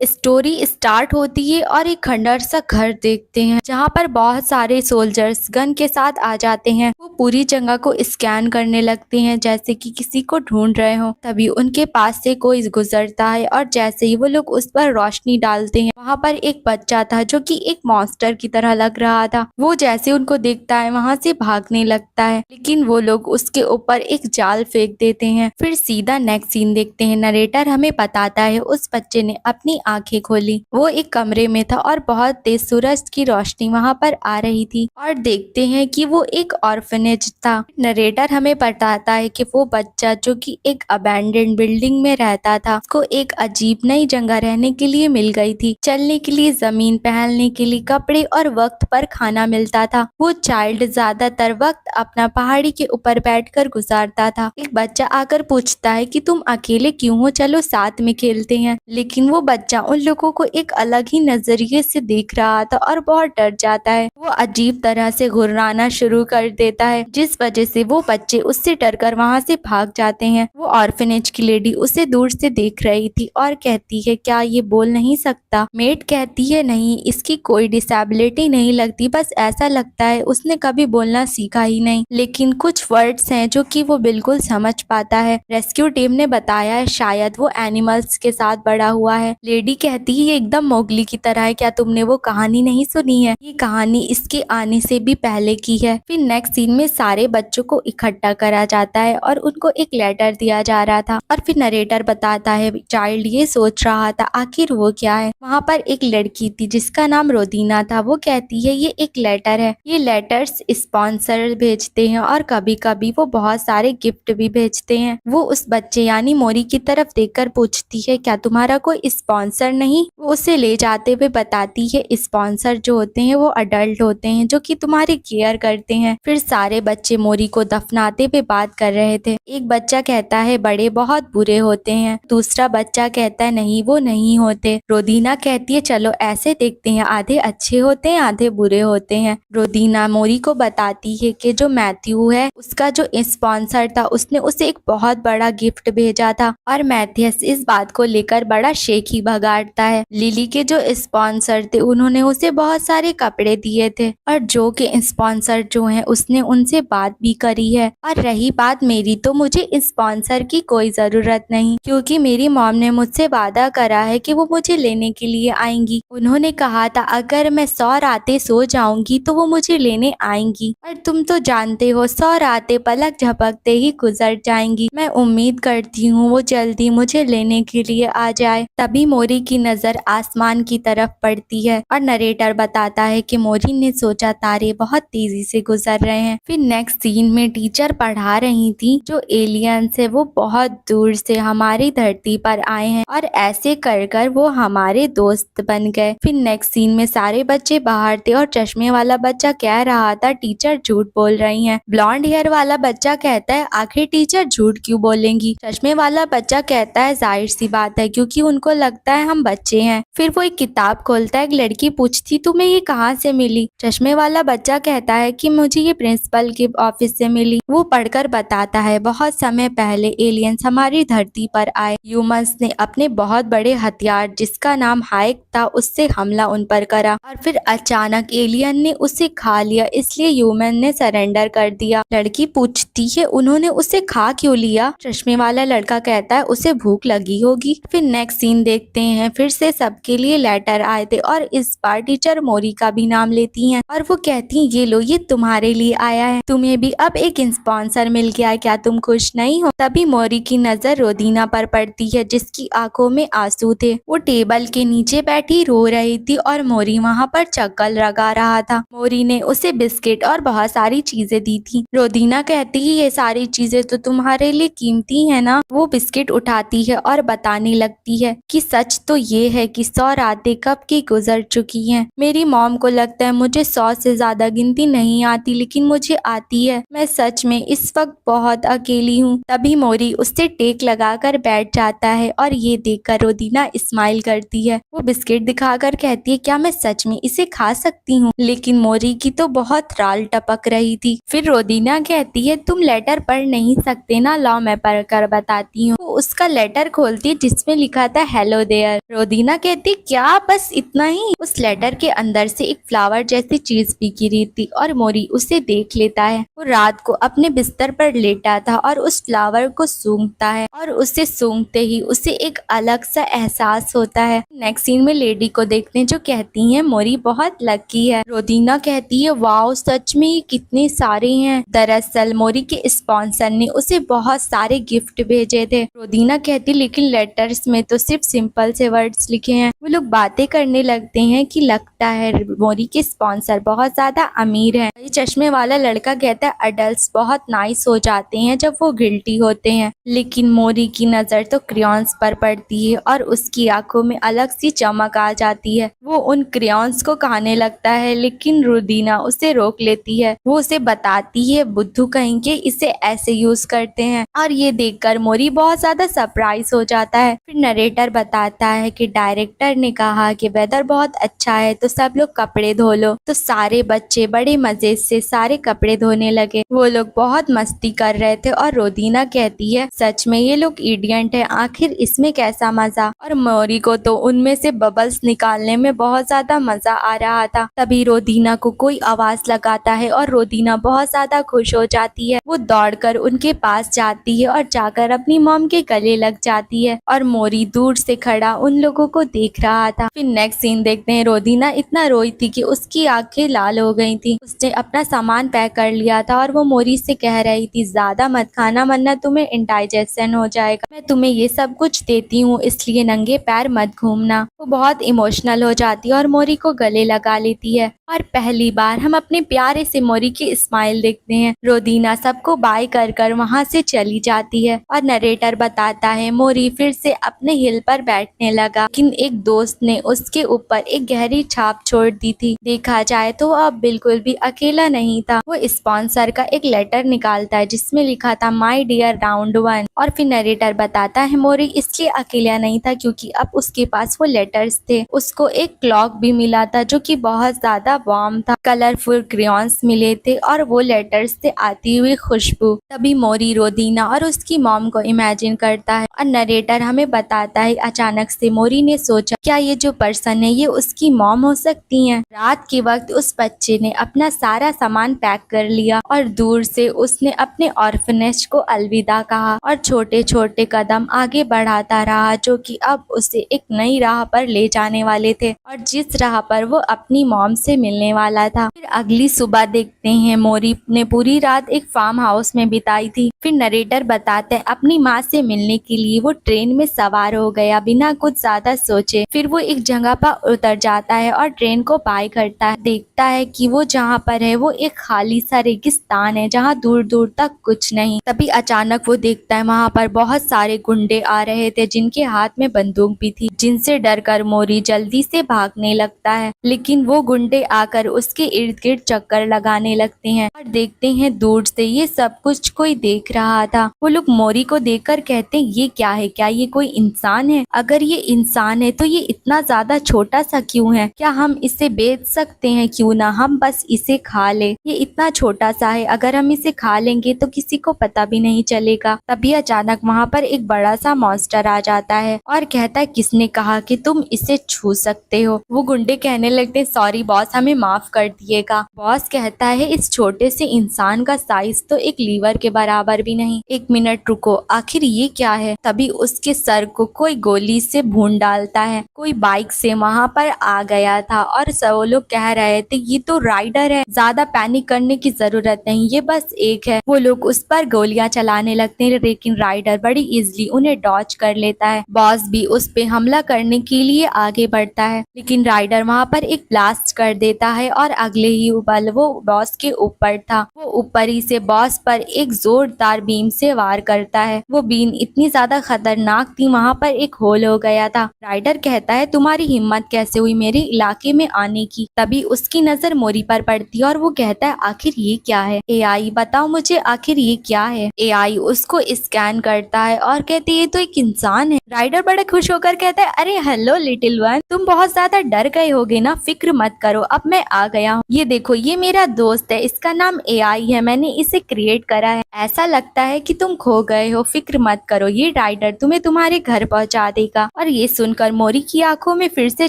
Story start होती है और एक खंडर सा घर देखते हैं जहाँ पर बहुत सारे सोल्जर्स गन के साथ आ जाते हैं। वो पूरी जगह को स्कैन करने लगते हैं जैसे कि किसी को ढूंढ रहे हो। तभी उनके पास से कोई गुजरता है और जैसे ही वो लोग उस पर रोशनी डालते हैं वहाँ पर एक बच्चा था जो कि एक मॉन्स्टर की तरह लग रहा था। वो जैसे उनको देखता है वहाँ से भागने लगता है, लेकिन वो लोग उसके ऊपर एक जाल फेंक देते हैं। फिर सीधा नेक्स्ट सीन देखते हैं। नरेटर हमें बताता है उस बच्चे ने अपनी आंखें खोली। वो एक कमरे में था और बहुत तेज सूरज की रोशनी वहां पर आ रही थी और देखते हैं कि वो एक ऑर्फनेज था। नरेटर हमें बताता है कि वो बच्चा जो कि एक अबैंडन्ड बिल्डिंग में रहता था, उसको एक अजीब नई जगह रहने के लिए मिल गई थी। चलने के लिए जमीन, पहनने के लिए कपड़े और वक्त पर खाना मिलता था। वो चाइल्ड ज्यादातर वक्त अपना पहाड़ी के ऊपर बैठकर गुजारता था। एक बच्चा आकर पूछता है कि तुम अकेले क्यों हो, चलो साथ में खेलते हैं। लेकिन वो बच्चा उन लोगों को एक अलग ही नजरिए से देख रहा था और बहुत डर जाता है। वो अजीब तरह से घुर्राना शुरू कर देता है जिस वजह से वो बच्चे उससे डरकर वहाँ से भाग जाते हैं। वो ऑर्फनेज की लेडी उसे दूर से देख रही थी और कहती है क्या ये बोल नहीं सकता। मेट कहती है नहीं, इसकी कोई डिसेबिलिटी नहीं लगती, बस ऐसा लगता है उसने कभी बोलना सीखा ही नहीं, लेकिन कुछ वर्ड्स हैं जो कि वो बिल्कुल समझ पाता है। रेस्क्यू टीम ने बताया है शायद वो एनिमल्स के साथ बड़ा हुआ है। लेडी कहती है ये एकदम मोगली की तरह है, क्या तुमने वो कहानी नहीं सुनी है? ये कहानी इसके आने से भी पहले की है। फिर नेक्स्ट सीन में सारे बच्चों को इकट्ठा करा जाता है और उनको एक लेटर दिया जा रहा था और फिर नरेटर बताता है चाइल्ड ये सोच रहा था आखिर वो क्या है। वहाँ पर एक लड़की थी जिसका नाम रोदीना था। वो कहती है ये एक लेटर है, ये लेटर्स स्पॉन्सर भेजते हैं और कभी कभी वो बहुत सारे गिफ्ट भी भेजते हैं। वो उस बच्चे यानी मोरी की तरफ देखकर पूछती है क्या तुम्हारा कोई स्पॉन्सर नहीं? वो उसे ले जाते हुए बताती है स्पॉन्सर जो होते हैं वो अडल्ट होते हैं जो कि तुम्हारी केयर करते हैं। फिर सारे बच्चे मोरी को दफनाते हुए बात कर रहे थे। एक बच्चा कहता है बड़े बहुत बुरे होते हैं, दूसरा बच्चा कहता है नहीं वो नहीं होते। रोदीना कहती है चलो ऐसे देखते हैं, आधे अच्छे होते हैं आधे बुरे होते हैं। रोदीना मोरी को बताती है कि जो मैथ्यू है उसका जो स्पॉन्सर था उसने उसे एक बहुत बड़ा गिफ्ट भेजा था और मैथियस इस बात को लेकर बड़ा शेख ही भगाड़ता है। लिली के जो स्पॉन्सर थे उन्होंने उसे बहुत सारे कपड़े दिए थे और जो के स्पॉन्सर जो हैं उसने उनसे बात भी करी है। और रही बात मेरी, तो मुझे स्पॉन्सर की कोई जरूरत नहीं क्योंकि मेरी मॉम ने मुझसे वादा करा है कि वो मुझे लेने के लिए आएंगी। उन्होंने कहा था अगर मैं 100 रातें सो जाऊंगी तो वो मुझे लेने आएंगी, और तुम तो जानते हो 100 रातें पलक झपकते ही गुजर जाएंगी। मैं उम्मीद करती हूँ वो जल्दी मुझे लेने के लिए आ जाए। तभी मोरी की नजर आसमान की तरफ पड़ती है और नरेटर बताता है कि मोरी ने सोचा तारे बहुत तेजी से गुजर रहे हैं। फिर नेक्स्ट सीन में टीचर पढ़ा रही थी जो एलियंस है वो बहुत दूर से हमारी धरती पर आए हैं और ऐसे कर कर वो हमारे दोस्त बन गए। फिर नेक्स्ट सीन में सारे बच्चे बाहर थे और चश्मे वाला बच्चा कह रहा था टीचर झूठ बोल रही हैं। ब्लॉन्ड हेयर वाला बच्चा कहता है आखिर टीचर झूठ क्यों बोलेंगी? चश्मे वाला बच्चा कहता है जाहिर सी बात है क्योंकि उनको लगता है हम बच्चे हैं। फिर वो एक किताब खोलता है। एक लड़की पूछती तुम्हें ये कहाँ से मिली? चश्मे वाला बच्चा कहता है कि मुझे ये प्रिंसिपल के ऑफिस से मिली। वो पढ़कर बताता है बहुत समय पहले एलियंस हमारी धरती पर आए। ह्यूमंस ने अपने बहुत बड़े हथियार जिसका नाम हाइक था उससे हमला उन पर करा और फिर अचानक एलियन ने उसे खा लिया, इसलिए ह्यूमन ने सरेंडर कर दिया। लड़की पूछती है उन्होंने उसे खा क्यों लिया? चश्मे वाला लड़का कहता है उसे भूख लगी होगी। फिर नेक्स्ट सीन देखते हैं। फिर से सबके लिए लेटर आए थे और इस बार टीचर मोरी का भी नाम लेती हैं और वो कहती हैं ये लो ये तुम्हारे लिए आया है, तुम्हें भी अब एक स्पॉन्सर मिल गया, क्या तुम खुश नहीं हो? तभी मोरी की नजर रोदीना पर पड़ती है जिसकी आंखों में आंसू थे। वो टेबल के नीचे बैठी रो रही थी और मोरी वहाँ पर चक्कर लगा रहा था। मोरी ने उसे बिस्किट और बहुत सारी चीजें दी थी। रोदीना कहती है ये सारी चीजें तो तुम्हारे लिए कीमती है ना? वो बिस्किट उठाती है और बताने लगती है कि सच तो ये है कि 100 रातें कब की गुजर चुकी हैं। मेरी मॉम को लगता है मुझे 100 से ज्यादा गिनती नहीं आती, लेकिन मुझे आती है। मैं सच में इस वक्त बहुत अकेली हूँ। तभी मोरी उससे टेक लगाकर बैठ जाता है और ये देखकर रोदीना स्माइल करती है। वो बिस्किट दिखाकर कहती है क्या मैं सच में इसे खा सकती हूँ? लेकिन मोरी की तो बहुत राल टपक रही थी। फिर रोदीना कहती है तुम लेटर पढ़ नहीं सकते ना, लाओ मैं पढ़कर बताती हूँ। वो उसका लेटर खोलती है जिसमें लिखा था हेलो देयर। डियर। रोदीना कहती क्या बस इतना ही? उस लेटर के अंदर से एक फ्लावर जैसी चीज भी गिरी थी और मोरी उसे देख लेता है। वो रात को अपने बिस्तर पर लेटा था और उस फ्लावर को सूंघता है और उसे सूंघते ही उसे एक अलग सा एहसास होता है। नेक्स्ट सीन में लेडी को देखते हैं जो कहती है मोरी बहुत लकी है। रोदीना कहती है वाओ सच में ये कितने सारे हैं। दरअसल मोरी के स्पॉन्सर ने उसे बहुत सारे गिफ्ट भेजे थे। रोदीना कहती लेकिन लेटर्स में तो सिर्फ सिंपल से वर्ड्स लिखे हैं। वो लोग बातें करने लगते हैं कि लगता है मोरी के स्पॉन्सर बहुत ज्यादा अमीर हैं। ये चश्मे वाला लड़का कहता है अडल्ट्स बहुत नाइस हो जाते हैं जब वो गिल्टी होते हैं। लेकिन मोरी की नजर तो क्रेयॉन्स पर पड़ती है और उसकी आंखों में अलग सी चमक आ जाती है। वो उन क्रेयॉन्स को खाने लगता है लेकिन रोदीना उसे रोक लेती है। वो उसे बताती है बुद्धू कहीं के इसे ऐसे यूज करते हैं और ये देखकर मोरी बहुत ज्यादा सरप्राइज हो जाता है। फिर नरेटर बताता है कि डायरेक्टर ने कहा कि वेदर बहुत अच्छा है तो सब लोग कपड़े धो लो। तो सारे बच्चे बड़े मजे से सारे कपड़े धोने लगे। वो लोग बहुत मस्ती कर रहे थे और रोदीना कहती है सच में ये लोग इडियट है, आखिर इसमें कैसा मजा। और मोरी को तो उनमें से बबल्स निकालने में बहुत ज्यादा मजा आ रहा था। तभी रोदीना को कोई आवाज लगाता है और रोदीना बहुत ज्यादा खुश हो जाती है। वो दौड़कर उनके पास जाती है और जाकर अपनी मॉम के गले लग जाती है और मोरी दूर से खड़ा उन लोगों को देख रहा था। फिर नेक्स्ट सीन देखते हैं रोदीना इतना रोई थी कि उसकी आंखें लाल हो गई थी। उसने अपना सामान पैक कर लिया था और वो मोरी से कह रही थी ज्यादा मत खाना वरना तुम्हें इंडाइजेशन हो जाएगा। मैं तुम्हें ये सब कुछ देती हूँ इसलिए नंगे पैर मत घूमना। वो बहुत इमोशनल हो जाती है और मोरी को गले लगा लेती है और पहली बार हम अपने प्यारे से मोरी की स्माइल देखते हैं। रोदीना सबको बाय कर कर वहाँ से चली जाती है और नरेटर बताता है मोरी फिर से अपने हिल पर बैठने लगा लेकिन एक दोस्त ने उसके ऊपर एक गहरी छाप छोड़ दी थी। देखा जाए तो वो अब बिल्कुल भी अकेला नहीं था। वो स्पॉन्सर का एक लेटर निकालता है जिसमें लिखा था माय डियर राउंड वन और फिर नरेटर बताता है मोरी इसलिए अकेला नहीं था क्योंकि अब उसके पास वो लेटर्स थे। उसको एक क्लॉक भी मिला था जो कि बहुत ज्यादा वार्म था। कलरफुल क्रेयॉन्स मिले थे और वो लेटर्स से आती हुई खुशबू। तभी मोरी रोदीना और उसकी मॉम को इमेजिन करता है और नरेटर हमें बताता है अचानक से मोरी ने सोचा क्या ये जो पर्सन है ये उसकी मॉम हो सकती है। रात के वक्त उस बच्चे ने अपना सारा सामान पैक कर लिया और दूर से उसने अपने ऑर्फनेज को अलविदा कहा और छोटे छोटे कदम आगे बढ़ाता रहा जो कि अब उसे एक नई राह पर ले जाने वाले थे और जिस राह पर वो अपनी मॉम से मिलने वाला था। फिर अगली सुबह देखते हैं मोरी ने पूरी रात एक फार्म हाउस में बिताई थी। फिर नरेटर बताते हैं अपनी माँ से मिलने के लिए वो ट्रेन में सवार हो गया बिना कुछ ज्यादा सोचे। फिर वो एक जगह पर उतर जाता है और ट्रेन को बाय करता है। देखता है कि वो जहाँ पर है वो एक खाली सा रेगिस्तान है जहाँ दूर दूर तक कुछ नहीं। तभी अचानक वो देखता है वहाँ पर बहुत सारे गुंडे आ रहे थे जिनके हाथ में बंदूक भी थी जिनसे डरकर मोरी जल्दी से भागने लगता है। लेकिन वो गुंडे आकर उसके इर्द गिर्द चक्कर लगाने लगते हैं और देखते हैं दूर से ये सब कुछ कोई देख रहा था। वो लोग मोरी को देखकर कहते हैं ये क्या है, क्या ये कोई इंसान है? अगर ये इंसान है तो ये इतना ज्यादा छोटा सा क्यों है? क्या हम इसे बेच सकते हैं? क्यों ना हम बस इसे खा ले। ये इतना छोटा सा है, अगर हम इसे खा लेंगे तो किसी को पता भी नहीं चलेगा। तभी अचानक वहाँ पर एक बड़ा सा मॉन्स्टर आ जाता है और कहता है किसने कहा कि तुम इसे छू सकते हो? वो गुंडे कहने लगते सॉरी बॉस हमें माफ कर दिएगा। बॉस कहता है इस छोटे से इंसान का साइज तो एक लीवर के बराबर भी नहीं। एक मिनट रुको, आखिर ये क्या है? तभी उसके सर को कोई गोली से भून डालता है। कोई बाइक से वहाँ पर आ गया था और सब लोग कह रहे थे ये तो राइडर है, ज्यादा पैनिक करने की जरूरत नहीं, ये बस एक है। वो लोग उस पर गोलियां चलाने लगते हैं लेकिन राइडर बड़ी इजीली उन्हें डॉज कर लेता है। बॉस भी उस पे हमला करने के लिए आगे बढ़ता है लेकिन राइडर वहाँ पर एक ब्लास्ट कर देता है और अगले ही पल वो बॉस के ऊपर था। वो ऊपर ही से बॉस पर एक जोरदार बीम से वार करता है। वो बीम इतनी ज्यादा खतरनाक थी वहाँ पर एक होल हो गया था। राइडर कहता है तुम्हारी हिम्मत कैसे हुई मेरे इलाके में आने की? तभी उसकी नजर मोरी पर पड़ती है और वो कहता है आखिर ये क्या है? एआई बताओ मुझे आखिर ये क्या है? एआई उसको स्कैन करता है और कहते ये तो एक इंसान है। राइडर बड़ा खुश होकर कहता है अरे हेलो लिटिल वन, तुम बहुत ज्यादा डर गए होगे ना फिक्र मत करो, अब मैं आ गया हूँ। ये देखो, ये मेरा दोस्त है, इसका नाम एआई है, मैंने इसे क्रिएट करा है। ऐसा लगता है कि तुम खो गए हो, फिक्र मत करो, ये राइडर तुम्हें तुम्हारे घर पहुंचा देगा। और ये सुनकर मोरी की आंखों में फिर से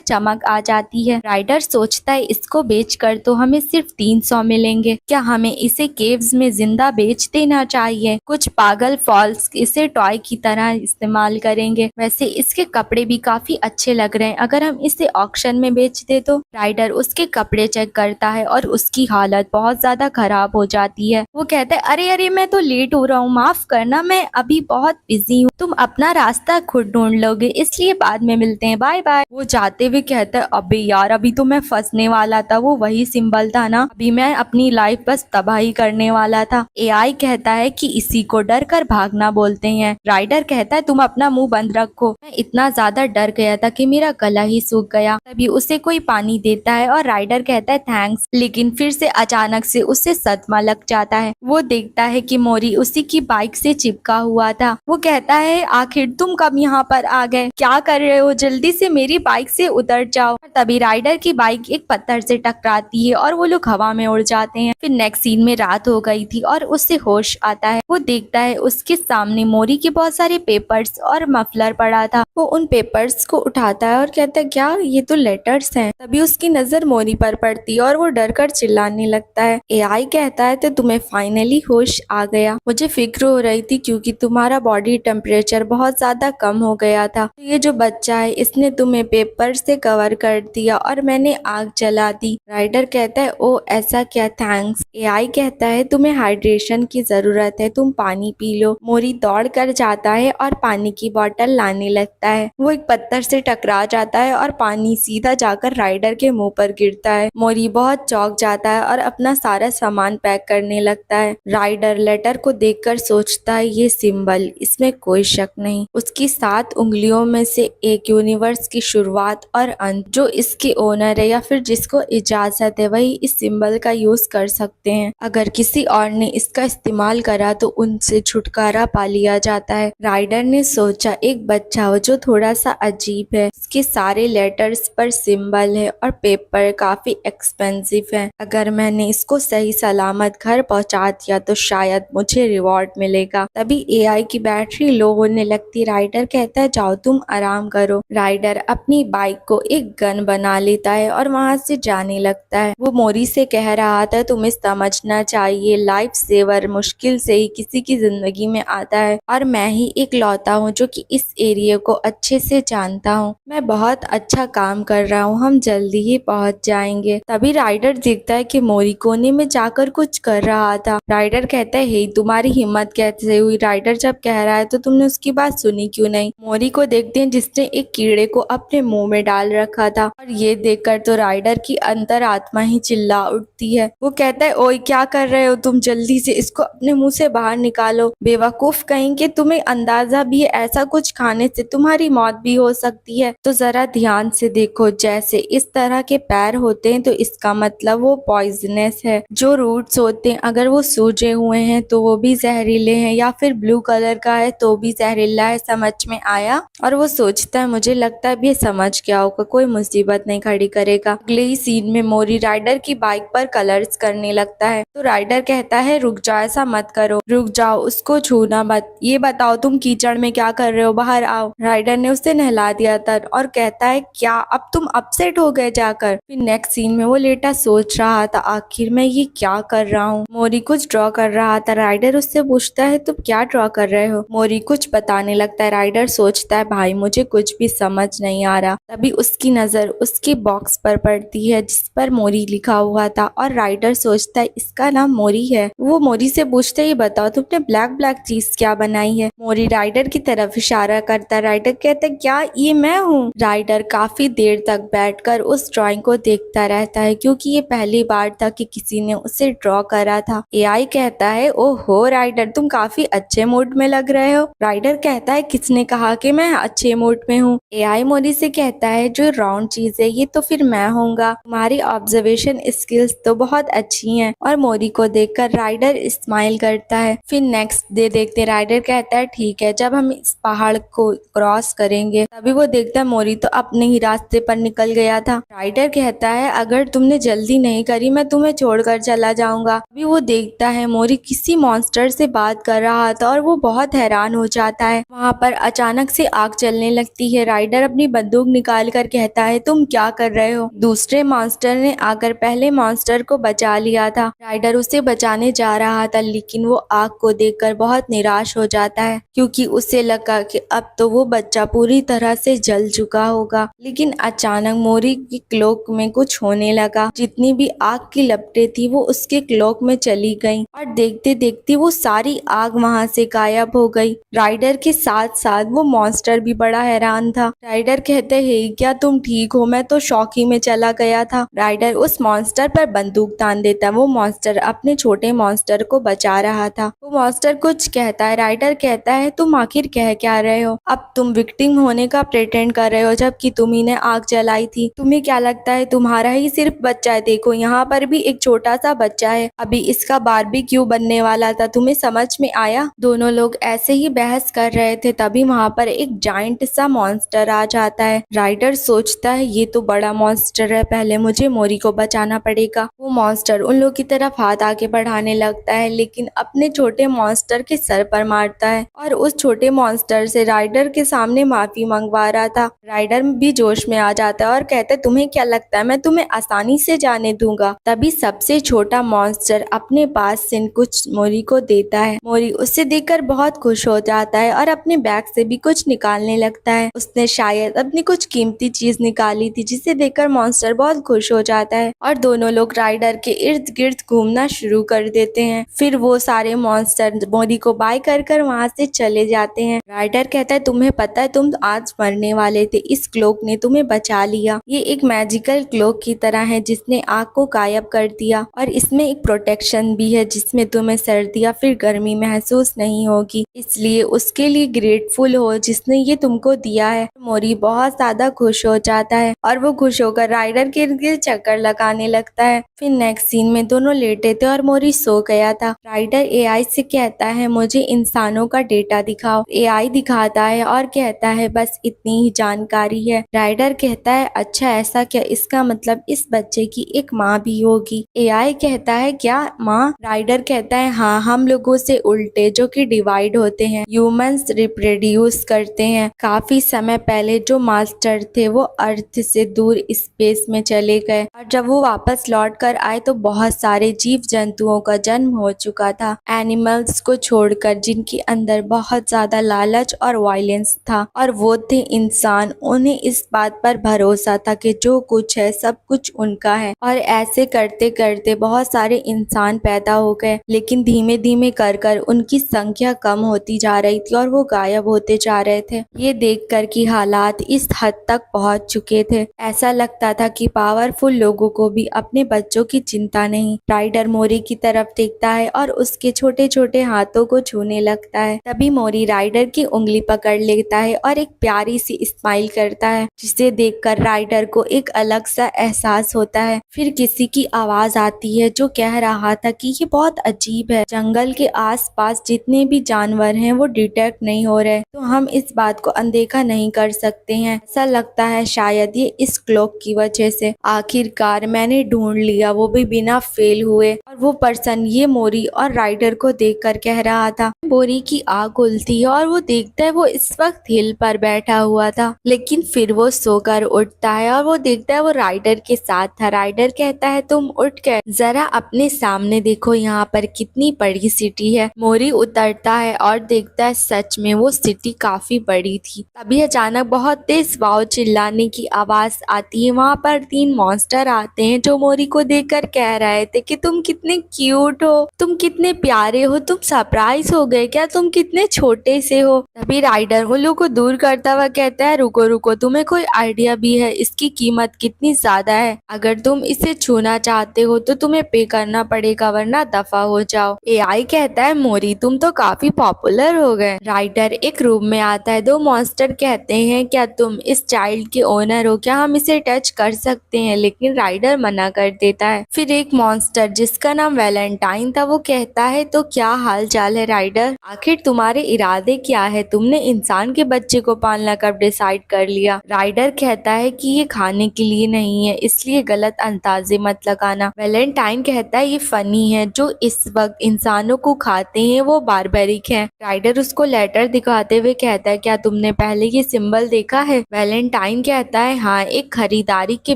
चमक आ जाती है। राइडर सोचता है इसको बेचकर तो हमें सिर्फ 300 मिलेंगे, क्या हमें इसे केव्स में जिंदा बेच देना चाहिए? कुछ पागल फॉल्स इसे टॉय की तरह इस्तेमाल करेंगे। वैसे इसके कपड़े भी काफी अच्छे लग रहे हैं, अगर हम इसे ऑक्शन में बेच दे तो। राइडर उसके कपड़े चेक करता है और उसकी हालत बहुत ज्यादा खराब हो जाती है। वो कहता है, अरे अरे, मैं तो लेट हो रहा हूँ, माफ करना, मैं अभी बहुत बिजी हूँ, तुम अपना रास्ता खुद ढूंढ लोगे, इसलिए बाद में मिलते हैं, बाय बाय। वो जाते हुए कहता है, अबे यार, अभी तो मैं फंसने वाला था, वो वही सिंबल था ना, अभी मैं अपनी लाइफ बस तबाही करने वाला था। एआई कहता है कि इसी को डर कर भागना बोलते हैं। राइडर कहता है, तुम अपना मुंह बंद रखो, मैं इतना ज्यादा डर गया था कि मेरा गला ही सूख गया। तभी उसे कोई पानी देता है और राइडर कहता है थैंक्स, लेकिन फिर से अचानक से उसे सदमा लग जाता है। वो देखता है कि मोरी उसी की बाइक से चिपका हुआ था। वो कहता है, आखिर तुम कब यहाँ पर आ गए, क्या कर रहे हो, जल्दी से मेरी बाइक से उतर जाओ। तभी राइडर की बाइक एक पत्थर से टकराती है और वो लोग हवा में उड़ जाते हैं। फिर नेक्स्ट सीन में रात हो गई थी और उसे होश आता है। वो देखता है उसके सामने मोरी के बहुत सारे पेपर्स और मफलर पड़ा था। वो उन पेपर्स को उठाता है और कहता है, क्या ये तो लेटर्स हैं। तभी उसकी नजर मोरी पर पड़ती है और वो डर कर चिल्लाने लगता है। एआई कहता है, तो तुम्हें फाइनली होश आ गया, मुझे फिक्र हो रही थी क्योंकि तुम्हारा बॉडी टेम्परेचर बहुत ज्यादा कम हो गया था। तो ये जो बच्चा है इसने तुम्हें पेपर से कवर कर दिया और मैंने आग जला दी। राइडर कहता है, ओ ऐसा क्या, थैंक्स। एआई कहता है, तुम्हें हाइड्रेशन की जरूरत है, तुम पानी पी लो। मोरी दौड़ कर जाता है और पानी की बोतल लाने लगता है। वो एक पत्थर से टकरा जाता है और पानी सीधा जाकर राइडर के मुंह पर गिरता है। मोरी बहुत चौंक जाता है और अपना सारा सामान पैक करने लगता है। राइडर लेटर को देखकर सोचता है, ये सिंबल, इसमें कोई शक नहीं, उसकी 7 उंगलियों में से एक यूनिवर्स की शुरुआत और अंत। जो इसके ओनर है या फिर जिसको इजाजत है वही इस सिंबल का यूज कर सकते हैं। अगर किसी और ने इसका इस्तेमाल करा तो उनसे छुटकारा पा लिया जाता है। राइडर ने सोचा, एक बच्चा हो जो थोड़ा सा अजीब है, इसके सारे लेटर्स पर सिंबल है और पेपर काफी एक्सपेंसिव है। अगर मैंने इसको सही सलामत घर पहुंचा दिया तो शायद मुझे रिवॉर्ड मिलेगा। तभी एआई की बैटरी लो होने लगती। राइडर कहता है, जाओ तुम आराम करो। राइडर अपनी बाइक को एक गन बना लेता है और वहां से जाने लगता है। वो मोरी से कह रहा था, तुम्हें समझना चाहिए, लाइफ सेवर मुश्किल से ही किसी की जिंदगी में आता है और मैं ही एक लौता हूँ जो कि इस एरिया को अच्छे से जानता हूँ। मैं बहुत अच्छा काम कर रहा हूँ, हम जल्दी ही पहुँच जाएंगे। तभी राइडर देखता है कि मोरी कोने में जाकर कुछ कर रहा था। राइडर कहता है, हे तुम्हारी हिम्मत कैसे हुई? राइडर जब कह रहा है तो तुमने उसकी बात सुनी क्यों नहीं? मोरी को देखते हैं जिसने एक कीड़े को अपने मुंह में डाल रखा था और ये देखकर तो राइडर की अंतरात्मा ही चिल्ला उठती है। वो कहता है, ओए क्या कर रहे हो तुम, जल्दी से इसको अपने मुंह से बाहर निकालो। बेवकूफ कहेंगे, तुम्हें अंदाजा भी है ऐसा कुछ खाने से तुम्हारी मौत भी हो सकती है। तो जरा ध्यान से देखो, जैसे इस तरह के पैर होते हैं तो इसका मतलब वो पॉइजनस है। जो रूट्स होते हैं अगर वो सूजे हुए हैं तो वो भी जहरीले हैं, या फिर ब्लू कलर का है तो भी जहरीला है। समझ में आया? और वो सोचता है, मुझे लगता है अब ये समझ गया होगा, कोई मुसीबत नहीं खड़ी करेगा। अगले ही सीन में मोरी राइडर की बाइक पर कलर्स करने लगता है। तो राइडर कहता है, रुक जाओ, ऐसा मत करो, रुक जाओ, उसको छूना मत। ये बताओ तुम कीचड़ में क्या कर रहे हो, बाहर आओ। राइडर ने उसे नहला दिया था और कहता है, क्या अब तुम अपसेट हो गए जाकर? फिर नेक्स्ट सीन में वो लेटा सोच रहा था, आखिर मैं ये क्या कर रहा हूँ। मोरी कुछ ड्रॉ कर रहा था। राइडर उससे पूछता है, तुम क्या ड्रॉ कर रहे हो? मोरी कुछ बताने लगता है। राइडर सोचता है, भाई मुझे कुछ भी समझ नहीं आ रहा। तभी उसकी नजर उसके बॉक्स पर पड़ती है जिस पर मोरी लिखा हुआ था और राइडर सोचता है इसका नाम मोरी है। वो मोरी से पूछता है, ये बताओ तुमने ब्लैक ब्लैक चीज क्या बनाई है? मोरी राइडर की तरफ इशारा करता है। राइडर कहता है, क्या ये मैं हूँ? राइडर काफी देर तक बैठकर उस ड्राइंग को देखता रहता है क्योंकि ये पहली बार था कि किसी ने उसे ड्रॉ करा था। एआई कहता है, ओहो राइडर, तुम काफी अच्छे मूड में लग रहे हो। राइडर कहता है, किसने कहा कि मैं अच्छे मूड में हूँ? एआई मोरी से कहता है, जो राउंड चीज है ये तो फिर मैं होऊंगा, तुम्हारी ऑब्जर्वेशन स्किल्स तो बहुत अच्छी हैं। और मोरी को देखकर राइडर स्माइल करता है। फिर नेक्स्ट डे देखते राइडर कहता है, ठीक है, जब हम इस पहाड़ को क्रॉस करेंगे। तभी वो देखता है मोरी तो अपने ही रास्ते पर निकल गया था। राइडर कहता है अगर तुमने जल्दी नहीं करी मैं तुम्हें छोड़कर चला जाऊंगा। अभी वो देखता है मोरी किसी मॉन्स्टर से बात कर रहा था और वो बहुत हैरान हो जाता है। वहाँ पर अचानक से आग चलने लगती है। राइडर अपनी बंदूक निकाल कर कहता है तुम क्या कर रहे हो। दूसरे मॉन्स्टर ने आकर पहले मॉन्स्टर को बचा लिया था। राइडर उसे बचाने जा रहा था लेकिन वो आग को देखकर बहुत निराश हो जाता है क्योंकि उसे लगा कि अब तो वो बच्चा पूरी तरह से जल चुका होगा। लेकिन अचानक मोरी की क्लोक में कुछ होने लगा। जितनी भी आग की लपटें थी वो उसके क्लोक में चली गईं और देखते देखते वो सारी आग वहां से गायब हो गई। राइडर के साथ साथ वो मॉन्स्टर भी बड़ा हैरान था। राइडर कहते हैं क्या तुम ठीक हो, मैं तो शौकी में चला गया था। राइडर उस मॉन्स्टर पर बंदूक तान देता। वो मॉन्स्टर अपने छोटे मॉन्स्टर को बचा रहा था। वो मॉन्स्टर कुछ कहता है। राइडर कहता है तुम आखिर कह क्या रहे हो। अब तुम विक्टिम होने का प्रेटेंड कर रहे हो जबकि तुम ही ने आग जलाई थी। तुम्हें क्या लगता है तुम्हारा ही सिर्फ बच्चा है। देखो यहाँ पर भी एक छोटा सा बच्चा है, अभी इसका बारबेक्यू बनने वाला था। तुम्हें समझ में आया। दोनों लोग ऐसे ही बहस कर रहे थे तभी वहाँ पर एक जाइंट सा मॉन्स्टर आ जाता है। राइडर सोचता है ये तो बड़ा मॉन्स्टर है, पहले मुझे मोरी को बचाना पड़ेगा। वो मॉन्स्टर उन लोगों की तरफ हाथ आगे बढ़ाने लगता है लेकिन अपने छोटे मॉन्स्टर के सर पर मारता है और उस छोटे मॉन्स्टर से राइडर के सामने माफी मंगवा रहा था। राइडर भी जोश में आ जाता है और कहता है तुम्हें क्या लगता है मैं तुम्हें आसानी से जाने दूंगा। तभी सबसे छोटा मॉन्स्टर अपने पास से कुछ मोरी को देता है। मोरी उसे देखकर बहुत खुश हो जाता है और अपने बैग से भी कुछ निकालने लगता है। उसने शायद अपनी कुछ कीमती चीज निकाली थी जिसे देखकर मॉन्स्टर बहुत खुश हो जाता है और दोनों लोग राइडर के इर्द गिर्द घूमना शुरू कर देते हैं। फिर वो सारे मॉन्स्टर मोरी को बाय कर वहाँ से चले जाते हैं। राइडर कहता है तुम्हें पता है तुम आज मरने वाले थे, इस क्लोक ने तुम्हें बचा लिया। ये एक मैजिकल क्लोक की तरह है जिसने आग को गायब कर दिया और इसमें एक प्रोटेक्शन भी है जिसमें तुम्हें सर्दी या फिर गर्मी महसूस नहीं होगी, इसलिए उसके लिए ग्रेटफुल हो जिसने ये तुमको दिया है। मोरी बहुत ज्यादा खुश हो जाता है और वो खुश होकर राइडर के इर्द गिर्द चक्कर लगाने लगता है। फिर नेक्स्ट सीन में दोनों लेटे थे और मोरी सो गया था। राइडर एआई से कहता है मुझे इंसानों का डेटा दिखाओ। एआई दिखाता है और कहता है बस इतनी ही जानकारी है। राइडर कहता है अच्छा ऐसा क्या, इसका मतलब इस बच्चे की एक माँ भी होगी। एआई कहता है क्या माँ। राइडर कहता है हाँ, हम लोगों से उल्टे जो कि डिवाइड होते हैं, ह्यूमंस रिप्रोड्यूस करते हैं। काफी समय पहले जो मास्टर थे वो अर्थ से दूर स्पेस में चले गए और जब वो वापस लौट कर आए तो बहुत सारे जीव जंतुओं का जन्म हो चुका था, एनिमल्स को छोड़कर जिनके अंदर बहुत ज्यादा लालच और वायलेंस था, और वो थे इंसान। उन्हें इस बात पर भरोसा था कि जो कुछ है सब कुछ उनका है और ऐसे करते करते बहुत सारे इंसान पैदा हो गए लेकिन धीमे धीमे कर कर उनकी संख्या कम होती जा रही थी और वो गायब होते जा रहे थे। ये देखकर कि हालात इस हद तक पहुंच चुके थे, ऐसा लगता था कि पावरफुल लोगों को भी अपने बच्चों की चिंता नहीं। राइडर मोरी की तरफ देखता है और उसके छोटे छोटे हाथों को छूने लगता है। तभी मोरी राइडर की उंगली पकड़ लेता है और एक प्यारी सी स्माइल करता है जिसे देखकर राइडर को एक अलग सा एहसास होता है। फिर किसी की आवाज आती है जो कह रहा था कि ये बहुत अजीब है, जंगल के आसपास जितने भी जानवर हैं वो डिटेक्ट नहीं हो रहे, तो हम इस बात को अनदेखा नहीं कर सकते हैं। ऐसा लगता है शायद ये इस क्लॉक की वजह से। आखिरकार मैंने ढूंढ लिया, वो भी बिना फेल हुए। और वो पर्सन ये मोरी और राइडर को देखकर कह रहा था। मोरी की आंख खुलती है और वो देखता है वो इस वक्त हिल पर बैठा हुआ था, लेकिन फिर वो सोकर उठता है और वो देखता है वो राइडर के साथ था। राइडर कहता है तुम उठ कर जरा अपने सामने देखो, यहाँ पर कितनी बड़ी सिटी है। मोरी उतरता है और देखता है सच में वो सिटी काफी बड़ी थी। तभी अचानक बहुत तेज वाव चिल्लाने की आवाज आती है। वहाँ पर 3 मॉन्स्टर आते हैं जो मोरी को देखकर कह रहे थे कि तुम कितने क्यूट हो, तुम कितने प्यारे हो, तुम सरप्राइज हो गए क्या, तुम कितने छोटे से हो। तभी राइडर उन लोगों को दूर करता हुआ कहता है रुको रुको, तुम्हें कोई आइडिया भी है इसकी कीमत कितनी ज्यादा है? अगर तुम इसे छूना चाहते हो तो तुम्हें पे करना पड़ेगा वरना दफा हो जाओ। एआई कहता है मोरी तुम तो काफी पॉपुलर हो गए। राइडर एक रूम में आता है। 2 मॉन्स्टर कहते हैं क्या तुम इस चाइल्ड के ओनर हो, क्या हम इसे टच कर सकते हैं? लेकिन राइडर मना कर देता है। फिर एक मॉन्स्टर जिसका नाम वैलेंटाइन था वो कहता है तो क्या हाल चाल है राइडर, आखिर तुम्हारे इरादे क्या है, तुमने इंसान के बच्चे को पालना कब डिसाइड कर लिया? राइडर कहता है कि ये खाने के लिए नहीं है, इसलिए गलत अंदाजे मत लगाना। वैलेंटाइन कहता है ये फनी है, जो इस वक्त इंसानों को खाते हैं वो बारबेरिक हैं। राइडर उसको लेटर दिखाते हुए कहता है क्या तुमने पहले ये सिंबल देखा है? वैलेंटाइन कहता है हाँ, एक खरीदारी के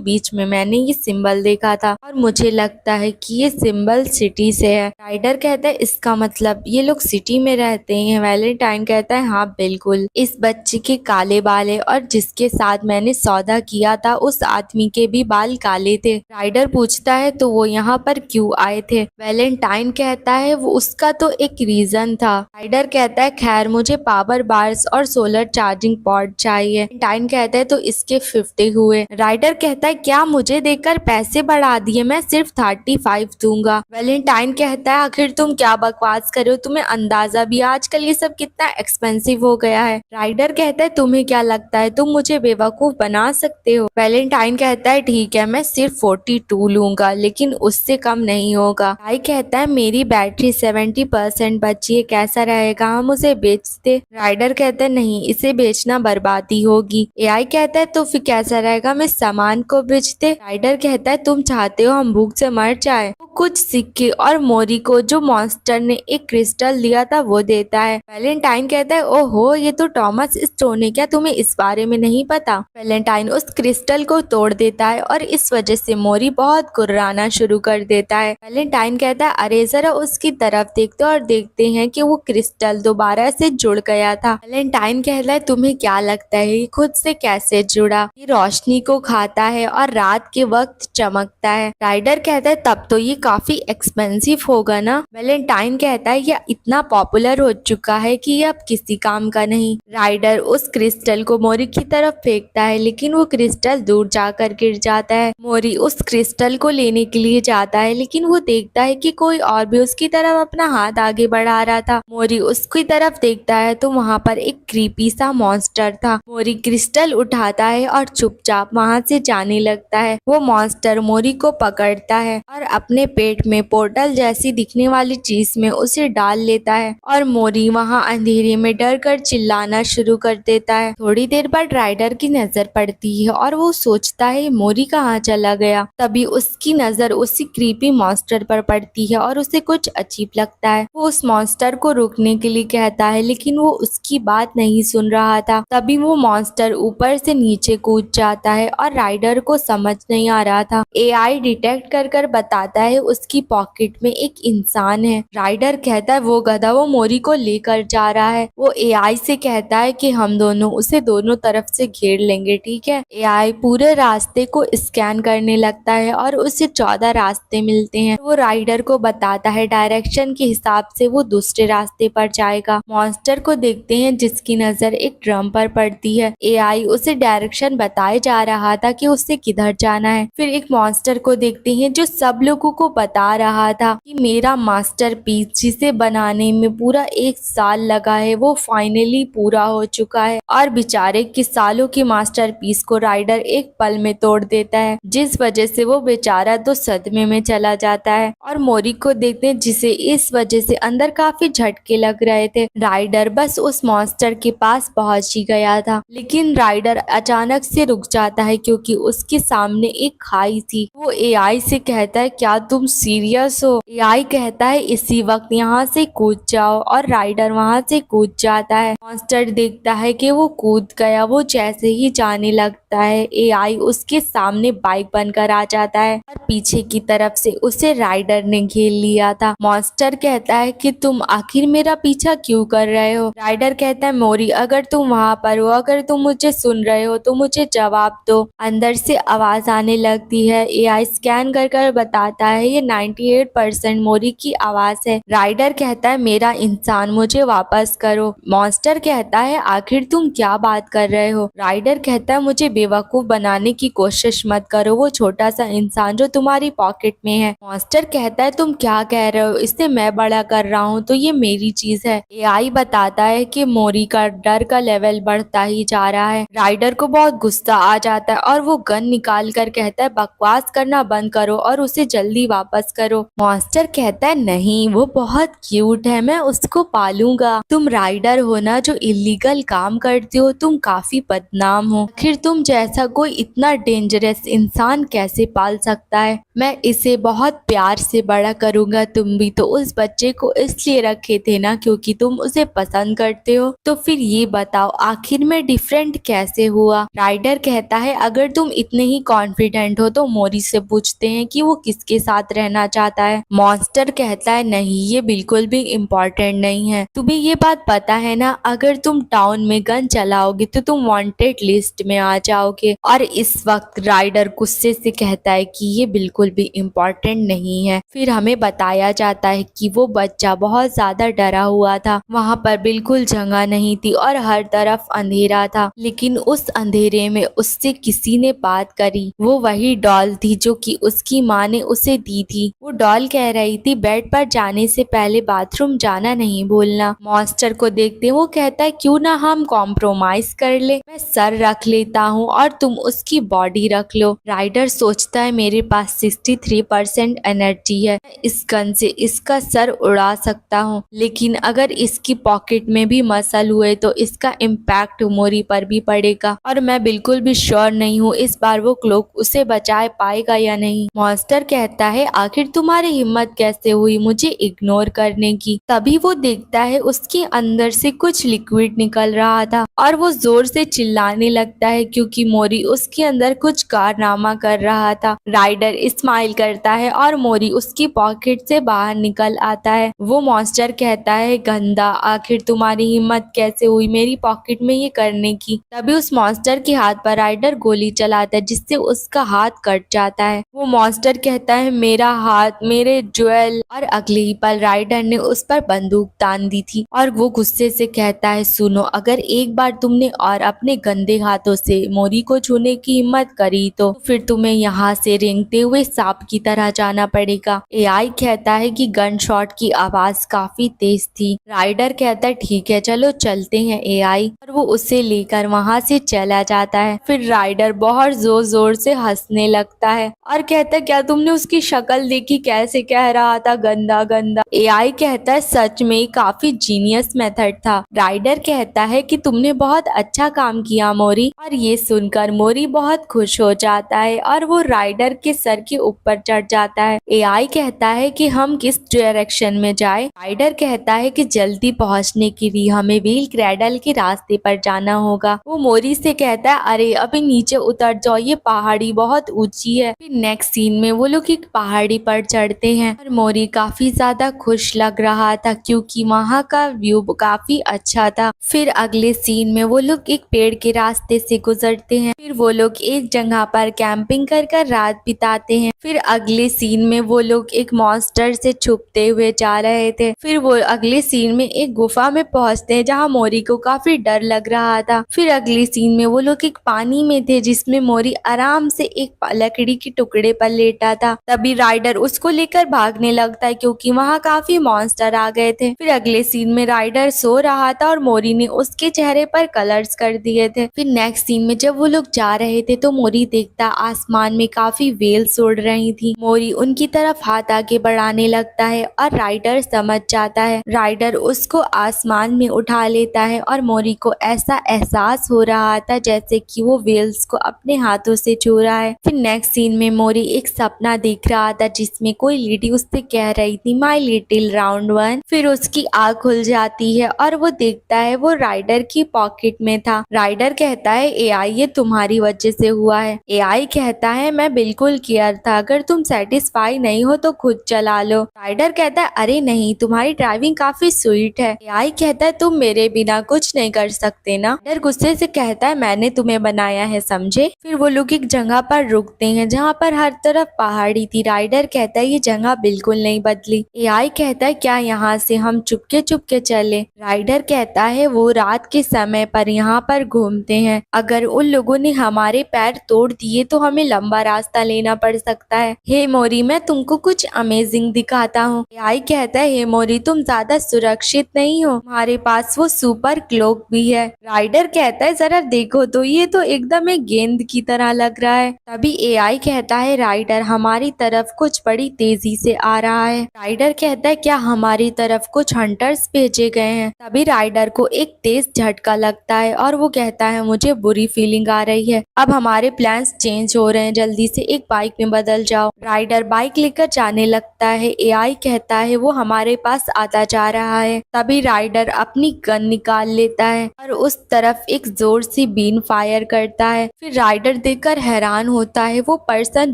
बीच में मैंने ये सिंबल देखा था और मुझे लगता है कि ये सिंबल सिटी से है। राइडर कहता है इसका मतलब ये लोग सिटी में रहते हैं? वैलेंटाइन कहता है हाँ बिल्कुल, इस बच्चे के काले बाल है और जिसके साथ मैंने सौदा किया था उस आदमी के भी बाल काले थे। राइडर पूछता है तो वो यहाँ पर क्यों आए थे? वैलेंटाइन कहता है वो उसका तो एक रीजन था। राइडर कहता है खैर मुझे पावर बार्स और सोलर चार्जिंग पॉड चाहिए। वैलेंटाइन कहता है तो इसके 50 हुए। राइडर कहता है क्या मुझे देकर पैसे बढ़ा दिए, मैं सिर्फ 35 दूंगा। वैलेंटाइन कहता है आखिर तुम क्या बकवास कर रहे हो, तुम्हें अंदाजा भी आजकल ये सब कितना एक्सपेंसिव हो गया है। राइडर कहता है तुम्हें क्या लगता है तुम मुझे बेवकूफ बना सकते हो? वैलेंटाइन कहता है ठीक है मैं सिर्फ 42 लूंगा, लेकिन उससे कम नहीं होगा। भाई कहता है मेरी बैटरी 70% बची है, कैसा रहेगा, हम उसे बेचते? राइडर कहता है नहीं, इसे बेचना बर्बादी होगी। एआई कहता है तो फिर कैसा रहेगा, मैं सामान को बेचते? राइडर कहता है तुम चाहते हो हम भूख से मर जाए? कुछ सिक्के और मोरी को जो मॉन्स्टर ने एक क्रिस्टल दिया था वो देता है। वैलेंटाइन कहता है ओहो ये तो थॉमस स्टोन है, क्या तुम्हें इस बारे में नहीं पता? वैलेंटाइन उस क्रिस्टल को तोड़ देता है और इस वजह से मोरी बहुत कुर्राना शुरू कर देता है। वैलेंटाइन कहता है अरे जरा उसकी तरफ देखते और देखते हैं कि वो क्रिस्टल दोबारा से जुड़ गया था। वैलेंटाइन कहता है तुम्हें क्या लगता है ये खुद से कैसे जुड़ा? ये रोशनी को खाता है और रात के वक्त चमकता है। राइडर कहता है तब तो ये काफी एक्सपेंसिव होगा ना? वैलेंटाइन कहता है यह इतना पॉपुलर हो चुका है कि ये अब किसी काम का नहीं। राइडर उस क्रिस्टल को मोरी की तरफ फेंकता है लेकिन वो क्रिस्टल दूर जाकर गिर जाता है। मोरी उस क्रिस्टल को लेने के लिए जाता है लेकिन वो देखता है कि कोई और भी उसकी तरफ अपना हाथ आगे बढ़ा रहा था। मोरी उसकी तरफ देखता है तो वहाँ पर एक क्रीपी सा मॉन्स्टर था। मोरी क्रिस्टल उठाता है और चुपचाप वहाँ से जाने लगता है। वो मॉन्स्टर मोरी को पकड़ता है और अपने पेट में पोर्टल जैसी दिखने वाली चीज में उसे डाल लेता है और मोरी वहाँ अंधेरे में डर कर चिल्लाना शुरू कर देता है। थोड़ी देर बाद राइडर की नजर पड़ती है और वो सोचता है मोरी कहाँ चला गया। तभी उसकी नजर उसी क्रीपी मॉन्स्टर पर पड़ती है और उसे कुछ अजीब लगता है। वो उस मॉन्स्टर को रुकने के लिए कहता है लेकिन वो उसकी बात नहीं सुन रहा था। तभी वो मॉन्स्टर ऊपर से नीचे कूद जाता है और राइडर को समझ नहीं आ रहा था। एआई डिटेक्ट कर बताता है उसकी पॉकेट में एक इंसान है। राइडर कहता है वो गधा वो मोरी को लेकर जा रहा है। वो एआई से कहता है कि हम दोनों उसे दोनों तरफ से घेर लेंगे, ठीक है? एआई पूरे रास्ते को स्कैन करने लगता है और उसे 14 रास्ते मिलते हैं। वो राइडर को बताता है डायरेक्शन के हिसाब से वो दूसरे रास्ते पर जाएगा। मॉन्स्टर को देखते हैं जिसकी नजर एक ड्रम पर पड़ती है। एआई उसे डायरेक्शन बताए जा रहा था कि उसे किधर जाना है। फिर एक मॉन्स्टर को देखते हैं जो सब लोगों को बता रहा था कि मेरा मास्टरपीस जिसे बनाने में पूरा 1 साल लगा है वो फाइनली पूरा हो चुका है। और बेचारे के सालों के मास्टरपीस को राइडर एक पल में तोड़ देता है, जिस वजह से वो बेचारा तो सदमे में चला जाता है। और मोरी को देखते हैं जिसे इस वजह से अंदर काफी झटके लग रहे थे। राइडर बस उस मॉन्स्टर के पास पहुंच ही गया था, लेकिन राइडर अचानक से रुक जाता है क्योंकि उसके सामने एक खाई थी। वो एआई से कहता है क्या तुम सीरियस हो? एआई कहता है इसी वक्त यहाँ से कूद जाओ और राइडर वहाँ से कूद जाता है। मॉन्स्टर देखता है कि वो कूद गया। वो जैसे ही जाने लगता है एआई उसके सामने बाइक बनकर आ जाता है और पीछे की तरफ से उसे राइडर ने घेर लिया था। मॉन्स्टर कहता है कि तुम आखिर मेरा पीछा क्यों कर रहे हो? राइडर कहता है मोरी अगर तुम वहाँ पर हो, अगर तुम मुझे सुन रहे हो तो मुझे जवाब दो। अंदर से आवाज आने लगती है। एआई स्कैन कर बताता है ये 98% मोरी की आवाज है। राइडर कहता है मेरा इंसान मुझे वापस करो। मॉन्स्टर कहता है आखिर तुम क्या बात कर रहे हो? राइडर कहता है मुझे बेवकूफ बनाने की कोशिश मत करो, वो छोटा सा इंसान जो तुम्हारी पॉकेट में है। मॉन्स्टर कहता है तुम क्या कह रहे हो, इसे मैं बड़ा कर रहा हूँ तो ये मेरी चीज है। एआई बताता है कि मोरी का डर का लेवल बढ़ता ही जा रहा है। राइडर को बहुत गुस्सा आ जाता है और वो गन निकाल कर कहता है बकवास करना बंद करो और उसे जल्दी वापस करो। मॉन्स्टर कहता है नहीं, वो बहुत क्यूट है, मैं उसको पालूंगा। तुम राइडर हो ना जो इलीगल काम करते हो, तुम काफी बदनाम हो। आखिर तुम जैसा कोई इतना डेंजरस इंसान कैसे पाल सकता है। मैं इसे बहुत प्यार से बड़ा करूंगा। तुम भी तो उस बच्चे को इसलिए रखे थे ना क्योंकि तुम उसे पसंद करते हो। तो फिर ये बताओ आखिर में डिफरेंट कैसे हुआ। राइडर कहता है अगर तुम इतने ही कॉन्फिडेंट हो तो मोरी से पूछते हैं कि वो किसके साथ रहना चाहता है। मॉन्स्टर कहता है नहीं, ये बिल्कुल भी इम्पोर्टेंट नहीं है। तुम्हें ये बात पता है ना, अगर तुम टाउन में गन चलाओगे तो तुम वांटेड लिस्ट में आ जाओगे। और इस वक्त राइडर गुस्से से कहता है कि ये बिल्कुल भी इम्पोर्टेंट नहीं है। फिर हमें बताया जाता है कि वो बच्चा बहुत ज्यादा डरा हुआ था। वहाँ पर बिल्कुल जगह नहीं थी और हर तरफ अंधेरा था, लेकिन उस अंधेरे में उससे किसी ने बात करी। वो वही डॉल थी जो कि उसकी माँ ने उसे दी थी। वो डॉल कह रही थी बेड पर जाने से पहले बाथरूम जाना नहीं भूलना। मॉन्स्टर को देखते वो कहता है क्यों ना हम कॉम्प्रोमाइज कर ले, मैं सर रख लेता हूँ और तुम उसकी बॉडी रख लो। राइडर सोचता है मेरे पास 63% एनर्जी है, मैं इस गन से इसका सर उड़ा सकता हूँ, लेकिन अगर इसकी पॉकेट में भी मसल हुए तो इसका इम्पैक्ट मोरी पर भी पड़ेगा और मैं बिल्कुल भी श्योर नहीं हूँ इस बार वो क्लोक उसे बचा पाएगा या नहीं। मॉन्स्टर कहता है आखिर तुम्हारी हिम्मत कैसे हुई मुझे इग्नोर करने की। तभी वो देखता है उसके अंदर से कुछ लिक्विड निकल रहा था और वो जोर से चिल्लाने लगता है क्योंकि मोरी उसके अंदर कुछ कारनामा कर रहा था। राइडर स्माइल करता है और मोरी उसकी पॉकेट से बाहर निकल आता है। वो मॉन्स्टर कहता है गंदा, आखिर तुम्हारी हिम्मत कैसे हुई मेरी पॉकेट में ये करने की। तभी उस मॉन्स्टर के हाथ पर राइडर गोली चलाता है जिससे उसका हाथ कट जाता है। वो मॉन्स्टर कहता है मेरा हाथ, मेरे ज्वेल। और अगले ही पल राइडर ने उस पर बंदूक तान दी थी और वो गुस्से से कहता है सुनो, अगर एक बार तुमने और अपने गंदे हाथों से मोरी को छूने की हिम्मत करी तो फिर तुम्हें यहाँ से रेंगते हुए सांप की तरह जाना पड़ेगा। एआई कहता है कि गन शॉट की आवाज काफी तेज थी। राइडर कहता है ठीक है चलो चलते हैं एआई, और वो उसे लेकर वहाँ से चला जाता है। फिर राइडर बहुत जोर जोर से हंसने लगता है और कहता है क्या तुमने उसकी शक्ल देखी, कैसे कह रहा था गंदा गंदा। एआई कहता है सच में काफी जीनियस मेथड था। राइडर कहता है कि तुमने बहुत अच्छा काम किया मोरी, और ये सुनकर मोरी बहुत खुश हो जाता है और वो राइडर के सर के ऊपर चढ़ जाता है। एआई कहता है कि हम किस डायरेक्शन में जाए। राइडर कहता है कि जल्दी पहुंचने के लिए हमें व्हील क्रैडल के रास्ते पर जाना होगा। वो मोरी से कहता है अरे अभी नीचे उतर जाओ, ये पहाड़ी बहुत ऊंची है। फिर नेक्स्ट सीन में वो लोग एक पहाड़ी पर चढ़ते हैं और मोरी काफी ज्यादा खुश लग रहा था क्योंकि वहाँ का व्यू काफी अच्छा था। फिर अगले सीन में वो लोग एक पेड़ के रास्ते से गुजरते हैं। फिर वो लोग एक जगह पर कैंपिंग कर रात बिताते हैं। फिर अगले सीन में वो लोग एक मॉन्स्टर से छुपते हुए जा रहे थे। फिर वो अगले सीन में एक गुफा में पहुंचते हैं जहाँ मोरी को काफी डर लग रहा था। फिर अगले सीन में वो लोग एक पानी में थे जिसमें मोरी आराम से एक लकड़ी के टुकड़े पर लेटा था। तभी राइडर उसको लेकर भागने लगता है क्योंकि वहाँ काफी मॉन्स्टर आ गए थे। फिर अगले सीन में राइडर सो रहा था और मोरी ने उसके चेहरे पर कलर्स कर दिए थे। फिर नेक्स्ट सीन में जब वो लोग जा रहे थे तो मोरी देखता आसमान में काफी वेल्स उड़ रही थी। मोरी उनकी तरफ हाथ आगे बढ़ाने लगता है और राइडर समझ जाता है। राइडर उसको आसमान में उठा लेता है और मोरी को ऐसा एहसास हो रहा था जैसे कि वो वेल्स को अपने हाथों से छू रहा है। फिर नेक्स्ट सीन में मोरी एक सपना देख रहा था जिसमें कोई लेडी उससे कह रही थी माई लिटिल राउंड वन। फिर उसकी आँख खुल जाती है और वो देखता है वो राइडर की पॉकेट में था। राइडर कहता है एआई ये तुम्हारी वजह से हुआ है। एआई कहता है मैं बिल्कुल केयर था, अगर तुम सेटिस्फाई नहीं हो तो खुद चला लो। राइडर कहता है अरे नहीं, तुम्हारी ड्राइविंग काफी स्वीट है। एआई कहता है तुम मेरे बिना कुछ नहीं कर सकते ना। राइडर गुस्से से कहता है मैंने तुम्हें बनाया है, समझे। फिर वो लोग एक जगह पर रुकते हैं जहाँ पर हर तरफ पहाड़ी थी। राइडर कहता है ये जगह बिल्कुल नहीं बदली। एआई कहता है क्या यहाँ से हम चुपके चुपके चले। राइडर कहता है वो रात के समय पर यहाँ पर घूमते हैं, अगर उन लोगों ने हमारे पैर तोड़ दिए तो हमें लंबा रास्ता लेना पड़ सकता है। हे मोरी मैं तुमको कुछ अमेजिंग दिखाता हूँ। एआई कहता है हे मोरी तुम ज्यादा सुरक्षित नहीं हो, हमारे पास वो सुपर क्लोक भी है। राइडर कहता है जरा देखो तो ये तो एकदम एक गेंद की तरह लग रहा है। तभी एआई कहता है राइडर हमारी तरफ कुछ बड़ी तेजी से आ रहा है। राइडर कहता है क्या हमारी तरफ कुछ हंटर्स भेजे गए हैं। तभी राइडर को एक तेज झटका लगता है और वो कहता है मुझे बुरी फीलिंग फीलिंग आ रही है। अब हमारे प्लान्स चेंज हो रहे हैं, जल्दी से एक बाइक में बदल जाओ। राइडर बाइक लेकर जाने लगता है। एआई कहता है वो हमारे पास आता जा रहा है। तभी राइडर अपनी गन निकाल लेता है और उस तरफ एक जोर से बीन फायर करता है। फिर राइडर देखकर हैरान होता है, वो पर्सन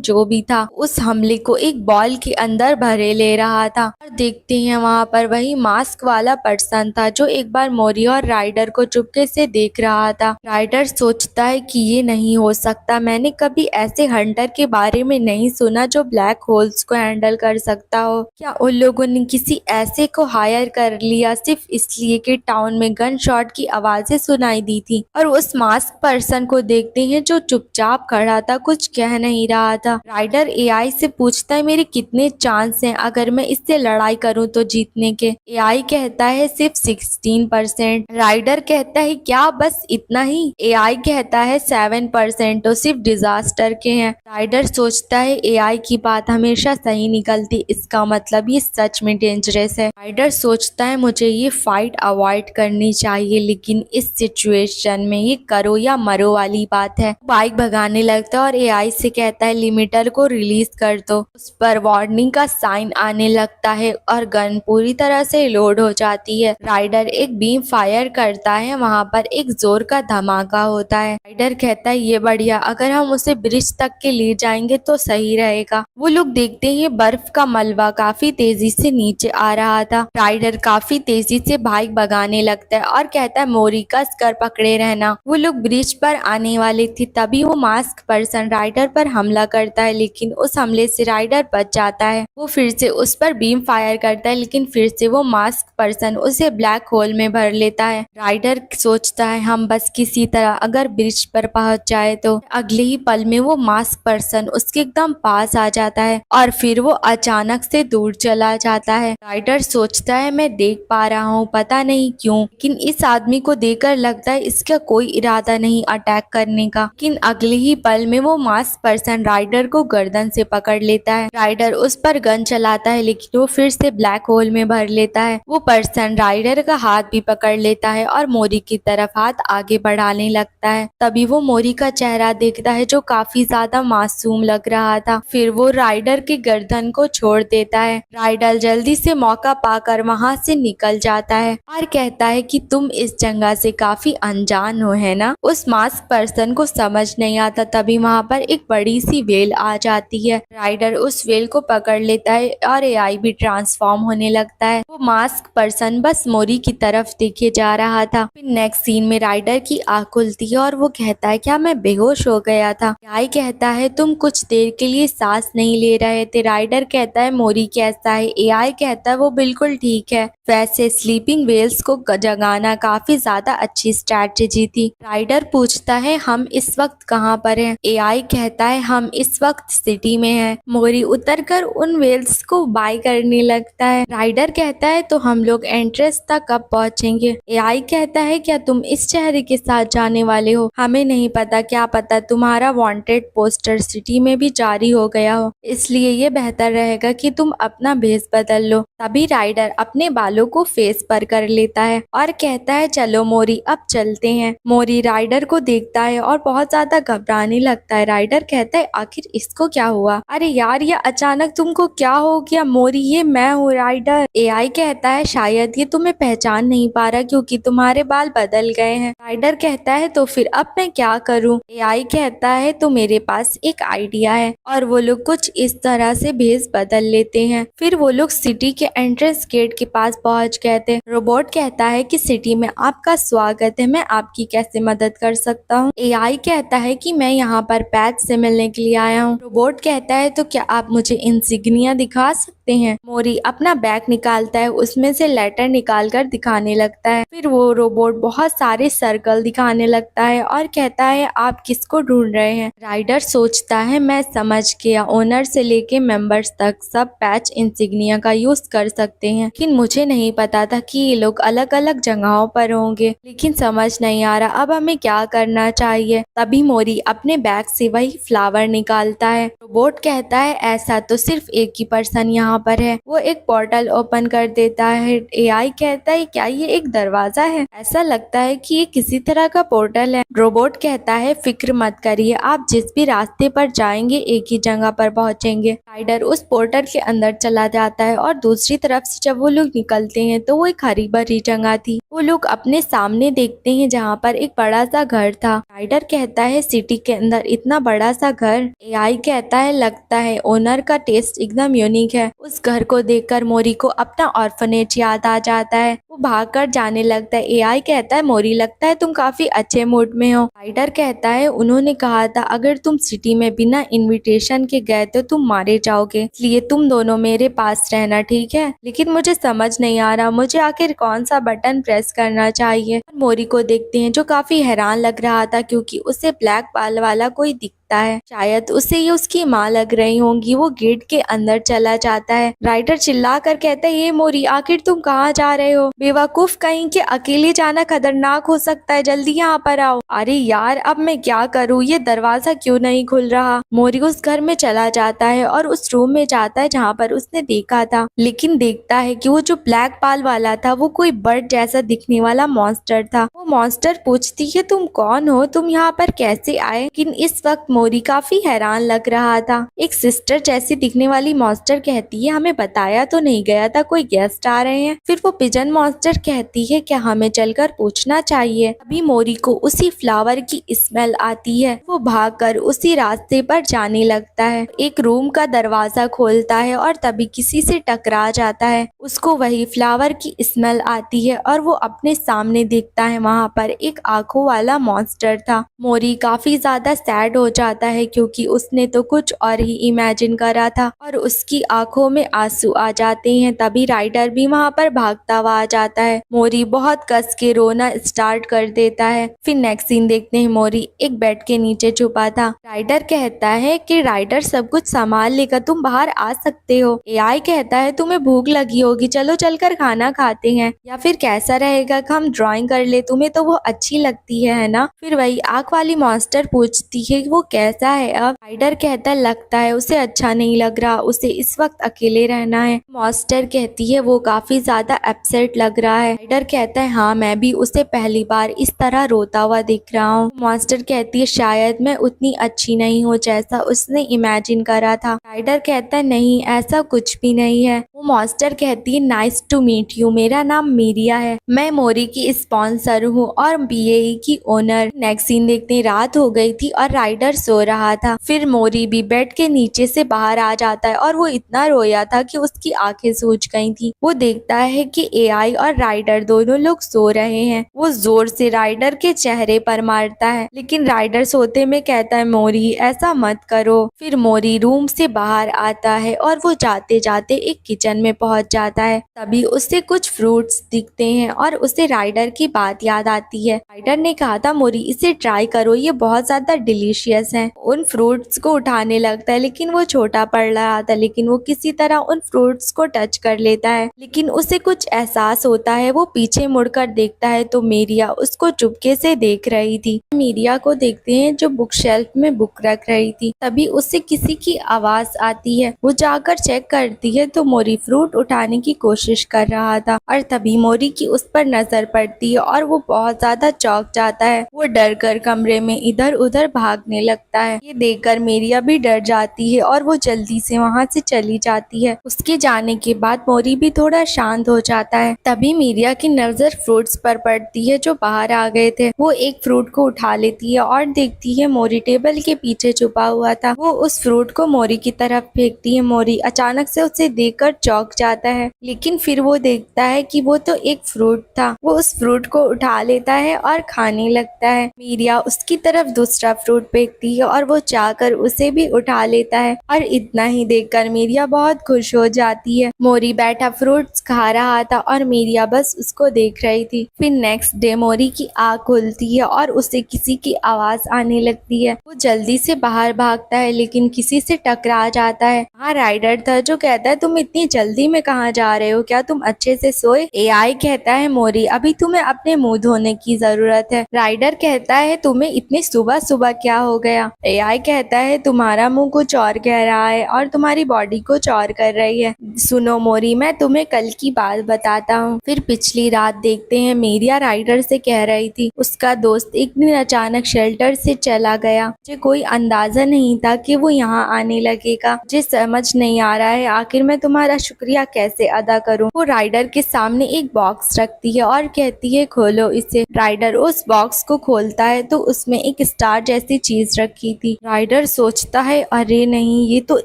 जो भी था उस हमले को एक बॉल के अंदर भरे ले रहा था। और देखते हैं वहाँ पर वही मास्क वाला पर्सन था जो एक बार मोरी और राइडर को चुपके से देख रहा था। राइडर सोचता है कि ये नहीं हो सकता, मैंने कभी ऐसे हंटर के बारे में नहीं सुना जो ब्लैक होल्स को हैंडल कर सकता हो। क्या उन लोगों ने किसी ऐसे को हायर कर लिया सिर्फ इसलिए कि टाउन में गन शॉट की आवाजें सुनाई दी थी। और उस मास्क पर्सन को देखते हैं जो चुपचाप खड़ा था, कुछ कह नहीं रहा था। राइडर एआई से पूछता है मेरे कितने चांस हैं अगर मैं इससे लड़ाई करूं तो जीतने के। एआई कहता है सिर्फ 16%। राइडर कहता है क्या बस इतना ही? एआई कहता है 7% तो सिर्फ डिजास्टर के हैं। राइडर सोचता है एआई की बात हमेशा सही निकलती, इसका मतलब ये सच में डेंजरस है। राइडर सोचता है मुझे ये फाइट अवॉइड करनी चाहिए, लेकिन इस सिचुएशन में ये करो या मरो वाली बात है। बाइक भगाने लगता है और एआई से कहता है लिमिटर को रिलीज कर दो। उस पर वार्निंग का साइन आने लगता है और गन पूरी तरह से लोड हो जाती है। राइडर एक बीम फायर करता है, वहाँ पर एक जोर का धमाका होता है। राइडर कहता है ये बढ़िया, अगर हम उसे ब्रिज तक के ले जाएंगे तो सही रहेगा। वो लोग देखते हैं बर्फ का मलबा काफी तेजी से नीचे आ रहा था। राइडर काफी तेजी से बाइक भगाने लगता है और कहता है मोरी का स्कर पकड़े रहना। वो लोग ब्रिज पर आने वाले थे, तभी वो मास्क पर्सन राइडर पर हमला करता है, लेकिन उस हमले से राइडर बच जाता है। वो फिर से उस पर बीम फायर करता है, लेकिन फिर से वो मास्क पर्सन उसे ब्लैक होल में भर लेता है। राइडर सोचता है हम बस किसी तरह अगर ब्रिज पर पहुंच जाए तो। अगले ही पल में वो मास्क पर्सन उसके एकदम पास आ जाता है और फिर वो अचानक से दूर चला जाता है। राइडर सोचता है मैं देख पा रहा हूँ, पता नहीं क्यों, लेकिन इस आदमी को देखकर लगता है इसका कोई इरादा नहीं अटैक करने का। लेकिन अगले ही पल में वो मास्क पर्सन राइडर को गर्दन से पकड़ लेता है। राइडर उस पर गन चलाता है, लेकिन वो फिर से ब्लैक होल में भर लेता है। वो पर्सन राइडर का हाथ भी पकड़ लेता है और मोरी की तरफ हाथ आगे बढ़ाने लगता है। तभी वो मोरी का चेहरा देखता है जो काफी ज्यादा मासूम लग रहा था। फिर वो राइडर के गर्दन को छोड़ देता है। राइडर जल्दी से मौका पाकर वहाँ से निकल जाता है और कहता है कि तुम इस जगह से काफी अनजान हो, है ना? उस मास्क पर्सन को समझ नहीं आता। तभी वहाँ पर एक बड़ी सी वेल आ जाती है। राइडर उस वेल को पकड़ लेता है और एआई भी ट्रांसफॉर्म होने लगता है। वो मास्क पर्सन बस मोरी की तरफ देखे जा रहा था। फिर नेक्स्ट सीन में राइडर की आँख खुलती है और वो कहता है क्या मैं बेहोश हो गया था? एआई कहता है तुम कुछ देर के लिए सांस नहीं ले रहे थे। राइडर कहता है मोरी कैसा है? एआई कहता है वो बिल्कुल ठीक है। वैसे स्लीपिंग वेल्स को जगाना काफी ज्यादा अच्छी स्ट्रैटेजी थी। राइडर पूछता है हम इस वक्त कहाँ पर हैं? एआई कहता है हम इस वक्त सिटी में हैं। मोरी उतरकर उन वेल्स को बाय करने लगता है। राइडर कहता है तो हम लोग एंट्रेंस तक कब पहुँचेंगे? एआई कहता है क्या तुम इस चेहरे के साथ जाने वाले हो? हमें नहीं पता, क्या पता तुम्हारा वांटेड पोस्टर सिटी में भी जारी हो गया हो, इसलिए ये बेहतर रहेगा कि तुम अपना भेस बदल लो। तभी राइडर अपने बालों को फेस पर कर लेता है और कहता है चलो मोरी अब चलते हैं। मोरी राइडर को देखता है और बहुत ज्यादा घबराने लगता है। राइडर कहता है आखिर इसको क्या हुआ? अरे यार ये अचानक तुमको क्या हो गया? मोरी ये मैं हूँ राइडर। एआई कहता है शायद ये तुम्हें पहचान नहीं पा रहा क्योंकि तुम्हारे बाल बदल गए हैं। राइडर कहता है तो फिर अब मैं क्या करूँ? एआई कहता है तो मेरे पास एक आइडिया है। और वो लोग कुछ इस तरह से भेस बदल लेते हैं। फिर वो लोग सिटी के एंट्रेंस गेट के पास पहुंच गए थे। रोबोट कहता है कि सिटी में आपका स्वागत है, मैं आपकी कैसे मदद कर सकता हूँ? एआई कहता है कि मैं यहाँ पर पैच से मिलने के लिए आया हूँ। रोबोट कहता है तो क्या आप मुझे इंसिग्निया दिखा सकते हैं? मोरी अपना बैग निकालता है, उसमें से लेटर निकाल कर दिखाने लगता है। फिर वो रोबोट बहुत सारे सर्कल दिखाने लगता है और कहता है आप किसको ढूंढ रहे हैं? राइडर सोचता है मैं समझ गया, ओनर से लेके मेंबर्स तक सब पैच इंसिग्निया का यूज कर सकते हैं, लेकिन मुझे नहीं नहीं पता था कि ये लोग अलग अलग जगहों पर होंगे, लेकिन समझ नहीं आ रहा अब हमें क्या करना चाहिए। तभी मोरी अपने बैग से वही फ्लावर निकालता है। रोबोट कहता है ऐसा तो सिर्फ एक ही पर्सन यहाँ पर है। वो एक पोर्टल ओपन कर देता है। एआई कहता है क्या ये एक दरवाजा है? ऐसा लगता है कि ये किसी तरह का पोर्टल है। रोबोट कहता है फिक्र मत करिए, आप जिस भी रास्ते पर जाएंगे एक ही जगह पर पहुंचेंगे। राइडर उस पोर्टल के अंदर चला जाता है और दूसरी तरफ से जब वो लोग निकलते हैं तो वो एक हरी भरी जगह थी। वो लोग अपने सामने देखते हैं जहाँ पर एक बड़ा सा घर था। राइडर कहता है सिटी के अंदर इतना बड़ा सा घर? एआई कहता है लगता है ओनर का टेस्ट एकदम यूनिक है। उस घर को देखकर मोरी को अपना ऑर्फनेज याद आ जाता है। वो भागकर जाने लगता है। एआई कहता है मोरी लगता है तुम काफी अच्छे मूड में हो। राइडर कहता है उन्होंने कहा था अगर तुम सिटी में बिना इनविटेशन के गए तो तुम मारे जाओगे, इसलिए तुम दोनों मेरे पास रहना, ठीक है? लेकिन मुझे समझ नहीं आ रहा मुझे आखिर कौन सा बटन प्रेस करना चाहिए। मोरी को देखते हैं जो काफी हैरान लग रहा था क्योंकि उसे ब्लैक बाल वाला कोई दिखता है। शायद उसे ये उसकी माँ लग रही होंगी। वो गेट के अंदर चला जाता है। राइडर चिल्ला कर कहता है ये मोरी आखिर तुम कहाँ जा रहे हो? बेवकूफ कहीं के, अकेले जाना खतरनाक हो सकता है, जल्दी यहाँ पर आओ। अरे यार अब मैं क्या करूँ, ये दरवाजा क्यों नहीं खुल रहा? मोरी उस घर में चला जाता है और उस रूम में जाता है जहाँ पर उसने देखा था, लेकिन देखता है कि वो जो ब्लैक बाल वाला था वो कोई बर्ड जैसा दिखने वाला मॉन्स्टर था। वो मॉन्स्टर पूछती है तुम कौन हो, तुम यहाँ पर कैसे आए? लेकिन इस वक्त मोरी काफी हैरान लग रहा था। एक सिस्टर जैसी दिखने वाली मॉन्स्टर कहती है हमें बताया तो नहीं गया था कोई गेस्ट आ रहे हैं। फिर वो पिजन मॉन्स्टर कहती है क्या हमें चलकर पूछना चाहिए? अभी मोरी को उसी फ्लावर की स्मेल आती है। वो भागकर उसी रास्ते पर जाने लगता है। एक रूम का दरवाजा खोलता है और तभी किसी से टकरा जाता है। उसको वही फ्लावर की स्मेल आती है और वो अपने सामने देखता है वहाँ पर एक आंखों वाला मॉन्स्टर था। मोरी काफी ज्यादा सैड हो जाता है क्योंकि उसने तो कुछ और ही इमेजिन करा था और उसकी आंखों में आंसू आ जाते हैं। तभी राइडर भी वहाँ पर भागता हुआ आ जाता है। मोरी बहुत कस के रोना स्टार्ट कर देता है। फिर नेक्स्ट सीन देखते हैं मोरी एक बेड के नीचे छुपा था। राइडर कहता है कि राइडर सब कुछ संभाल लेगा, तुम बाहर आ सकते हो। एआई कहता है तुम्हें भूख लगी होगी, चलो चलकर खाना खाते हैं, या फिर कैसा रहेगा कि हम ड्राइंग कर ले, तुम्हें तो वो अच्छी लगती है ना? फिर वही आंख वाली मॉन्स्टर पूछती है वो कैसा है अब? राइडर कहता है लगता है उसे अच्छा नहीं लग रहा, उसे इस वक्त अकेले रहना है। मॉन्स्टर कहती है वो काफी ज्यादा अपसेट लग रहा है। राइडर कहता है हाँ मैं भी उसे पहली बार इस तरह रोता हुआ दिख रहा हूँ। मॉन्स्टर कहती है शायद मैं उतनी अच्छी नहीं हूँ जैसा उसने इमेजिन करा था। राइडर कहता है नहीं ऐसा कुछ भी नहीं है। वो मॉन्स्टर कहती है नाइस टू मीट यू, मेरा नाम मीरिया है, मैं मोरी की स्पॉन्सर हूँ और बीएई की ओनर। नेक्स्ट सीन देखते हैं रात हो गई थी और राइडर सो रहा था। फिर मोरी भी बेड के नीचे से बाहर आ जाता है और वो इतना रोया था कि उसकी आंखें सूज गई थी। वो देखता है कि एआई और राइडर दोनों लोग सो रहे हैं। वो जोर से राइडर के चेहरे पर मारता है, लेकिन राइडर सोते में कहता है मोरी ऐसा मत करो। फिर मोरी रूम से बाहर आता है और वो जाते जाते एक किचन में पहुंच जाता है। तभी उसे कुछ फ्रूट्स दिखते हैं और उसे राइडर की बात याद आती है। राइडर ने कहा था मोरी इसे ट्राई करो, ये बहुत ज्यादा डिलीशियस है। उन फ्रूट्स को उठाने लगता है लेकिन वो छोटा पड़ रहा था, लेकिन वो किसी तरह उन फ्रूट्स को टच कर लेता है। लेकिन उसे कुछ एहसास होता है। वो पीछे मुड़कर देखता है तो मीरिया उसको चुपके से देख रही थी। मीरिया को देखते हैं जो बुक शेल्फ में बुक रख रही थी। तभी उससे किसी की आवाज आती है। वो जाकर चेक करती है तो मोरी फ्रूट उठाने की कोशिश कर रहा था और तभी मोरी की उस पर नजर पड़ती है और वो बहुत ज्यादा चौंक जाता है। वो डर कर कमरे में इधर उधर भागने लगता है। ये देखकर मीरिया भी डर जाती है और वो जल्दी से वहाँ से चली जाती है। उसके जाने के बाद मोरी भी थोड़ा शांत हो जाता है। तभी मीरिया की नजर फ्रूट्स पर पड़ती है जो बाहर आ गए थे। वो एक फ्रूट को उठा लेती है और देखती है मोरी टेबल के पीछे छुपा हुआ था। वो उस फ्रूट को मोरी की तरफ फेंकती है। मोरी अचानक से उसे देखकर चौंक जाता है, लेकिन फिर वो देखता है कि वो तो एक फ्रूट था। वो उस फ्रूट को उठा लेता है और खाने लगता है। मीरिया उसकी तरफ दूसरा फ्रूट फेंकती है और वो चाहकर उसे भी उठा लेता है और इतना ही देखकर मीरिया बहुत खुश हो जाती है। मोरी बैठा फ्रूट्स खा रहा था और मीरिया बस उसको देख रही थी। फिर नेक्स्ट डे मोरी की आँख खुलती है और उसे किसी की आवाज आने लगती है। वो जल्दी से बाहर भागता है लेकिन किसी से टकरा जाता है। हाँ, राइडर था जो कहता है तुम इतनी जल्दी में कहाँ जा रहे हो, क्या तुम अच्छे से सोए? एआई कहता है मोरी अभी तुम्हें अपने मुंह धोने की जरूरत है। राइडर कहता है तुम्हें इतनी सुबह सुबह क्या हो गया? एआई कहता है तुम्हारा मुंह कुछ और कह रहा है और तुम्हारी बॉडी कुछ और कर रही है। सुनो मोरी, मैं तुम्हें कल की बात बताता हूँ। फिर पिछली रात देखते हैं मीरिया राइडर से कह रही थी उसका दोस्त एक दिन अचानक शेल्टर से चला गया। मुझे कोई अंदाजा नहीं था कि वो यहाँ आने लगेगा। मुझे समझ नहीं आ रहा है आखिर मैं तुम्हारा शुक्रिया कैसे अदा करूँ। वो राइडर के सामने एक बॉक्स रखती है और कहती है खोलो इसे। राइडर उस बॉक्स को खोलता है तो उसमें एक स्टार जैसी चीज रखी थी। राइडर सोचता है अरे नहीं, ये तो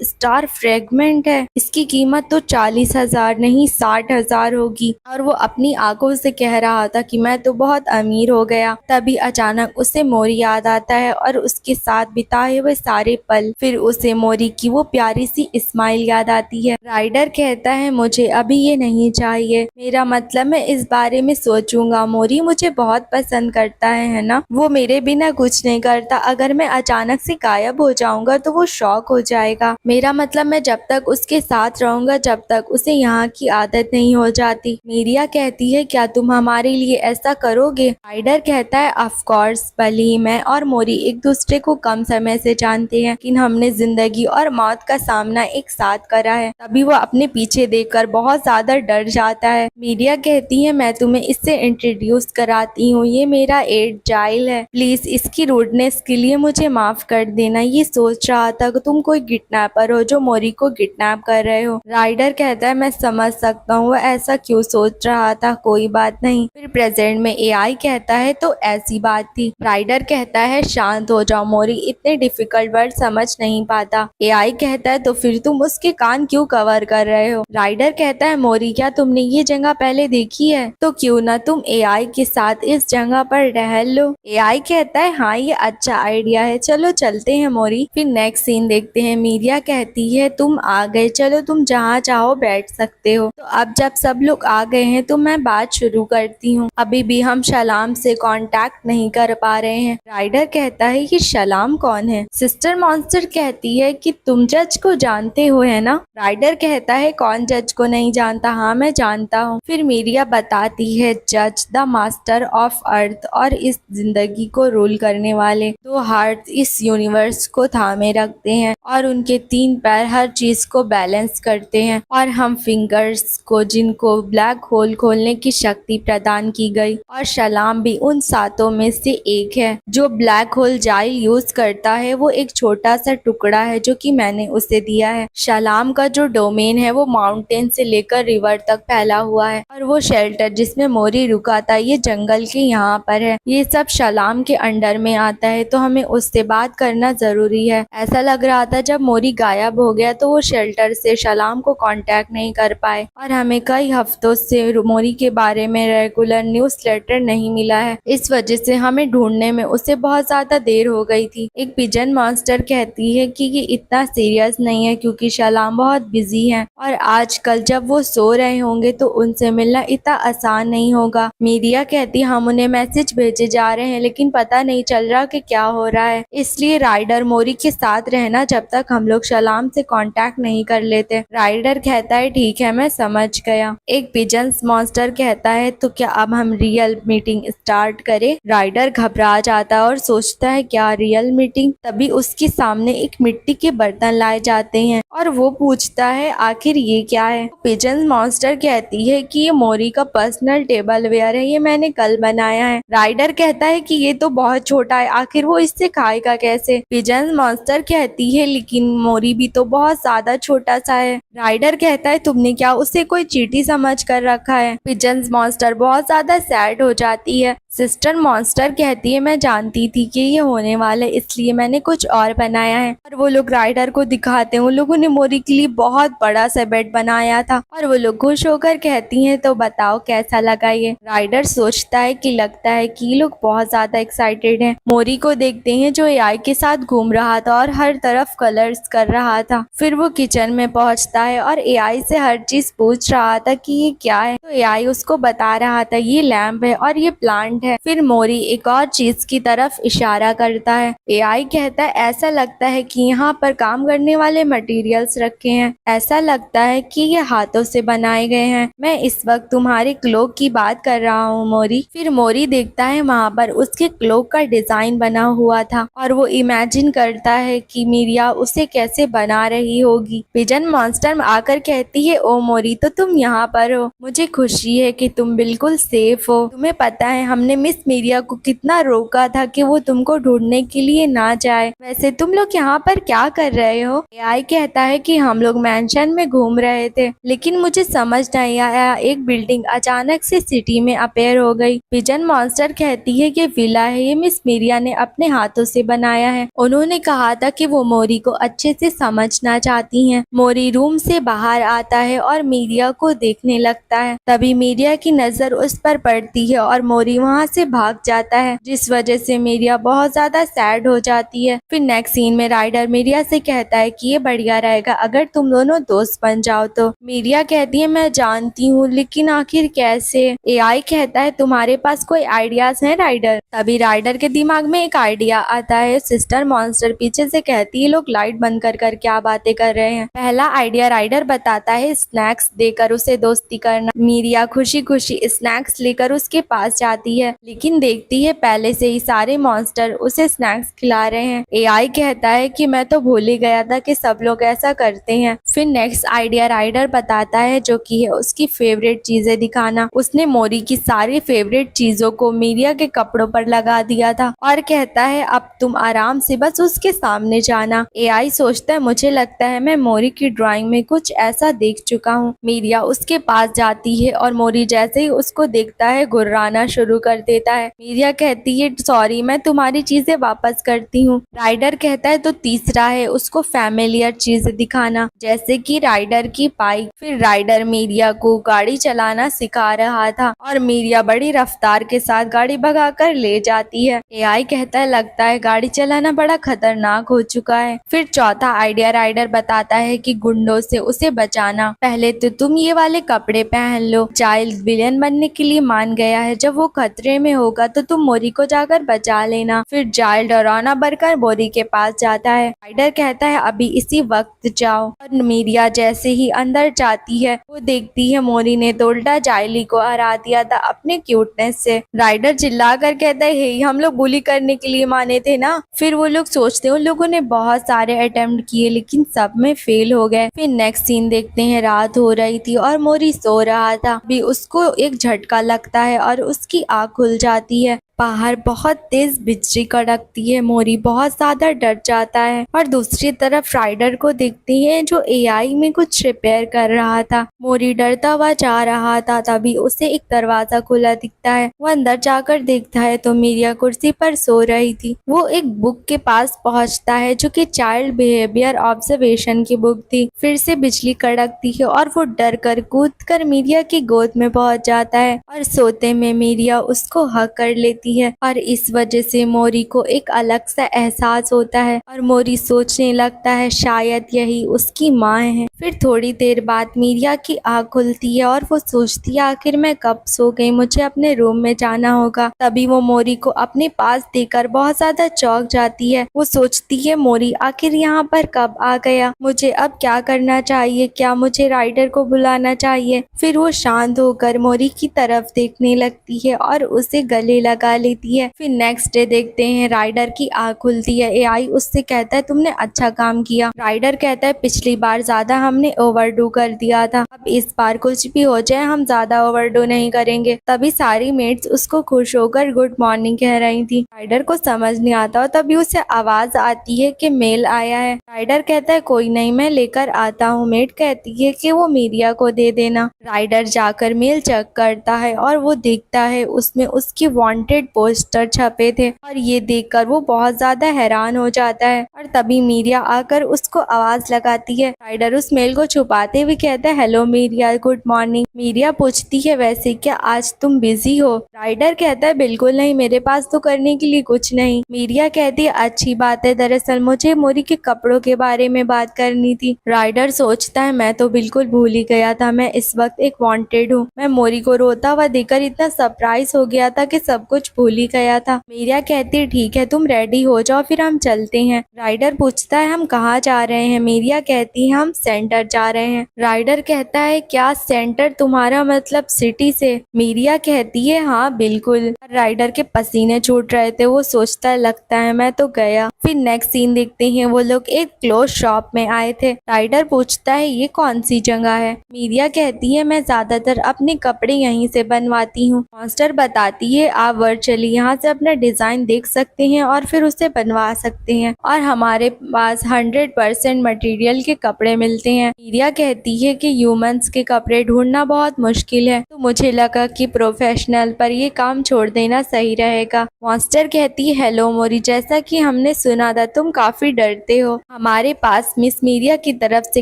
स्टार फ्रेगमेंट है, इसकी कीमत तो 40,000 नहीं 60,000 होगी। और वो अपनी आंखों से कह रहा था कि मैं तो बहुत अमीर हो गया। तभी अचानक उसे मोरी याद आता है और उसके साथ बिताए हुए सारे पल। फिर उसे मोरी की वो प्यारी सी स्माइल याद आती है। राइडर कहता है मुझे अभी ये नहीं चाहिए, मेरा मतलब मैं इस बारे में सोचूंगा। मोरी मुझे बहुत पसंद करता है ना? वो मेरे बिना कुछ नहीं करता। अगर मैं अचानक से गायब हो जाऊंगा तो वो शॉक हो जाएगा। मेरा मतलब मैं जब तक उसके साथ रहूंगा जब तक उसे यहाँ की आदत नहीं हो जाती। मीरिया कहती है क्या तुम हमारे लिए ऐसा करोगे? राइडर कहता है ऑफ कोर्स, भले ही मैं और मोरी एक दूसरे को कम समय से जानते हैं लेकिन हमने जिंदगी और मौत का सामना एक साथ करा है। तभी वो अपने पीछे देखकर बहुत ज्यादा डर जाता है। मीरिया कहती है मैं तुम्हें इससे इंट्रोड्यूस कराती हूँ, ये मेरा एड जाइल है, प्लीज इसकी रूडनेस के लिए मुझे माफ कर देना। ये सोच रहा था कि तुम कोई किडनैपर हो जो मोरी को किडनैप कर रहे हो। राइडर कहता है मैं समझ सकता हूँ वो ऐसा क्यों सोच रहा था, कोई बात नहीं। फिर प्रेजेंट में एआई कहता है तो ऐसी बात थी। राइडर कहता है शांत हो जाओ मोरी, इतने डिफिकल्ट वर्ड समझ नहीं पाता। एआई कहता है तो फिर तुम उसके कान क्यों कवर कर रहे हो? राइडर कहता है मोरी क्या तुमने ये जगह पहले देखी है? तो क्यों ना तुम एआई के साथ इस जगह पर टहल लो। एआई कहता है हाँ ये अच्छा आइडिया है, चलो चलते हैं मोरी। फिर नेक्स्ट सीन देखते हैं। मीरिया कहती है तुम आ गए, चलो तुम जहाँ चाहो बैठ सकते हो। तो अब जब सब लोग आ गए हैं तो मैं बात शुरू करती हूँ। अभी भी हम शलाम से कांटेक्ट नहीं कर पा रहे हैं। राइडर कहता है कि शलाम कौन है? सिस्टर मॉन्स्टर कहती है कि तुम जज को जानते हो है ना? राइडर कहता है कौन जज को नहीं जानता, हाँ मैं जानता हूँ। फिर मीरिया बताती है जज द मास्टर ऑफ अर्थ और इस जिंदगी को रूल करने वाले। दो हार्ट इस यूनिवर्स को थामे रखते हैं और उनके 3 पैर हर चीज को बैलेंस करते हैं। और हम फिंगर्स को जिनको ब्लैक होल खोलने की शक्ति प्रदान की गई। और शलाम भी उन 7 में से एक है। जो ब्लैक होल जाइल यूज करता है वो एक छोटा सा टुकड़ा है जो कि मैंने उसे दिया है। शलाम का जो डोमेन है वो माउंटेन से लेकर रिवर तक फैला हुआ है और वो शेल्टर जिसमें मोरी रुका था ये जंगल के यहाँ पर है। ये सब शलाम के अंडर में आता है तो हमें उससे बात करना जरूरी है। ऐसा लग रहा था जब मोरी गायब हो गया तो वो शेल्टर से शलाम को कांटेक्ट नहीं कर पाए और हमें कई हफ्तों से मोरी के बारे में रेगुलर न्यूज लेटर नहीं मिला है। इस वजह से हमें ढूंढने में उसे बहुत ज्यादा देर हो गई थी। एक पिजन मॉन्स्टर कहती है कि ये इतना सीरियस नहीं है क्योंकि शलाम बहुत बिजी है और आजकल जब वो सो रहे होंगे तो उनसे मिलना इतना आसान नहीं होगा। मीरिया कहती हम उन्हें मैसेज भेजे जा रहे हैं लेकिन पता नहीं चल रहा कि क्या हो रहा है, इसलिए राइडर मोरी के साथ रहना जब तक हम लोग शलाम से कांटेक्ट नहीं कर लेते। राइडर कहता है ठीक है मैं समझ गया। एक पिजन मॉन्स्टर कहता है तो क्या अब हम रियल मीटिंग स्टार्ट करें? राइडर घबरा जाता है और सोचता है क्या रियल मीटिंग? तभी उसके सामने एक मिट्टी के बर्तन लाए जाते हैं और वो पूछता है आखिर ये क्या है? पिजन मॉन्स्टर कहती है कि ये मोरी का पर्सनल टेबल वेयर है, ये मैंने कल बनाया है। राइडर कहता है कि ये तो बहुत छोटा है, आखिर वो इससे खाएगा कैसे? पिजन मॉन्स्टर कहती है लेकिन मोरी भी तो बहुत ज्यादा छोटा सा है। राइडर कहता है तुमने क्या उसे कोई चींटी समझ कर रखा है? पिजन मॉन्स्टर बहुत ज्यादा सैड हो जाती है। सिस्टर मॉन्स्टर कहती है मैं जानती थी कि ये होने वाला है, इसलिए मैंने कुछ और बनाया है। और वो लोग राइडर को दिखाते हैं, उन लोगों ने मोरी के लिए बहुत बड़ा सा बेड बनाया था और वो लोग खुश होकर कहती हैं तो बताओ कैसा लगा ये। राइडर सोचता है कि लगता है कि ये लोग बहुत ज्यादा एक्साइटेड हैं। मोरी को देखते हैं जो एआई के साथ घूम रहा था और हर तरफ कलर्स कर रहा था। फिर वो किचन में पहुंचता है और एआई से हर चीज पूछ रहा था कि ये क्या है, तो एआई उसको बता रहा था ये लैंप है और ये प्लांट है। फिर मोरी एक और चीज की तरफ इशारा करता है। एआई कहता है ऐसा लगता है कि यहाँ पर काम करने वाले मटेरियल्स रखे हैं, ऐसा लगता है कि ये हाथों से बनाए गए हैं। मैं इस वक्त तुम्हारे क्लोक की बात कर रहा हूँ मोरी। फिर मोरी देखता है वहाँ पर उसके क्लोक का डिजाइन बना हुआ था और वो इमेजिन करता है कि मीरिया उसे कैसे बना रही होगी। पिजन मॉन्स्टर आकर कहती है ओ मोरी तो तुम यहाँ पर हो, मुझे खुशी है कि तुम बिल्कुल सेफ हो। तुम्हें पता है हमने मिस मीरिया को कितना रोका था कि वो तुमको ढूंढने के लिए ना जाए। वैसे तुम लोग यहाँ पर क्या कर रहे हो? एआई कहता है कि हम लोग मैंशन में घूम रहे थे, लेकिन मुझे समझ नहीं आया एक बिल्डिंग अचानक से सिटी में अपेयर हो गई। पिजन मॉन्स्टर कहती है कि विला है, ये मिस मीरिया ने अपने हाथों से बनाया है। उन्होंने कहा था कि वो मोरी को अच्छे से समझना चाहती हैं। मोरी रूम से बाहर आता है और मीरिया को देखने लगता है। तभी मीरिया की नजर उस पर पड़ती है और मोरी वहाँ से भाग जाता है, जिस वजह से मीरिया बहुत ज्यादा सैड हो जाती है। फिर नेक्स्ट सीन में राइडर मीरिया से कहता है कि ये बढ़िया रहेगा अगर तुम दोनों दोस्त बन जाओ तो। मीरिया कहती है मैं जानती हूँ लेकिन आखिर कैसे? एआई कहता है तुम्हारे पास कोई आइडियाज हैं राइडर? तभी राइडर के दिमाग में एक आइडिया आता है। सिस्टर मॉन्स्टर पीछे से कहती है लोग लाइट बंद कर क्या बातें कर रहे हैं। पहला आइडिया राइडर बताता है स्नैक्स देकर उसे दोस्ती करना। मीरिया खुशी खुशी स्नैक्स लेकर उसके पास जाती है, लेकिन देखती है पहले से ही सारे मॉन्स्टर उसे स्नैक्स खिला रहे हैं। एआई कहता है कि मैं तो भूल ही गया था कि सब लोग ऐसा करते हैं। फिर नेक्स्ट आइडिया राइडर बताता है जो कि है उसकी फेवरेट चीजें दिखाना। उसने मोरी की सारी फेवरेट चीजों को मीरिया के कपड़ों पर लगा दिया था और कहता है अब तुम आराम से बस उसके सामने जाना। एआई सोचता है मुझे लगता है मैं मोरी की ड्राइंग में कुछ ऐसा देख चुका हूँ। मीरिया उसके पास जाती है और मोरी जैसे ही उसको देखता है गुर्राना शुरू कर देता है। मीरिया कहती है सॉरी मैं तुम्हारी चीजें वापस करती हूँ। राइडर कहता है तो तीसरा है उसको फैमिलियर चीजें दिखाना, जैसे कि राइडर की बाइक। फिर राइडर मीरिया को गाड़ी चलाना सिखा रहा था और मीरिया बड़ी रफ्तार के साथ गाड़ी भगाकर ले जाती है। एआई कहता है लगता है गाड़ी चलाना बड़ा खतरनाक हो चुका है। फिर चौथा आइडिया राइडर बताता है कि गुंडों से उसे बचाना। पहले तो तुम ये वाले कपड़े पहन लो। चाइल्ड विलेन बनने के लिए मान गया है, जब वो खतरे में होगा तो तुम मोरी को जाकर बचा लेना। फिर चाइल्ड डरावना बनकर मोरी के पास जाता है। राइडर कहता है अभी इसी वक्त जाओ और मीरिया जैसे ही अंदर जाती है वो देखती है मोरी ने तो उल्टा जाइली को हरा दिया था अपने क्यूटनेस से। राइडर चिल्लाकर कहता है हे हम लोग बुली करने के लिए माने थे ना। फिर वो लोग सोचते हैं उन लोगों ने बहुत सारे अटेम्प्ट किए लेकिन सब में फेल हो गए। फिर नेक्स्ट सीन देखते हैं रात हो रही थी और मोरी सो रहा था। भी उसको एक झटका लगता है और उसकी आँख खुल जाती है। बाहर बहुत तेज बिजली कड़कती है। मोरी बहुत ज्यादा डर जाता है और दूसरी तरफ राइडर को देखती है जो एआई में कुछ रिपेयर कर रहा था। मोरी डरता हुआ जा रहा था, तभी उसे एक दरवाजा खुला दिखता है। वो अंदर जाकर देखता है तो मीरिया कुर्सी पर सो रही थी। वो एक बुक के पास पहुंचता है जो कि चाइल्ड बिहेवियर ऑब्जर्वेशन की बुक थी। फिर से बिजली कड़कती है और वो डर कर कूद कर मीरिया की गोद में पहुंच जाता है और सोते में मीरिया उसको हक कर लेती है और इस वजह से मोरी को एक अलग सा एहसास होता है और मोरी सोचने लगता है शायद यही उसकी माँ है। फिर थोड़ी देर बाद मीरिया की आँख खुलती है और वो सोचती है आखिर मैं कब सो गई, मुझे अपने रूम में जाना होगा। तभी वो मोरी को अपने पास देखकर बहुत ज्यादा चौंक जाती है। वो सोचती है मोरी आखिर यहाँ पर कब आ गया, मुझे अब क्या करना चाहिए, क्या मुझे राइडर को बुलाना चाहिए। फिर वो शांत होकर मोरी की तरफ देखने लगती है और उसे गले लगा लेती है। फिर नेक्स्ट डे देखते हैं राइडर की आँख खुलती है। एआई उससे कहता है तुमने अच्छा काम किया। राइडर कहता है पिछली बार ज्यादा हमने ओवरडू कर दिया था, अब इस बार कुछ भी हो जाए हम ज्यादा ओवरडू नहीं करेंगे। तभी सारी मेट्स उसको खुश होकर गुड मॉर्निंग कह रही थी। राइडर को समझ नहीं आता और तभी उसे आवाज आती है कि मेल आया है। राइडर कहता है कोई नहीं, मैं लेकर आता हूँ। मेट कहती है कि वो मीरिया को दे देना। राइडर जाकर मेल चेक करता है और वो देखता है उसमें उसकी वांटेड पोस्टर छपे थे और ये देखकर वो बहुत ज्यादा हैरान हो जाता है। और तभी मीरिया आकर उसको आवाज लगाती है। राइडर उस मेल को छुपाते हुए कहता है hello myria, good morning. Myria पूछती है वैसे क्या आज तुम बिजी हो? राइडर कहता है बिल्कुल नहीं, मेरे पास तो करने के लिए कुछ नहीं। मीरिया कहती है अच्छी बात है, दरअसल मुझे मोरी के कपड़ों के बारे में बात करनी थी। राइडर सोचता है मैं तो बिल्कुल भूल ही गया था, मैं इस वक्त एक वांटेड हूँ। मैं मोरी को रोता हुआ देखकर इतना सरप्राइज हो गया था कि सब कुछ भूल ही गया था। मीरिया कहती है ठीक है, तुम रेडी हो जाओ फिर हम चलते हैं। राइडर पूछता है हम कहाँ जा रहे हैं? मीरिया कहती है हम सेंटर जा रहे हैं। राइडर कहता है क्या सेंटर, तुम्हारा मतलब सिटी से? मीरिया कहती है हाँ बिल्कुल। राइडर के पसीने छूट रहे थे, वो सोचता लगता है मैं तो गया। फिर नेक्स्ट सीन देखते हैं, वो लोग एक क्लोथ शॉप में आए थे। राइडर पूछता है ये कौन सी जगह है? मीरिया कहती है मैं ज्यादातर अपने कपड़े यहीं से बनवाती हूँ। मास्टर बताती है आप वर्चुअली यहाँ से अपना डिजाइन देख सकते हैं और फिर उसे बनवा सकते हैं और हमारे पास 100% मटेरियल के कपड़े मिलते हैं। मीरिया कहती है कि ह्यूमंस के कपड़े ढूंढना बहुत मुश्किल है, तो मुझे लगा कि प्रोफेशनल पर ये काम छोड़ देना सही रहेगा। मास्टर कहती है हेलो मोरी, जैसा कि हमने सुना था तुम काफी डरते हो। हमारे पास मिस मीरिया की तरफ से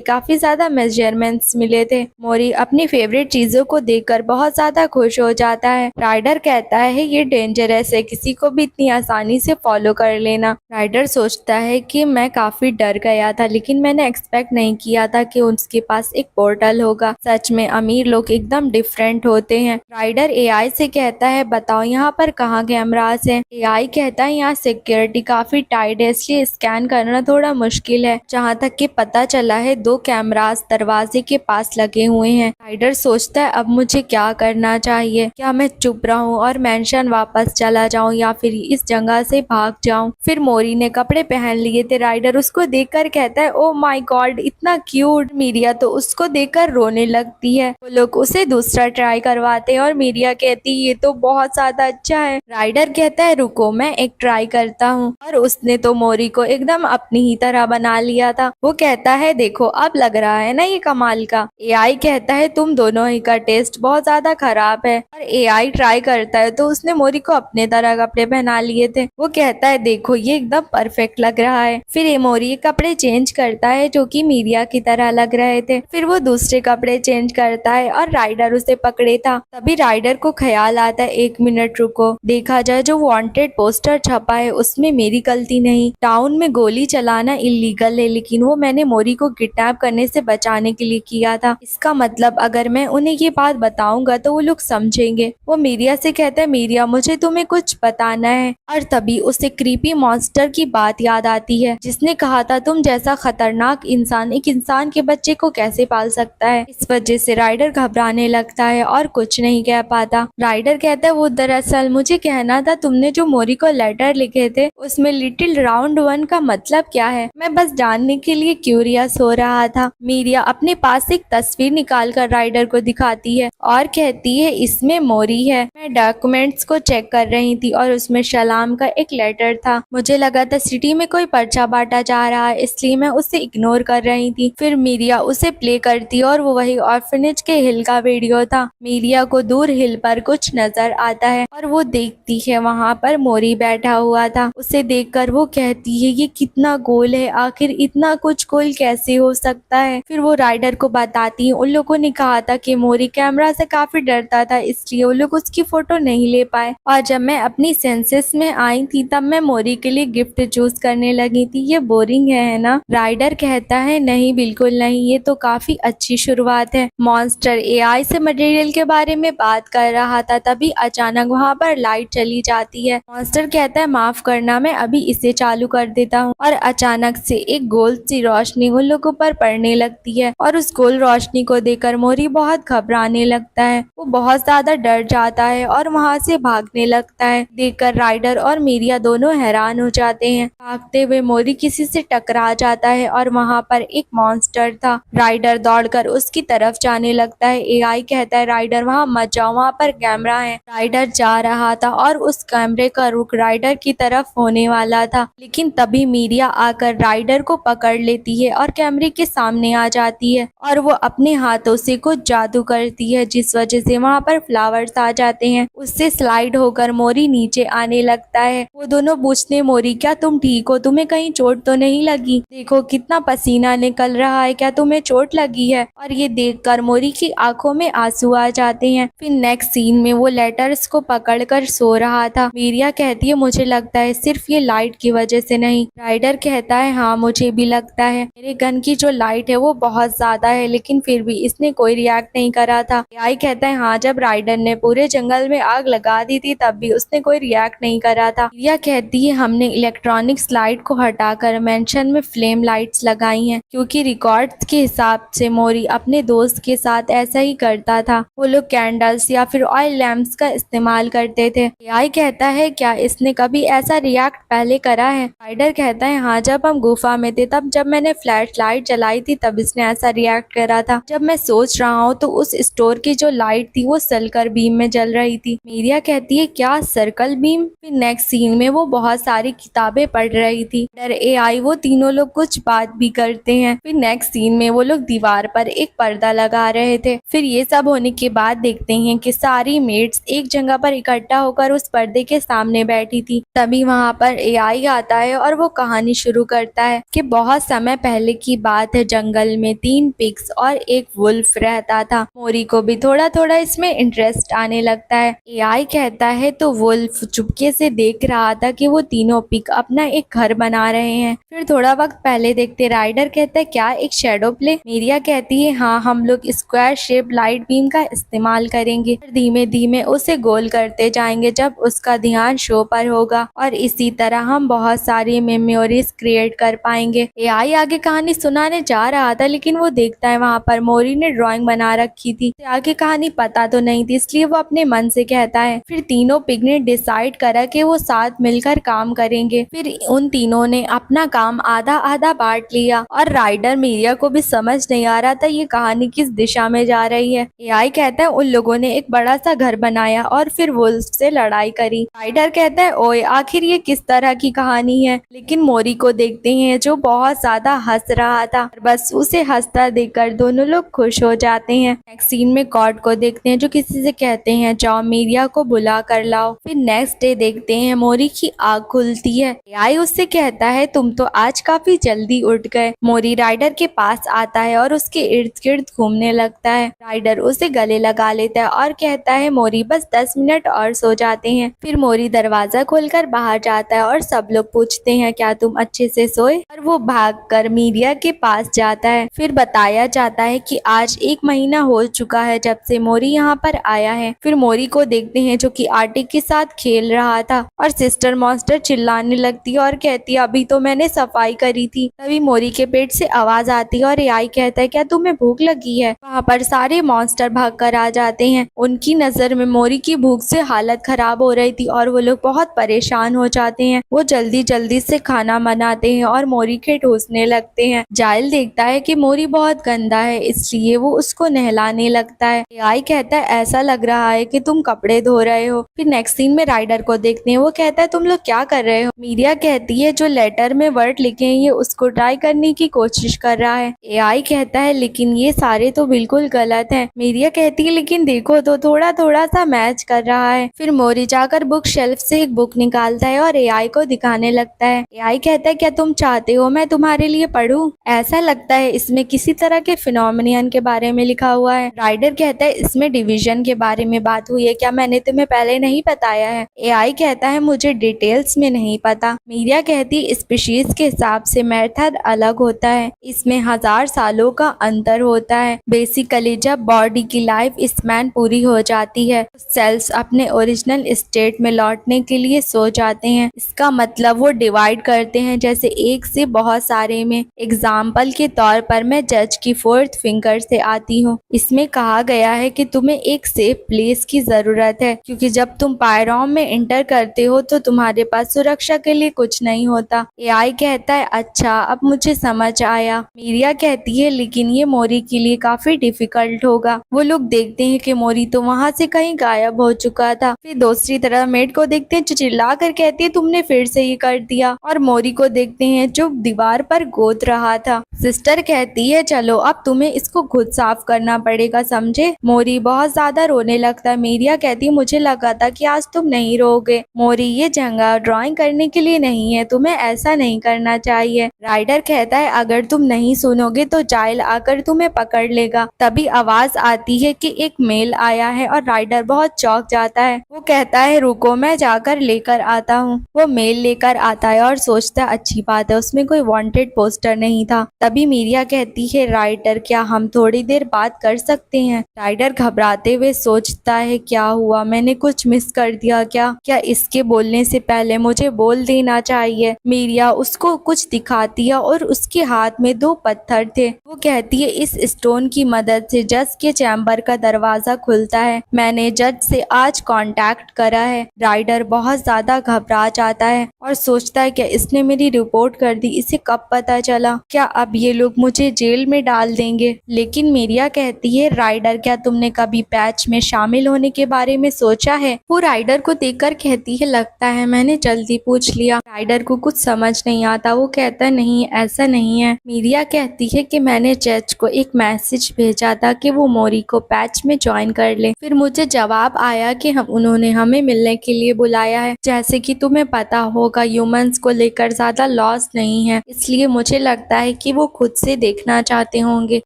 काफी ज्यादा मेजरमेंट्स मिले थे। मोरी अपनी फेवरेट चीजों को देखकर बहुत ज्यादा खुश हो जाता है। राइडर कहता है ये डेंजरस है, किसी को भी इतनी आसानी से फॉलो कर लेना। राइडर सोचता है कि मैं काफी डर गया था, लेकिन मैंने एक्सपेक्ट नहीं किया था कि उसके पास एक पोर्टल होगा। सच में अमीर लोग एकदम डिफरेंट होते हैं। राइडर एआई से कहता है बताओ यहाँ पर कहाँ कैमरास हैं? एआई कहता है यहाँ सिक्योरिटी काफी टाइट है, इसलिए स्कैन करना थोड़ा मुश्किल है। जहाँ तक कि पता चला है 2 कैमरास दरवाजे के पास लगे हुए हैं। राइडर सोचता है अब मुझे क्या करना चाहिए, क्या मैं चुप रहूं और मेंशन वापस चला जाऊं या फिर इस जगह से भाग जाऊं? फिर मोरी ने कपड़े पहन लिए थे। राइडर उसको देखकर कहता है ओ माय गॉड इतना क्यूट। मीरिया तो उसको देखकर रोने लगती है। वो लोग उसे दूसरा ट्राई करवाते हैं और मीरिया कहती ये तो बहुत ज्यादा अच्छा है। राइडर कहता है रुको मैं एक ट्राई करता हूँ, और उसने तो मोरी को एकदम अपनी ही तरह बना लिया था। वो कहता है देखो अब लग रहा है ना ये कमाल का। एआई कहता है तुम दोनों ही का टेस्ट बहुत ज्यादा खराब है। और एआई ट्राई करता है तो उसने मोरी को अपने तरह कपड़े पहना लिए थे। वो कहता है देखो ये एकदम परफेक्ट लग रहा है। फिर ये मोरी कपड़े चेंज करता है जो कि मीरिया की तरह लग रहे थे। फिर वो दूसरे कपड़े चेंज करता है और राइडर उसे पकड़े था। तभी राइडर को ख्याल आता है 1 मिनट रुको, देखा जाए जो वांटेड पोस्टर छपा है उसमें मेरी गलती नहीं। टाउन में गोली चलाना इलीगल है, लेकिन वो मैंने मोरी को किडनैप करने से बचाने के लिए किया था। इसका मतलब अगर मैं उन्हें ये बात बताऊंगा तो वो लोग समझेंगे। वो मीरिया से कहता है मीरिया मुझे तुम्हें कुछ बताना है। और तभी उसे क्रीपी मॉन्स्टर की बात याद आती है जिसने कहा था तुम जैसा खतरनाक इंसान एक इंसान के बच्चे को कैसे पाल सकता है। इस वजह से राइडर घबराने लगता है और कुछ नहीं कह पाता। राइडर कहता है वो दरअसल मुझे कहना था तुमने जो मोरी को लेटर लिखे थे उसमें लिटिल राउंड 1 का मतलब क्या है? मैं बस जानने के लिए क्यूरियस हो रहा था। मीरिया अपने पास एक तस्वीर निकाल कर राइडर को दिखाती है और कहती है इसमें मोरी है। मैं डॉक्यूमेंट्स को चेक कर रही थी और उसमें सलाम का एक लेटर था। मुझे लगा था सिटी में कोई पर्चा बांटा जा रहा है, इसलिए मैं उसे इग्नोर कर रही थी। फिर मीरिया उसे प्ले करती और वो वही ऑर्फनेज के हिल का वीडियो था। मीरिया को दूर हिल पर कुछ नजर आता है और वो देखती है वहाँ पर मोरी बैठा हुआ था। उसे देखकर वो कहती है ये कितना गोल है, आखिर इतना कुछ गोल कैसे हो सकता है? फिर वो राइडर को बताती है उन लोगों ने कहा था कि मोरी कैमरा से काफी डरता था, इसलिए वो लोग उसकी फोटो नहीं ले पाए। और जब मैं अपनी सेंसेस में आई थी तब मैं मोरी के लिए गिफ्ट चूज करने लगी थी। ये बोरिंग है ना? राइडर कहता है नहीं बिल्कुल नहीं, ये तो काफी अच्छी शुरुआत है। मॉन्स्टर एआई से मटेरियल के बारे में बात कर रहा था, तभी अचानक वहाँ पर लाइट चली जाती है। मॉन्स्टर कहता है माफ करना मैं अभी इसे चालू कर देता हूँ। और अचानक से एक गोल सी रोशनी उन लोगों पर पड़ने लगती है और उस गोल रोशनी को देखकर मोरी बहुत घबराने लगता है। वो बहुत ज्यादा डर जाता है और वहाँ से भागने लगता है। देखकर राइडर और मीरिया दोनों हैरान हो जाते हैं। भागते हुए मोरी किसी से टकरा जाता है और वहाँ पर एक मॉन्स्टर मॉन्स्टर था। राइडर दौड़कर उसकी तरफ जाने लगता है। एआई कहता है राइडर वहाँ मत जाओ, वहाँ पर कैमरा है। राइडर जा रहा था और उस कैमरे का रुख राइडर की तरफ होने वाला था, लेकिन तभी मीरिया आकर राइडर को पकड़ लेती है और कैमरे के सामने आ जाती है और वो अपने हाथों से कुछ जादू करती है, जिस वजह से वहाँ पर फ्लावर्स आ जाते हैं। उससे स्लाइड होकर मोरी नीचे आने लगता है। वो दोनों पूछते मोरी क्या तुम ठीक हो, तुम्हें कहीं चोट तो नहीं लगी? देखो कितना पसीना निकल रहा है, क्या तुम्हें चोट लगी है? और ये देखकर मोरी की आंखों में आंसू आ जाते हैं। फिर नेक्स्ट सीन में वो लेटर्स को पकड़कर सो रहा था। मीरिया कहती है मुझे लगता है सिर्फ ये लाइट की वजह से नहीं। राइडर कहता है हाँ मुझे भी लगता है, मेरे गन की जो लाइट है वो बहुत ज्यादा है, लेकिन फिर भी इसने कोई रिएक्ट नहीं करा था। एआई कहता है हाँ जब राइडर ने पूरे जंगल में आग लगा दी थी तब भी उसने कोई रिएक्ट नहीं करा था। मीरिया कहती है हमने इलेक्ट्रॉनिक्स लाइट को हटाकर मेंशन में फ्लेम लाइट्स लगाई हैं, क्योंकि रिकॉर्ड्स के हिसाब से मोरी अपने दोस्त के साथ ऐसा ही करता था। वो लोग कैंडल्स या फिर ऑयल लैम्प्स का इस्तेमाल करते थे। एआई कहता है क्या इसने कभी ऐसा रिएक्ट पहले करा है? राइडर कहता है हाँ जब हम गुफा में थे तब जब मैंने फ्लैश लाइट जलाई थी तब इसने ऐसा रिएक्ट करा था। जब मैं सोच रहा हूँ तो उस स्टोर की जो लाइट थी वो सर्कल बीम में जल रही थी। मीरिया कहती है क्या सर्कल बीम? फिर नेक्स्ट सीन में वो बहुत सारी किताबें पढ़ रही थी। डर एआई वो तीनों लोग कुछ बात भी करते हैं। फिर नेक्स्ट सीन में वो लोग दीवार पर एक पर्दा लगा रहे थे। फिर ये सब होने के बाद देखते हैं कि सारी मेट्स एक जगह पर इकट्ठा होकर उस पर्दे के सामने बैठी थी। तभी वहाँ पर एआई आता है और वो कहानी शुरू करता है कि बहुत समय पहले की बात है, जंगल में 3 पिग्स और एक वुल्फ रहता था। मोरी को भी थोड़ा थोड़ा इसमें इंटरेस्ट आने लगता है। एआई कहता है तो वुल्फ चुपके से देख रहा था कि वो तीनों पिग अपना एक घर बना रहे हैं। फिर थोड़ा वक्त पहले देखते राइडर कहता है क्या एक शेडो प्ले? मीरिया कहती है हाँ हम लोग स्क्वायर शेप लाइट बीम का इस्तेमाल करेंगे, धीमे धीमे उसे गोल करते जाएंगे जब उसका ध्यान शो पर होगा, और इसी तरह हम बहुत सारी मेमोरीज क्रिएट कर पाएंगे। एआई आगे कहानी सुनाने जा रहा था, लेकिन वो देखता है वहाँ पर मोरी ने ड्राइंग बना रखी थी। आगे कहानी पता तो नहीं थी, इसलिए वो अपने मन से कहता है। फिर तीनों पिग ने डिसाइड करा कि वो साथ मिलकर काम करेंगे। फिर उन तीनों ने अपना काम आधा आधा बांट लिया और राइडर मीरिया को भी समझ नहीं आ रहा था ये कहानी किस दिशा में जा रही है। एआई कहता है उन लोगों ने एक बड़ा सा घर बनाया और फिर वुल्फ से लड़ाई करी। राइडर कहता है ओए आखिर ये किस तरह की कहानी है? लेकिन मोरी को देखते हैं जो बहुत ज्यादा हंस रहा था। बस उसे हंसता देखकर दोनों लोग खुश हो जाते हैं। नेक्स्ट सीन में कॉर्ड को देखते हैं जो किसी से कहते हैं जाओ मीरिया को बुला कर लाओ। फिर नेक्स्ट डे देखते हैं मोरी की आँख खुलती है। एआई उससे कहता है तुम तो आज काफी जल्दी उठ गए। मोरी राइडर के पास आता है और उसके इर्द गिर्द घूमने लगता है। राइडर उसे गले लगा लेता है और कहता है मोरी बस 10 मिनट और सो जाते हैं। फिर मोरी दरवाजा खोलकर बाहर जाता है और सब लोग पूछते हैं क्या तुम अच्छे से सोए? और वो भागकर मीरिया के पास जाता है। फिर बताया जाता है कि आज 1 महीना हो चुका है जब से मोरी यहाँ पर आया है। फिर मोरी को देखते हैं जो कि आटे के साथ खेल रहा था और सिस्टर मॉन्स्टर चिल्लाने लगती है और कहती है अभी तो मैंने सफाई करी थी। तभी मोरी के पेट से आवाज आती है और एआई कहता है क्या तुम्हें भूख लगी है? वहाँ पर सारे मॉन्स्टर भागकर आ जाते हैं। उनकी नजर में मोरी की भूख से हालत खराब हो रही थी और वो लोग बहुत परेशान हो जाते हैं। वो जल्दी जल्दी से खाना बनाते हैं और मोरी के ठूसने लगते हैं। जाइल देखता है कि मोरी बहुत गंदा है, इसलिए वो उसको नहलाने लगता है। एआई कहता है ऐसा लग रहा है कि तुम कपड़े धो रहे हो। फिर नेक्स्ट सीन में राइडर को देखते हैं। वो कहता है तुम लोग क्या कर रहे हो? मीरिया कहती है जो लेटर में वर्ड लिखे हैं ये उसको ट्राई करने की कोशिश कर रहा है। एआई कहता है लेकिन ये सारे तो बिल्कुल गलत हैं। मीरिया कहती है लेकिन देखो तो थोड़ा थोड़ा सा मैच कर रहा है। फिर मोरी जाकर बुक शेल्फ से एक बुक निकालता है और एआई को दिखाने लगता है। एआई कहता है क्या तुम चाहते हो मैं तुम्हारे लिए पढ़ूं? ऐसा लगता है इसमें किसी तरह के फिनोमिनियन के बारे में लिखा हुआ है। राइडर कहता है इसमें डिवीजन के बारे में बात हुई है, क्या मैंने तुम्हें पहले नहीं बताया है? एआई कहता है मुझे डिटेल्स में नहीं पता। मीरिया कहती स्पीशीज के हिसाब से मेथड अलग होता है, इसमें 1000 सालों का अंतर होता है। बेसिकली जब बॉडी की लाइफ स्पैन पूरी हो जाती है सेल्स अपने ओरिजिनल स्टेट में लौटने के लिए सो जाते हैं। इसका मतलब वो डिवाइड करते हैं जैसे एक से बहुत सारे में। एग्जाम्पल के तौर पर मैं जज की 4th फिंगर से आती हूँ। इसमें कहा गया है कि तुम्हें एक सेफ प्लेस की जरूरत है, क्योंकि जब तुम पायरोम में इंटर करते हो तो तुम्हारे पास सुरक्षा के लिए कुछ नहीं होता। एआई कहता है अच्छा अब मुझे समझ आया। मीरिया कहती है लेकिन ये मोरी के लिए काफी डिफिकल्ट होगा। वो लोग देखते हैं कि मोरी तो वहाँ से कहीं गायब हो चुका था। फिर दूसरी तरफ मेड को देखते हैं जो चिल्ला कर कहती है तुमने फिर से ये कर दिया, और मोरी को देखते हैं जो दीवार पर गोद रहा था। सिस्टर कहती है चलो अब तुम्हें इसको खुद साफ करना पड़ेगा, समझे। मोरी बहुत ज्यादा रोने लगता है। मीरिया कहती है मुझे लगा था कि आज तुम नहीं रोगे। मोरी ये जगह ड्राइंग करने के लिए नहीं है, तुम्हें ऐसा नहीं करना चाहिए। राइडर कहता है अगर तुम नहीं सुनोगे तो जाइल आकर तुम्हें पकड़ लेगा। तभी आवाज आती है कि एक मेल आया है और राइडर बहुत चौंक जाता है। वो कहता है रुको मैं जाकर लेकर आता हूँ। वो मेल लेकर आता है और सोचता है अच्छी बात है, उसमें कोई वांटेड पोस्टर नहीं था। तभी मीरिया कहती है राइडर क्या हम थोड़ी देर बात कर सकते हैं। राइडर घबराते हुए सोचता है क्या हुआ, मैंने कुछ मिस कर दिया क्या इसके बोलने से पहले मुझे बोल देना चाहिए। मीरिया उसको कुछ दिखाती है और उसके हाथ में 2 पत्थर थे। वो कहती है इस स्टोन की मदद से जज के चैम्बर का दरवाजा खुलता है। मैंने जज से आज कांटेक्ट करा है। राइडर बहुत ज्यादा घबरा जाता है और सोचता है कि इसने मेरी रिपोर्ट कर दी, इसे कब पता चला, क्या अब ये लोग मुझे जेल में डाल देंगे। लेकिन मीरिया कहती है राइडर क्या तुमने कभी पैच में शामिल होने के बारे में सोचा है। वो राइडर को देखकर कहती है लगता है मैंने जल्दी पूछ लिया। राइडर को कुछ समझ नहीं आता। वो कहता है नहीं ऐसा नहीं है। मीरिया कहती है कि मैंने जज को एक मैसेज भेजा था कि वो मोरी को पैच में ज्वाइन कर ले। फिर मुझे जवाब आया कि उन्होंने हमें मिलने के लिए बुलाया है। जैसे कि तुम्हें पता होगा ह्यूमंस को लेकर ज्यादा लॉस नहीं है, इसलिए मुझे लगता है कि वो खुद से देखना चाहते होंगे।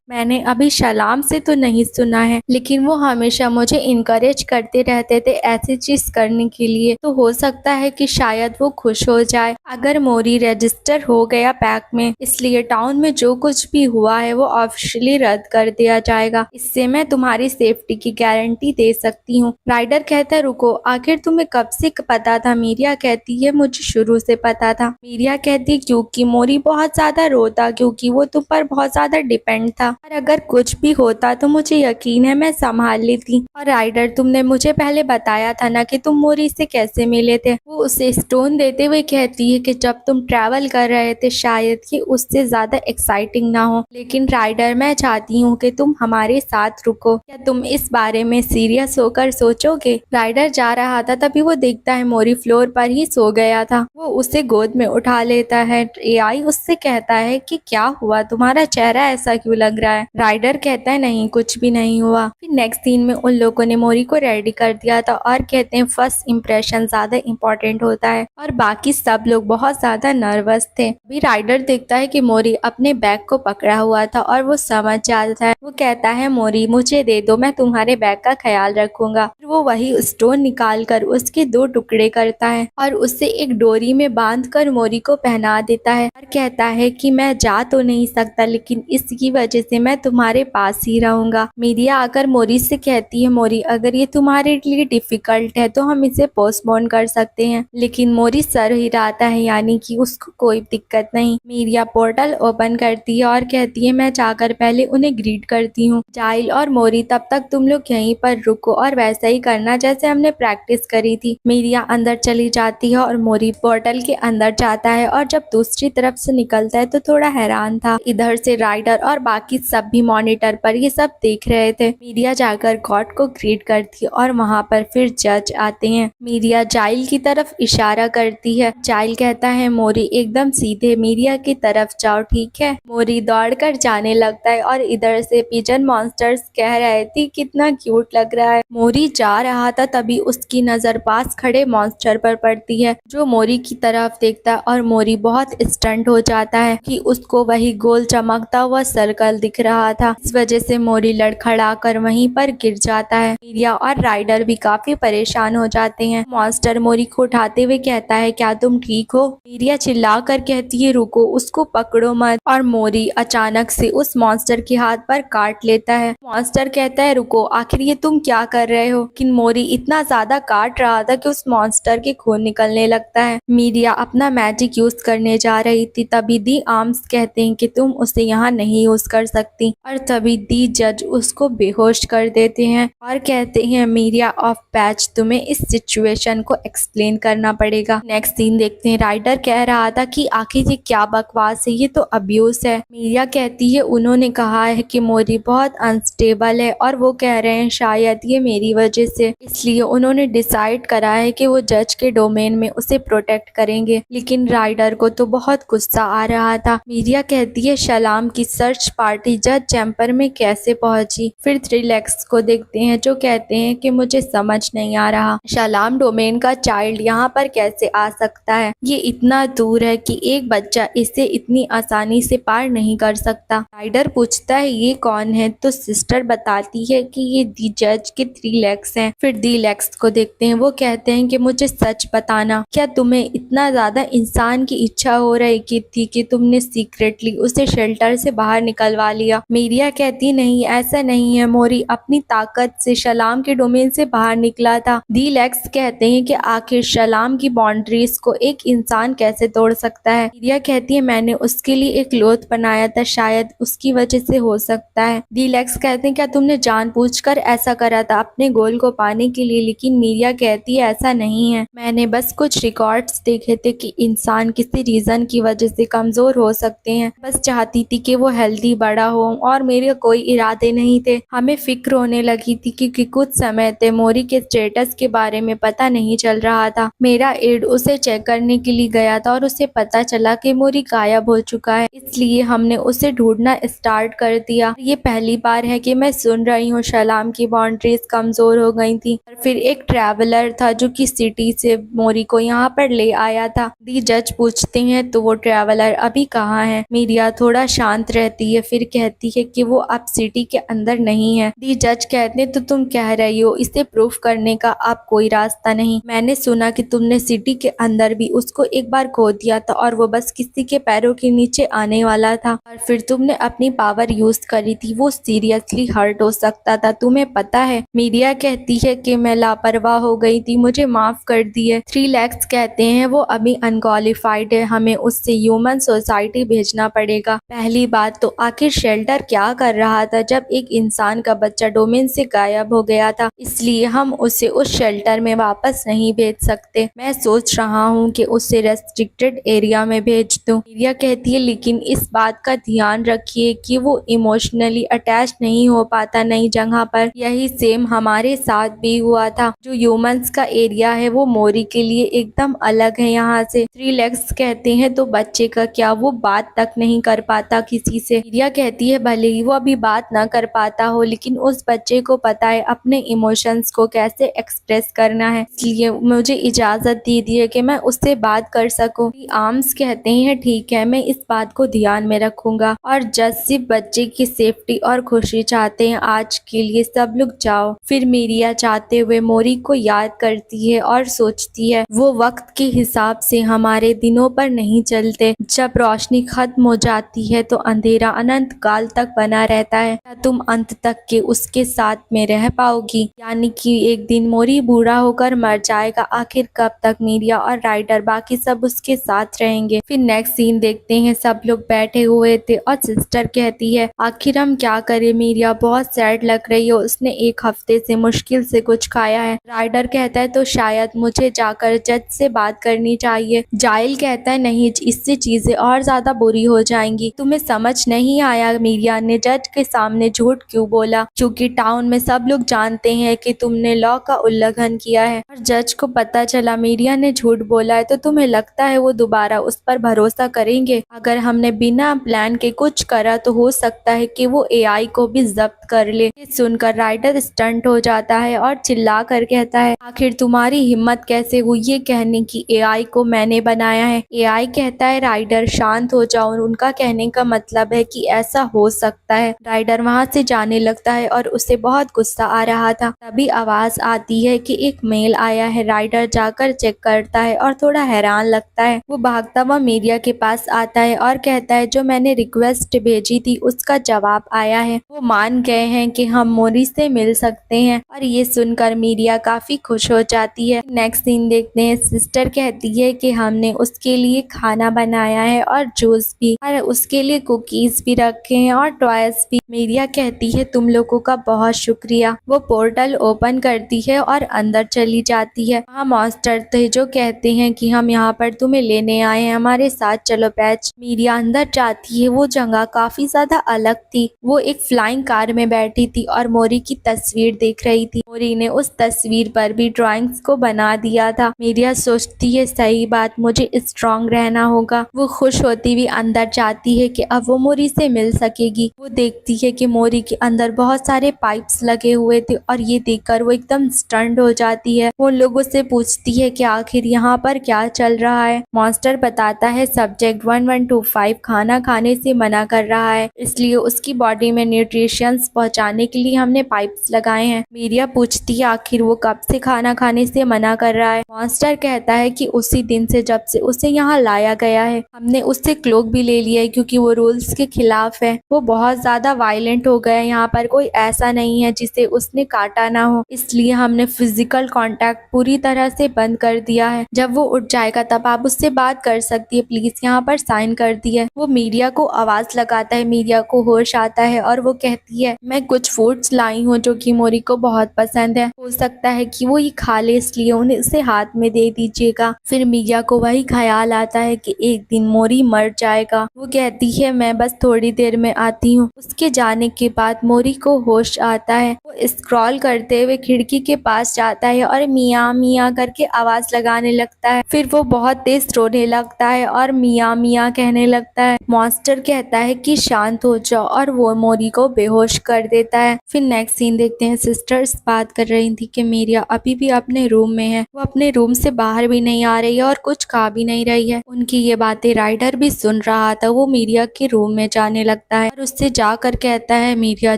मैंने अभी सलाम से तो नहीं सुना है, लेकिन वो हमेशा मुझे इनकरेज करते रहते थे ऐसी चीज करने के लिए, तो हो सकता है कि शायद वो खुश हो जाए अगर मोरी रजिस्टर हो गया पैक में। इसलिए टाउन में जो कुछ भी हुआ है वो ऑफिशियली रद्द कर दिया जाएगा। इससे मैं तुम्हारी सेफ्टी की गारंटी दे सकती हूँ। राइडर कहता है रुको आखिर तुम्हें कब से पता था। मीरिया कहती है मुझे शुरू से पता था। मीरिया कहती है क्योंकि मोरी बहुत ज्यादा रोता, क्योंकि वो तुम पर बहुत ज्यादा डिपेंड था, और अगर कुछ भी होता तो मुझे यकीन है मैं संभाल लेती। और राइडर तुमने मुझे पहले बताया था ना कि तुम मोरी से कैसे मिले थे। वो उसे स्टोन देते हुए कहती है कि जब तुम ट्रैवल कर रहे थे शायद कि उससे ज्यादा एक्साइटिंग ना हो, लेकिन राइडर मैं चाहती हूँ कि तुम हमारे साथ रुको। क्या तुम इस बारे में सीरियस होकर सोचोगे। राइडर जा रहा था तभी वो देखता है मोरी फ्लोर पर ही सो गया था। वो उसे गोद में उठा लेता है। एआई उससे कहता है कि क्या हुआ, तुम्हारा चेहरा ऐसा क्यों लग रहा है। राइडर कहता है नहीं कुछ भी नहीं हुआ। फिर नेक्स्ट सीन में उन लोगों ने मोरी को रेडी कर दिया था और कहते हैं फर्स्ट इम्प्रेशन ज्यादा इम्पोर्टेंट होता है, और बाकी सब लोग बहुत ज्यादा नर्वस थे। अभी राइडर देखता है कि मोरी अपने बैग को पकड़ा हुआ था और वो समझ जाता है। वो कहता है मोरी मुझे दे दो, मैं तुम्हारे बैग का ख्याल रखूंगा। फिर वो वही स्टोन निकाल कर उसके 2 टुकड़े करता है और उसे एक डोरी में बांध कर मोरी को पहना देता है और कहता है कि मैं जा तो नहीं सकता, लेकिन इसकी वजह से मैं तुम्हारे पास ही रहूंगा। मीरिया आकर मोरी से कहती है मोरी अगर ये तुम्हारे लिए डिफिकल्ट है तो हम इसे पोस्टपोन कर सकते हैं। लेकिन मोरी सर हिलाता है, यानी कि उसको कोई दिक्कत नहीं। मीरिया पोर्टल ओपन करती है और कहती है मैं जाकर पहले उन्हें ग्रीट करती हूँ। जाइल और मोरी तब तक तुम लोग यहीं पर रुको और वैसा ही करना जैसे हमने प्रैक्टिस करी थी। मीरिया अंदर चली जाती है और मोरी पोर्टल के अंदर जाता है, और जब दूसरी तरफ से निकलता है तो थोड़ा हैरान था। इधर से राइडर और बाकी सब भी मॉनिटर पर ये सब देख रहे थे। मीरिया जाकर गॉड को ग्रीट करती है और वहाँ पर फिर जज आते हैं। मीरिया जाइल की तरफ इशारा करती है। जाइल कहता है मोरी एकदम सीधे मीरिया की तरफ जाओ, ठीक है। मोरी दौड़कर जाने लगता है और इधर से पिजन मॉन्स्टर्स कह रहे थे कितना क्यूट लग रहा है। मोरी जा रहा था तभी उसकी नजर पास खड़े मॉन्स्टर पर पड़ती है जो मोरी की तरफ देखता है, और मोरी बहुत स्टंट हो जाता है कि उसको वही गोल चमकता हुआ सर्कल दिख रहा था। इस वजह से मोरी लड़खड़ा कर वहीं पर गिर जाता है। मीरिया और राइडर भी काफी परेशान हो जाते हैं। मॉन्स्टर मोरी को उठाते हुए कहता है क्या तुम ठीक हो। मीरिया चिल्ला कर कहती है रुको, उसको पकड़ो मत, और मोरी अचानक से उस मॉन्स्टर के हाथ पर काट लेता है। मॉन्स्टर कहता है रुको आखिर ये तुम क्या कर रहे हो। लेकिन मोरी इतना ज्यादा काट रहा था कि उस मॉन्स्टर के खून निकलने लगता है। मीरिया अपना मैजिक यूज करने जा रही थी तभी दी आर्म्स कहते हैं कि तुम उसे यहाँ नहीं यूज कर सकती, और तभी दी जज उसको बेहोश कर देते हैं और कहते हैं मीडिया ऑफ पैच, तुम्हें इस सिचुएशन को एक्सप्लेन करना पड़ेगा। नेक्स्ट सीन देखते हैं, राइडर कह रहा था कि आखिर ये क्या बकवास है, ये तो अब्यूज है। मीडिया कहती है उन्होंने कहा है कि मोरी बहुत अनस्टेबल है और वो कह रहे हैं शायद ये मेरी वजह से, इसलिए उन्होंने डिसाइड करा है कि वो जज के डोमेन में उसे प्रोटेक्ट करेंगे। लेकिन राइडर को तो बहुत गुस्सा आ रहा था। मीडिया कहती है शलाम की सर्च पार्टी जज चैम्बर में कैसे पहुंची। फिर थ्रिलैक्स को देखते हैं जो कहते हैं कि मुझे समझ नहीं आ रहा शलाम डोमेन का चाइल्ड यहाँ पर कैसे आ सकता है, ये इतना दूर है कि एक बच्चा इसे इतनी आसानी से पार नहीं कर सकता। राइडर पूछता है ये कौन है, तो सिस्टर बताती है कि ये दी जज के थ्रिलैक्स हैं। फिर थ्रिलैक्स को देखते हैं, वो कहते हैं कि मुझे सच बताना, क्या तुम्हें इतना ज्यादा इंसान की इच्छा हो रही थी कि तुमने सीक्रेटली उसे शेल्टर से बाहर निकलवा लिया। मीडिया कहती नहीं, ऐसा नहीं है, मोरी अपनी ताकत से शलाम के डोमेन से बाहर निकला था। थ्रिलैक्स कहते हैं कि आखिर शलाम की बाउंड्रीज को एक इंसान कैसे तोड़ सकता है। मीडिया कहती है मैंने उसके लिए एक लोथ बनाया था, शायद उसकी वजह से हो सकता है। थ्रिलैक्स कहते हैं क्या तुमने जानबूझकर ऐसा करा था अपने गोल को पाने के लिए, लेकिन मीडिया कहती है ऐसा नहीं है, मैंने बस कुछ रिकॉर्ड्स देखे थे कि इंसान किसी रीजन की वजह से कमजोर हो सकते हैं, बस चाहती थी कि वो हेल्दी बड़ा हो और मेरे कोई इरादे नहीं थे। हमें फिक्र होने लगी थी क्योंकि कुछ समय थे मोरी के स्टेटस के बारे में पता नहीं चल रहा था। मेरा एड उसे चेक करने के लिए गया था और उसे पता चला कि मोरी गायब हो चुका है, इसलिए हमने उसे ढूंढना स्टार्ट कर दिया। ये पहली बार है कि मैं सुन रही हूँ शलाम की बाउंड्रीज कमजोर हो गई थी। और फिर एक ट्रैवलर था जो कि सिटी से मोरी को यहाँ पर ले आया था। दी जज पूछते हैं तो वो ट्रैवलर अभी कहाँ है। मीडिया थोड़ा शांत रहती है, फिर कहती है कि वो अब सिटी के अंदर नहीं है। दी जज कहते हैं तो तुम कह रही हो इसे प्रूफ करने का अब कोई रास्ता नहीं। मैंने सुना कि तुमने सिटी के अंदर भी उसको एक बार खो दिया था और वो बस किसी के पैरों के नीचे आने वाला था और फिर तुमने अपनी पावर यूज करी थी, वो सीरियसली हर्ट हो सकता था, तुम्हें पता है। मीडिया कहती है कि मैं लापरवाह हो गई थी, मुझे माफ कर दिए। थ्रिलैक्स कहते हैं वो अभी अनक्वालिफाइड है, हमें उससे ह्यूमन सोसाइटी भेजना पड़ेगा। पहली बात तो आखिर शेल्टर क्या कर रहा था जब एक इंसान का बच्चा डोमेन से गायब हो गया था, इसलिए हम उसे उस शेल्टर में वापस नहीं भेज सकते। मैं सोच रहा हूँ कि उसे रेस्ट्रिक्टेड एरिया में भेज दूं। मीडिया कहती है लेकिन इस बात का ध्यान रखिए कि वो इमोशनली अटैच नहीं हो पाता नई जगह पर। यही सेम हमारे साथ भी हुआ था। जो ह्यूमंस का एरिया है वो मोरी के लिए एकदम अलग है यहाँ से। थ्रिलैक्स कहते हैं तो बच्चे का क्या, वो बात तक नहीं कर पाता किसी से। मीडिया कहती है भले ही वो अभी बात ना कर पाता हो, लेकिन उस बच्चे को पता है अपने इमोशंस को कैसे एक्सप्रेस करना है, इसलिए मुझे इजाजत दे दी है कि मैं उससे बात कर सकूं। आर्म्स कहते हैं ठीक है, मैं इस बात को ध्यान में रखूंगा। और जज सिर्फ बच्चे की सेफ्टी और खुशी चाहते हैं, आज के लिए सब लोग जाओ। फिर मीडिया चाहते हुए मोरी को याद करती है और सोचती है वो वक्त के हिसाब से हमारे दिनों पर नहीं चलते, जब रोशनी खत्म हो जाती है तो अंधेरा अनंत काल तक बना रहता है। क्या तुम अंत तक के उसके साथ में रह पाओगी, यानी कि एक दिन मोरी बूढ़ा होकर मर जाएगा, आखिर कब तक मीडिया और राइडर बाकी सब उसके साथ रहेंगे। फिर नेक्स्ट सीन देखते हैं, सब लोग बैठे हुए थे और सिस्टर कहती है आखिर हम क्या करें, मीडिया बहुत सैड लग रही है, उसने एक हफ्ते से मुश्किल से कुछ खाया है। राइडर कहता है तो शायद मुझे जाकर जज से बात करनी चाहिए। जाइल कहता है नहीं, इससे चीजें और ज्यादा बुरी हो जाएंगी। तुम्हें समझ नहीं आया मीडिया ने जज के सामने झूठ क्यों बोला, क्योंकि टाउन में सब लोग जानते हैं कि तुमने लॉ का उल्लंघन किया है और जज को पता चला मीडिया ने झूठ बोला है, तो तुम्हें लगता है वो दोबारा उस पर भरोसा करेंगे। अगर हमने बिना प्लान के कुछ करा तो हो सकता है कि वो एआई को भी जब्त कर ले। ये सुनकर राइडर स्टंट हो जाता है और चिल्ला कर कहता है आखिर तुम्हारी हिम्मत कैसे हुई ये कहने की एआई को मैंने बनाया है। एआई कहता है राइडर शांत हो जाओ, उनका कहने का मतलब है कि ऐसा हो सकता है। राइडर वहाँ से जाने लगता है और उसे बहुत गुस्सा आ रहा था। तभी आवाज आती है कि एक मेल आया है। राइडर जाकर चेक करता है और थोड़ा हैरान लगता है। वो भागता हुआ मीडिया के पास आता है और कहता है जो मैंने रिक्वेस्ट भेजी थी उसका जवाब आया है, वो मान गए हैं कि हम मोरी से मिल सकते हैं। और ये सुनकर मीडिया काफी खुश हो जाती है। नेक्स्ट सीन देखते हैं, सिस्टर कहती है कि हमने उसके लिए खाना बनाया है और जूस भी, और उसके लिए कुकीज भी रखे हैं और टॉयज भी। मीडिया कहती है तुम लोगों का बहुत शुक्रिया। प्रिया। वो पोर्टल ओपन करती है और अंदर चली जाती है। वहाँ मॉन्स्टर थे जो कहते हैं कि हम यहाँ पर तुम्हें लेने आए हैं, हमारे साथ चलो पैच। मीरिया अंदर जाती है। वो जगह काफी ज्यादा अलग थी। वो एक फ्लाइंग कार में बैठी थी और मोरी की तस्वीर देख रही थी। मोरी ने उस तस्वीर पर भी ड्राइंग्स को बना दिया था। मीरिया सोचती है सही बात, मुझे स्ट्रांग रहना होगा। वो खुश होती हुई अंदर जाती है कि अब वो मोरी से मिल सकेगी। वो देखती है कि मोरी के अंदर बहुत सारे पाइप्स लगे हुए थे और ये देखकर वो एकदम स्टन्ड हो जाती है। वो लोगों से पूछती है कि आखिर यहाँ पर क्या चल रहा है। मॉन्स्टर बताता है सब्जेक्ट 1125 खाना खाने से मना कर रहा है, इसलिए उसकी बॉडी में न्यूट्रिशंस पहुँचाने के लिए हमने पाइप्स लगाए हैं। मीरिया पूछती है आखिर वो कब से खाना खाने से मना कर रहा है। मॉन्स्टर कहता है कि उसी दिन से जब से उसे यहाँ लाया गया है। हमने उससे क्लोक भी ले लिया है क्योंकि वो रूल्स के खिलाफ है। वो बहुत ज्यादा वायलेंट हो गया है। यहाँ पर कोई ऐसा नहीं है जिसे उसने काटा ना हो, इसलिए हमने फिजिकल कांटेक्ट पूरी तरह से बंद कर दिया है। जब वो उठ जाएगा तब आप उससे बात कर सकती है, प्लीज यहाँ पर साइन कर दिया। वो मीडिया को आवाज लगाता है। मीडिया को होश आता है और वो कहती है मैं कुछ फूड्स लाई हूँ जो कि मोरी को बहुत पसंद है, हो सकता है कि वो ये खा ले, इसलिए उन्हें उसे हाथ में दे दीजिएगा। फिर मीडिया को वही ख्याल आता है कि एक दिन मोरी मर जाएगा। वो कहती है मैं बस थोड़ी देर में आती हूँ। उसके जाने के बाद मोरी को होश आता है। वो स्क्रॉल करते हुए खिड़की के पास जाता है और मियाँ मियाँ करके आवाज लगाने लगता है। फिर वो बहुत तेज रोने लगता है और मियाँ मियाँ कहने लगता है। मॉन्स्टर कहता है कि शांत हो जाओ और वो मोरी को बेहोश कर देता है। फिर नेक्स्ट सीन देखते हैं। सिस्टर्स बात कर रही थी कि मीरिया अभी भी अपने रूम में है। वो अपने रूम से बाहर भी नहीं आ रही है और कुछ खा भी नहीं रही है। उनकी ये बातें राइडर भी सुन रहा था। वो मीरिया के रूम में जाने लगता है और उससे जाकर कहता है मीरिया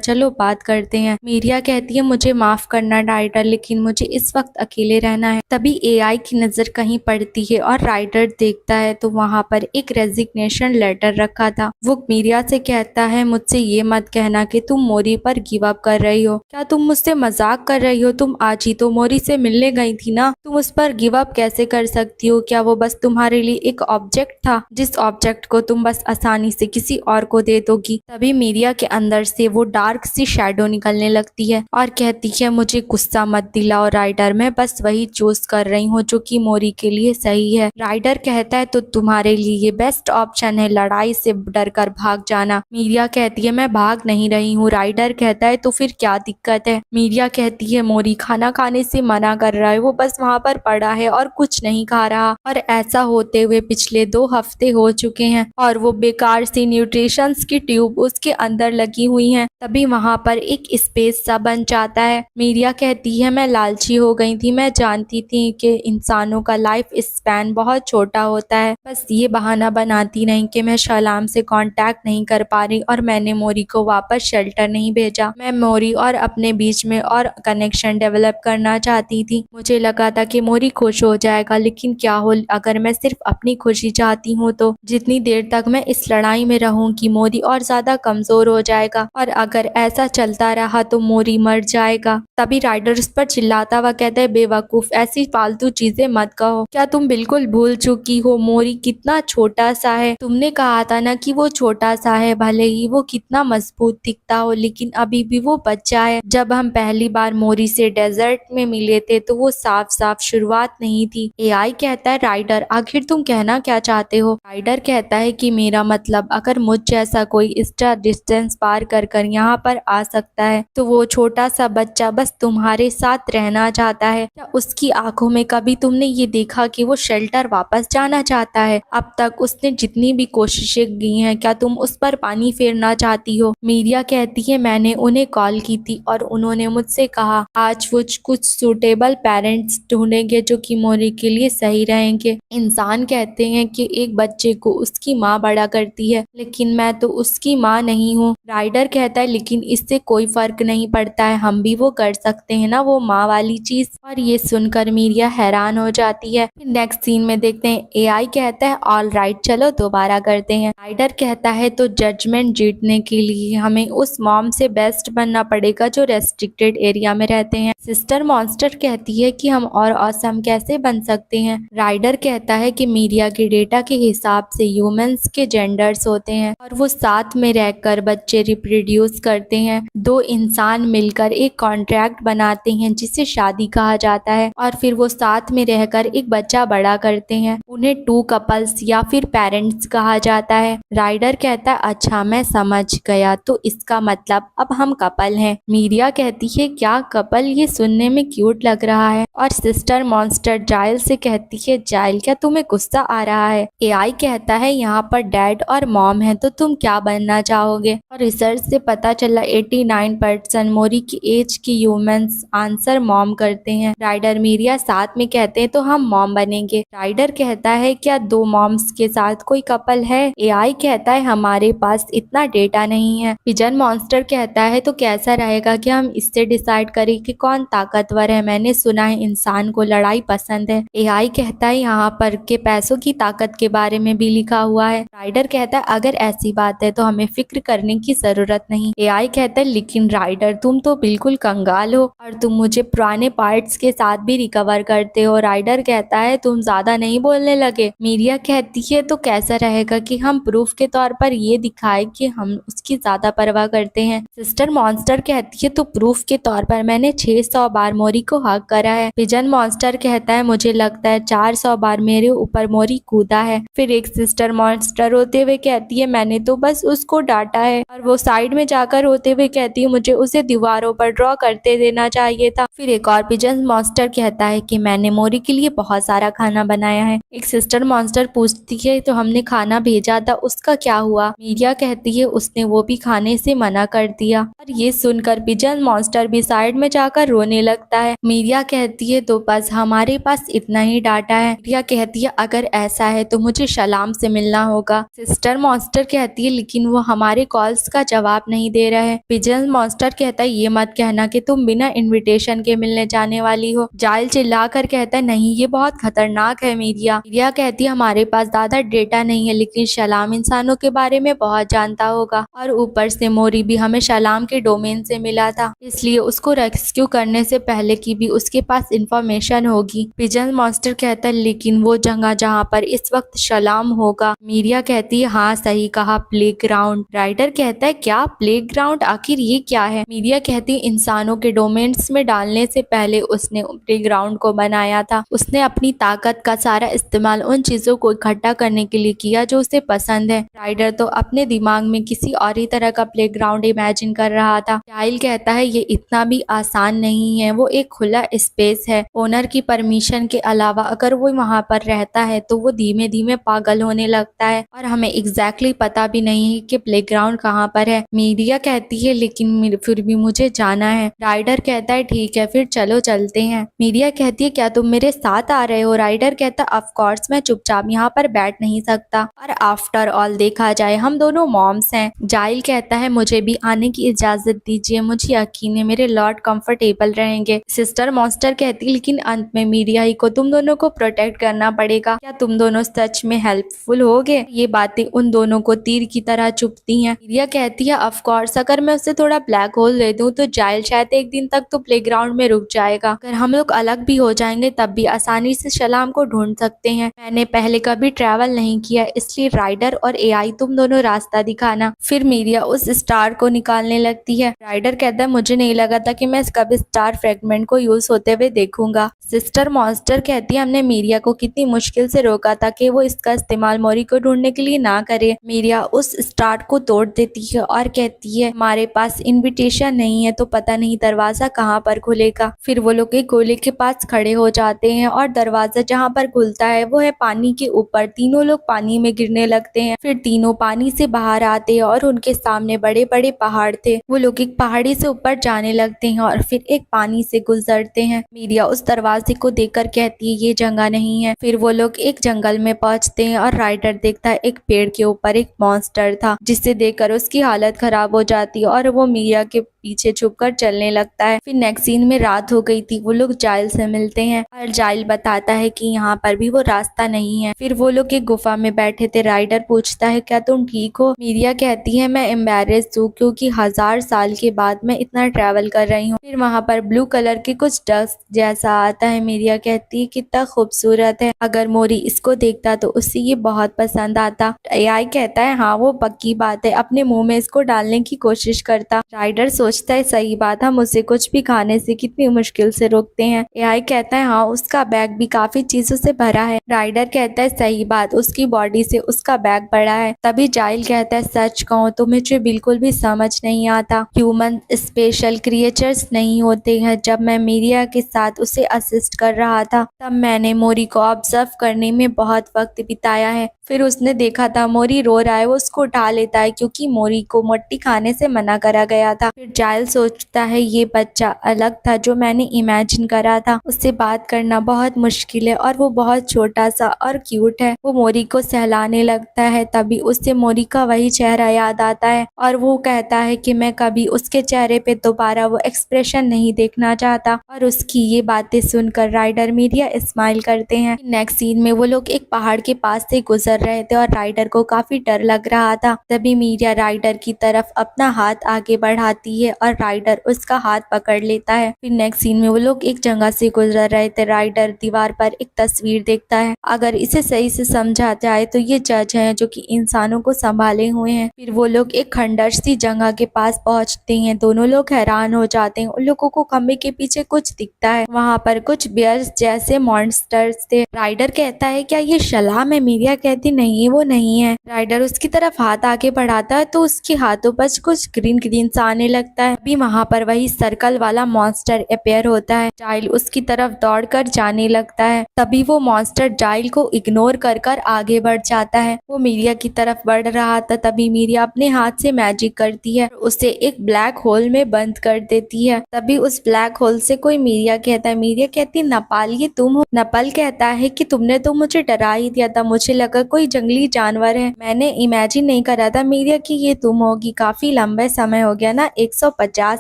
चलो बात करते हैं। मीरिया कहती है मुझे माफ करना राइडर, लेकिन मुझे इस वक्त अकेले रहना है। तभी एआई की नजर कहीं पड़ती है और राइडर देखता है तो वहाँ पर एक रेजिग्नेशन लेटर रखा था। वो मीरिया से कहता है मुझसे ये मत कहना कि तुम मोरी पर गिव अप कर रही हो। क्या तुम मुझसे मजाक कर रही हो? तुम आज ही तो मोरी से मिलने गई थी ना, तुम उस पर गिव अप कैसे कर सकती हो? क्या वो बस तुम्हारे लिए एक ऑब्जेक्ट था जिस ऑब्जेक्ट को तुम बस आसानी से किसी और को दे दोगी? तभी मीरिया के अंदर से वो डार्क सी शैडो निकलने लगती है और कहती है मुझे गुस्सा मत दिलाओ राइडर, मैं बस वही चूज कर रही हूँ जो कि मोरी के लिए सही है। राइडर कहता है तो तुम्हारे लिए ये बेस्ट ऑप्शन है, लड़ाई से डर कर भाग जाना। मीरिया कहती है मैं भाग नहीं रही हूँ। राइडर कहता है तो फिर क्या दिक्कत है? मीरिया कहती है मोरी खाना खाने से मना कर रहा है, वो बस वहाँ पर पड़ा है और कुछ नहीं खा रहा, और ऐसा होते हुए पिछले 2 हफ्ते हो चुके हैं और वो बेकार सी न्यूट्रिशंस की ट्यूब उसके अंदर लगी हुई हैं। तभी वहाँ पर एक स्पेस सा बन जाता है। मीरिया कहती है मैं लालची हो गई थी, मैं जानती थी कि इंसानों का लाइफ स्पैन बहुत छोटा होता है, बस ये बहाना बनाती नहीं कि मैं शलाम से कांटेक्ट नहीं कर पा रही और मैंने मोरी को वापस शेल्टर नहीं भेजा। मैं मोरी और अपने बीच में और कनेक्शन डेवलप करना चाहती थी। मुझे लगा था कि मोरी खुश हो जाएगा, लेकिन क्या हो अगर मैं सिर्फ अपनी खुशी चाहती हूँ तो जितनी देर तक मैं इस लड़ाई में रहूंगी मोरी और ज्यादा कमजोर हो जाएगा, और अगर ऐसा चलता रहा तो मोरी मर जाएगा। तभी राइडर उस पर चिल्लाता हुआ कहता है बेवकूफ, ऐसी फालतू चीजें मत कहो। क्या तुम बिल्कुल भूल चुकी हो मोरी कितना छोटा सा है? तुमने कहा था ना कि वो छोटा सा है, भले ही वो कितना मजबूत दिखता हो लेकिन अभी भी वो बच्चा है। जब हम पहली बार मोरी से डेजर्ट में मिले थे तो वो साफ साफ शुरुआत नहीं थी। एआई कहता है राइडर आखिर तुम कहना क्या चाहते हो? राइडर कहता है कि मेरा मतलब अगर मुझ जैसा कोई इतना डिस्टेंस पार कर कर यहाँ पर आ सकता है तो वो छोटा सा बच्चा बस तुम्हारे साथ रहना चाहता है। क्या उसकी आंखों में कभी तुमने ये देखा कि वो शेल्टर वापस जाना चाहता है? अब तक उसने जितनी भी कोशिशें की हैं, क्या तुम उस पर पानी फेरना चाहती हो? मीरिया कहती है मैंने उन्हें कॉल की थी और उन्होंने मुझसे कहा आज वो कुछ सूटेबल पेरेंट्स ढूंढेंगे जो कि मोरी के लिए सही रहेंगे। इंसान कहते हैं कि एक बच्चे को उसकी माँ बड़ा करती है, लेकिन मैं तो उसकी माँ नहीं हूँ। राइडर कहता है लेकिन इससे कोई फर्क नहीं पड़ता है, हम भी वो कर सकते हैं ना वो माँ वाली चीज। और ये सुनकर मीरिया हैरान हो जाती है। नेक्स्ट सीन में देखते हैं एआई कहता है ऑल राइट चलो दोबारा करते हैं। राइडर कहता है तो जजमेंट जीतने के लिए हमें उस मॉम से बेस्ट बनना पड़ेगा जो रेस्ट्रिक्टेड एरिया में रहते हैं। सिस्टर मॉन्स्टर कहती है कि हम और ऑसम कैसे बन सकते हैं? राइडर कहता है कि मीडिया के डेटा के हिसाब से ह्यूमंस के जेंडर्स होते हैं और वो साथ में रहकर बच्चे रिप्रोड्यूस करते हैं। 2 इंसान इंसान मिलकर एक कॉन्ट्रैक्ट बनाते हैं जिसे शादी कहा जाता है और फिर वो साथ में रहकर एक बच्चा बड़ा करते हैं। उन्हें टू कपल्स या फिर पेरेंट्स कहा जाता है। राइडर कहता है अच्छा मैं समझ गया, तो इसका मतलब अब हम कपल हैं। मीरिया कहती है क्या कपल, ये सुनने में क्यूट लग रहा है। और सिस्टर मॉन्स्टर जाइल से कहती है जाइल क्या तुम्हें गुस्सा आ रहा है? एआई कहता है यहाँ पर डैड और मॉम है तो तुम क्या बनना चाहोगे? और रिसर्च से पता चला 89% मोरी की एज की ह्यूमंस आंसर मॉम करते हैं। राइडर मीरिया साथ में कहते हैं तो हम मॉम बनेंगे। राइडर कहता है क्या दो मॉम्स के साथ कोई कपल है? एआई कहता है हमारे पास इतना डेटा नहीं है। पिजन मॉन्स्टर कहता है तो कैसा रहेगा कि हम इससे डिसाइड करें कि कौन ताकतवर है? मैंने सुना है इंसान को लड़ाई पसंद है। एआई कहता है यहाँ पर के पैसों की ताकत के बारे में भी लिखा हुआ है। राइडर कहता है अगर ऐसी बात है तो हमें फिक्र करने की जरूरत नहीं। एआई कहता है लेकिन राइडर तुम तो बिल्कुल कंगाल हो और तुम मुझे पुराने पार्ट्स के साथ भी रिकवर करते हो। राइडर कहता है तुम ज्यादा नहीं बोलने लगे? मीरिया कहती है तो कैसा रहेगा कि हम प्रूफ के तौर पर ये दिखाए कि हम उसकी ज्यादा परवाह करते हैं। सिस्टर मॉन्स्टर कहती है तो प्रूफ के तौर पर मैंने 600 बार मोरी को हक करा है। पिजन मॉन्स्टर कहता है मुझे लगता है 400 बार मेरे ऊपर मोरी कूदा है। फिर एक सिस्टर मॉन्स्टर होते हुए कहती है मैंने तो बस उसको डांटा है। और वो साइड में जाकर होते हुए कहती है मुझे उसे दीवारों पर ड्रॉ करते देना चाहिए था। फिर एक और पिजन मॉन्स्टर कहता है कि मैंने मोरी के लिए बहुत सारा खाना बनाया है। एक सिस्टर मॉन्स्टर पूछती है तो हमने खाना भेजा था उसका क्या हुआ? मीरिया कहती है उसने वो भी खाने से मना कर दिया। और ये सुनकर पिजन मॉन्स्टर भी साइड में जाकर रोने लगता है। मीरिया कहती है तो बस हमारे पास इतना ही डाटा है। मीरिया कहती है अगर ऐसा है तो मुझे सलाम से मिलना होगा। सिस्टर मॉन्स्टर कहती है लेकिन वो हमारे कॉल्स का जवाब नहीं दे रहा है। पिजन मॉन्स्टर कहता है ये मत कहना कि तुम बिना इनविटेशन के मिलने जाने वाली हो। जाइल चिल्लाकर कहता है नहीं ये बहुत खतरनाक है मीरिया। मीरिया कहती है हमारे पास ज्यादा डेटा नहीं है लेकिन सलाम इंसानों के बारे में बहुत जानता होगा और ऊपर से मोरी भी हमें सलाम के डोमेन से मिला था, इसलिए उसको रेस्क्यू करने से पहले की भी उसके पास इंफॉर्मेशन होगी। पिजन मॉन्स्टर कहता है लेकिन वो जगह जहाँ पर इस वक्त सलाम होगा। मीरिया कहती है हाँ सही कहा, प्लेग्राउंड। राइडर कहता है क्या प्लेग्राउंड, आखिर ये क्या है? मीरिया कहती है इंसानों के डोमेन्स में डालने से पहले उसने प्लेग्राउंड को बनाया था। उसने अपनी ताकत का सारा इस्तेमाल उन चीजों को इकट्ठा करने के लिए किया जो उसे पसंद है। राइडर तो अपने दिमाग में किसी और ही तरह का प्लेग्राउंड इमेजिन कर रहा था। जाइल कहता है ये इतना भी आसान नहीं है, वो एक खुला स्पेस है। ओनर की परमिशन के अलावा अगर वो वहाँ पर रहता है तो वो धीमे धीमे पागल होने लगता है और हमें एग्जैक्टली पता भी नहीं है कि प्लेग्राउंड कहाँ पर है। मीरिया कहती है लेकिन फिर भी मुझे जाना है। राइडर कहता है ठीक है फिर चलो चलते हैं। मीरिया कहती है क्या तुम मेरे साथ आ रहे हो? राइडर कहता है ऑफ कोर्स, मैं चुपचाप यहाँ पर बैठ नहीं सकता और आफ्टर ऑल देखा जाए हम दोनों मॉम्स हैं। जाइल कहता है मुझे भी आने की इजाजत दीजिए, मुझे यकीन है मेरे लॉर्ड कंफर्टेबल रहेंगे। सिस्टर मॉन्स्टर कहती है लेकिन अंत में मीरिया ही को तुम दोनों को प्रोटेक्ट करना पड़ेगा, क्या तुम दोनों सच में हेल्पफुल होगे? ये बातें उन दोनों को तीर की तरह चुभती हैं। मीरिया कहती है ऑफ कोर्स, अगर मैं उसे थोड़ा ब्लैक होल दे दूं तो जाइल शायद एक दिन तक तो प्लेग्राउंड में रुक जाएगा। अगर हम लोग अलग भी हो जाएंगे तब भी आसानी से सलाम को ढूंढ सकते हैं। मैंने पहले कभी ट्रैवल नहीं किया इसलिए राइडर और एआई तुम दोनों रास्ता दिखाना। फिर मीरिया उस स्टार को निकालने लगती है। राइडर कहता है मुझे नहीं लगा था कि मैं कभी स्टार फ्रेगमेंट को यूज होते हुए देखूंगा। सिस्टर मॉन्स्टर कहती है हमने मीरिया को कितनी मुश्किल से रोका था कि वो इसका इस्तेमाल मोरी को ढूंढने के लिए ना करे। मीरिया उस स्टार को तोड़ देती है और कहती है हमारे पास इनविटेशन नहीं है तो पता नहीं दरवाजा कहाँ पर खुलेगा। फिर वो लोग एक गोले के पास खड़े हो जाते हैं और दरवाजा जहाँ पर खुलता है वो है पानी के ऊपर। तीनों लोग पानी में गिरने लगते हैं। फिर तीनों पानी से बाहर आते हैं और उनके सामने बड़े बड़े पहाड़ थे। वो लोग एक पहाड़ी से ऊपर जाने लगते हैं और फिर एक पानी से गुजरते हैं। मीरिया उस दरवाजे को देखकर कहती है ये जगह नहीं है। फिर वो लोग एक जंगल में पहुंचते हैं और राइडर देखता है एक पेड़ के ऊपर एक मॉन्स्टर था जिसे देखकर उसकी हालत खराब हो जाती है और वो मीरिया के पीछे छुपकर चलने लगता है। फिर नेक्स्ट सीन में रात हो गई थी। वो लोग जाइल से मिलते हैं और जाइल बताता है कि यहाँ पर भी वो रास्ता नहीं है। फिर वो लोग एक गुफा में बैठे थे। राइडर पूछता है क्या तुम ठीक हो? मीरिया कहती है मैं एम्बेरेस्ड हूँ क्योंकि 1000 साल के बाद मैं इतना ट्रैवल कर रही हूँ। फिर वहाँ पर ब्लू कलर के कुछ डस्ट जैसा आता है। मीरिया कहती है कितना खूबसूरत है, अगर मोरी इसको देखता तो उसे ये बहुत पसंद आता। एआई कहता है हाँ वो पक्की बात है, अपने मुंह में इसको डालने की कोशिश करता। राइडर सोच पूछता है सही बात, हम उसे कुछ भी खाने से कितनी मुश्किल से रोकते हैं। एआई कहता है हाँ, उसका बैग भी काफी चीजों से भरा है। राइडर कहता है सही बात, उसकी बॉडी से उसका बैग बड़ा है। तभी जाइल कहता है सच कहूँ तो मुझे बिल्कुल भी समझ नहीं आता, ह्यूमन स्पेशल क्रिएचर्स नहीं होते हैं। जब मैं मीडिया के साथ उसे असिस्ट कर रहा था तब मैंने मोरी को ऑब्जर्व करने में बहुत वक्त बिताया है। फिर उसने देखा था मोरी रो रहा है, वो उसको उठा लेता है क्योंकि मोरी को मट्टी खाने से मना करा गया था। फिर जाइल सोचता है ये बच्चा अलग था जो मैंने इमेजिन करा था, उससे बात करना बहुत मुश्किल है और वो बहुत छोटा सा और क्यूट है। वो मोरी को सहलाने लगता है, तभी उससे मोरी का वही चेहरा याद आता है और वो कहता है कि मैं कभी उसके चेहरे पे दोबारा वो एक्सप्रेशन नहीं देखना चाहता। और उसकी ये बातें सुनकर राइडर मीडिया स्माइल करते हैं। नेक्स्ट सीन में वो लोग एक पहाड़ के पास से गुजर रहे थे और राइडर को काफी डर लग रहा था। तभी मीडिया राइडर की तरफ अपना हाथ आगे बढ़ाती है और राइडर उसका हाथ पकड़ लेता है। फिर नेक्स्ट सीन में वो लोग एक जगह से गुजर रहे थे। राइडर दीवार पर एक तस्वीर देखता है, अगर इसे सही से समझा जाए तो ये जज हैं जो कि इंसानों को संभाले हुए हैं। फिर वो लोग एक खंडर सी जगह के पास पहुंचते हैं। दोनों लोग हैरान हो जाते हैं, उन लोगों को खंबे के पीछे कुछ दिखता है, वहाँ पर कुछ बियर्स जैसे मॉन्स्टर्स थे। राइडर कहता है क्या ये सलाम है? मीडिया कहती नहीं वो नहीं है। राइडर उसकी तरफ हाथ आगे बढ़ाता है तो उसके हाथों पर कुछ ग्रीन ग्रीन सा आने लगता है। अभी वहाँ पर वही सर्कल वाला मॉन्स्टर अपेयर होता है। जाइल उसकी तरफ दौड़कर जाने लगता है, तभी वो मॉन्स्टर जाइल को इग्नोर कर कर आगे बढ़ जाता है। वो मीडिया की तरफ बढ़ रहा था, तभी मीडिया अपने हाथ से मैजिक करती है, उसे एक ब्लैक होल में बंद कर देती है। तभी उस ब्लैक होल से कोई मीडिया कहता है, मीडिया कहती नपाल ये तुम हो? नपल कहता है कि तुमने तो मुझे डरा ही दिया था, मुझे लगा कोई जंगली जानवर है, मैंने इमेजिन नहीं करा था मीडिया कि ये तुम होगी। काफी लंबा समय हो गया ना, 150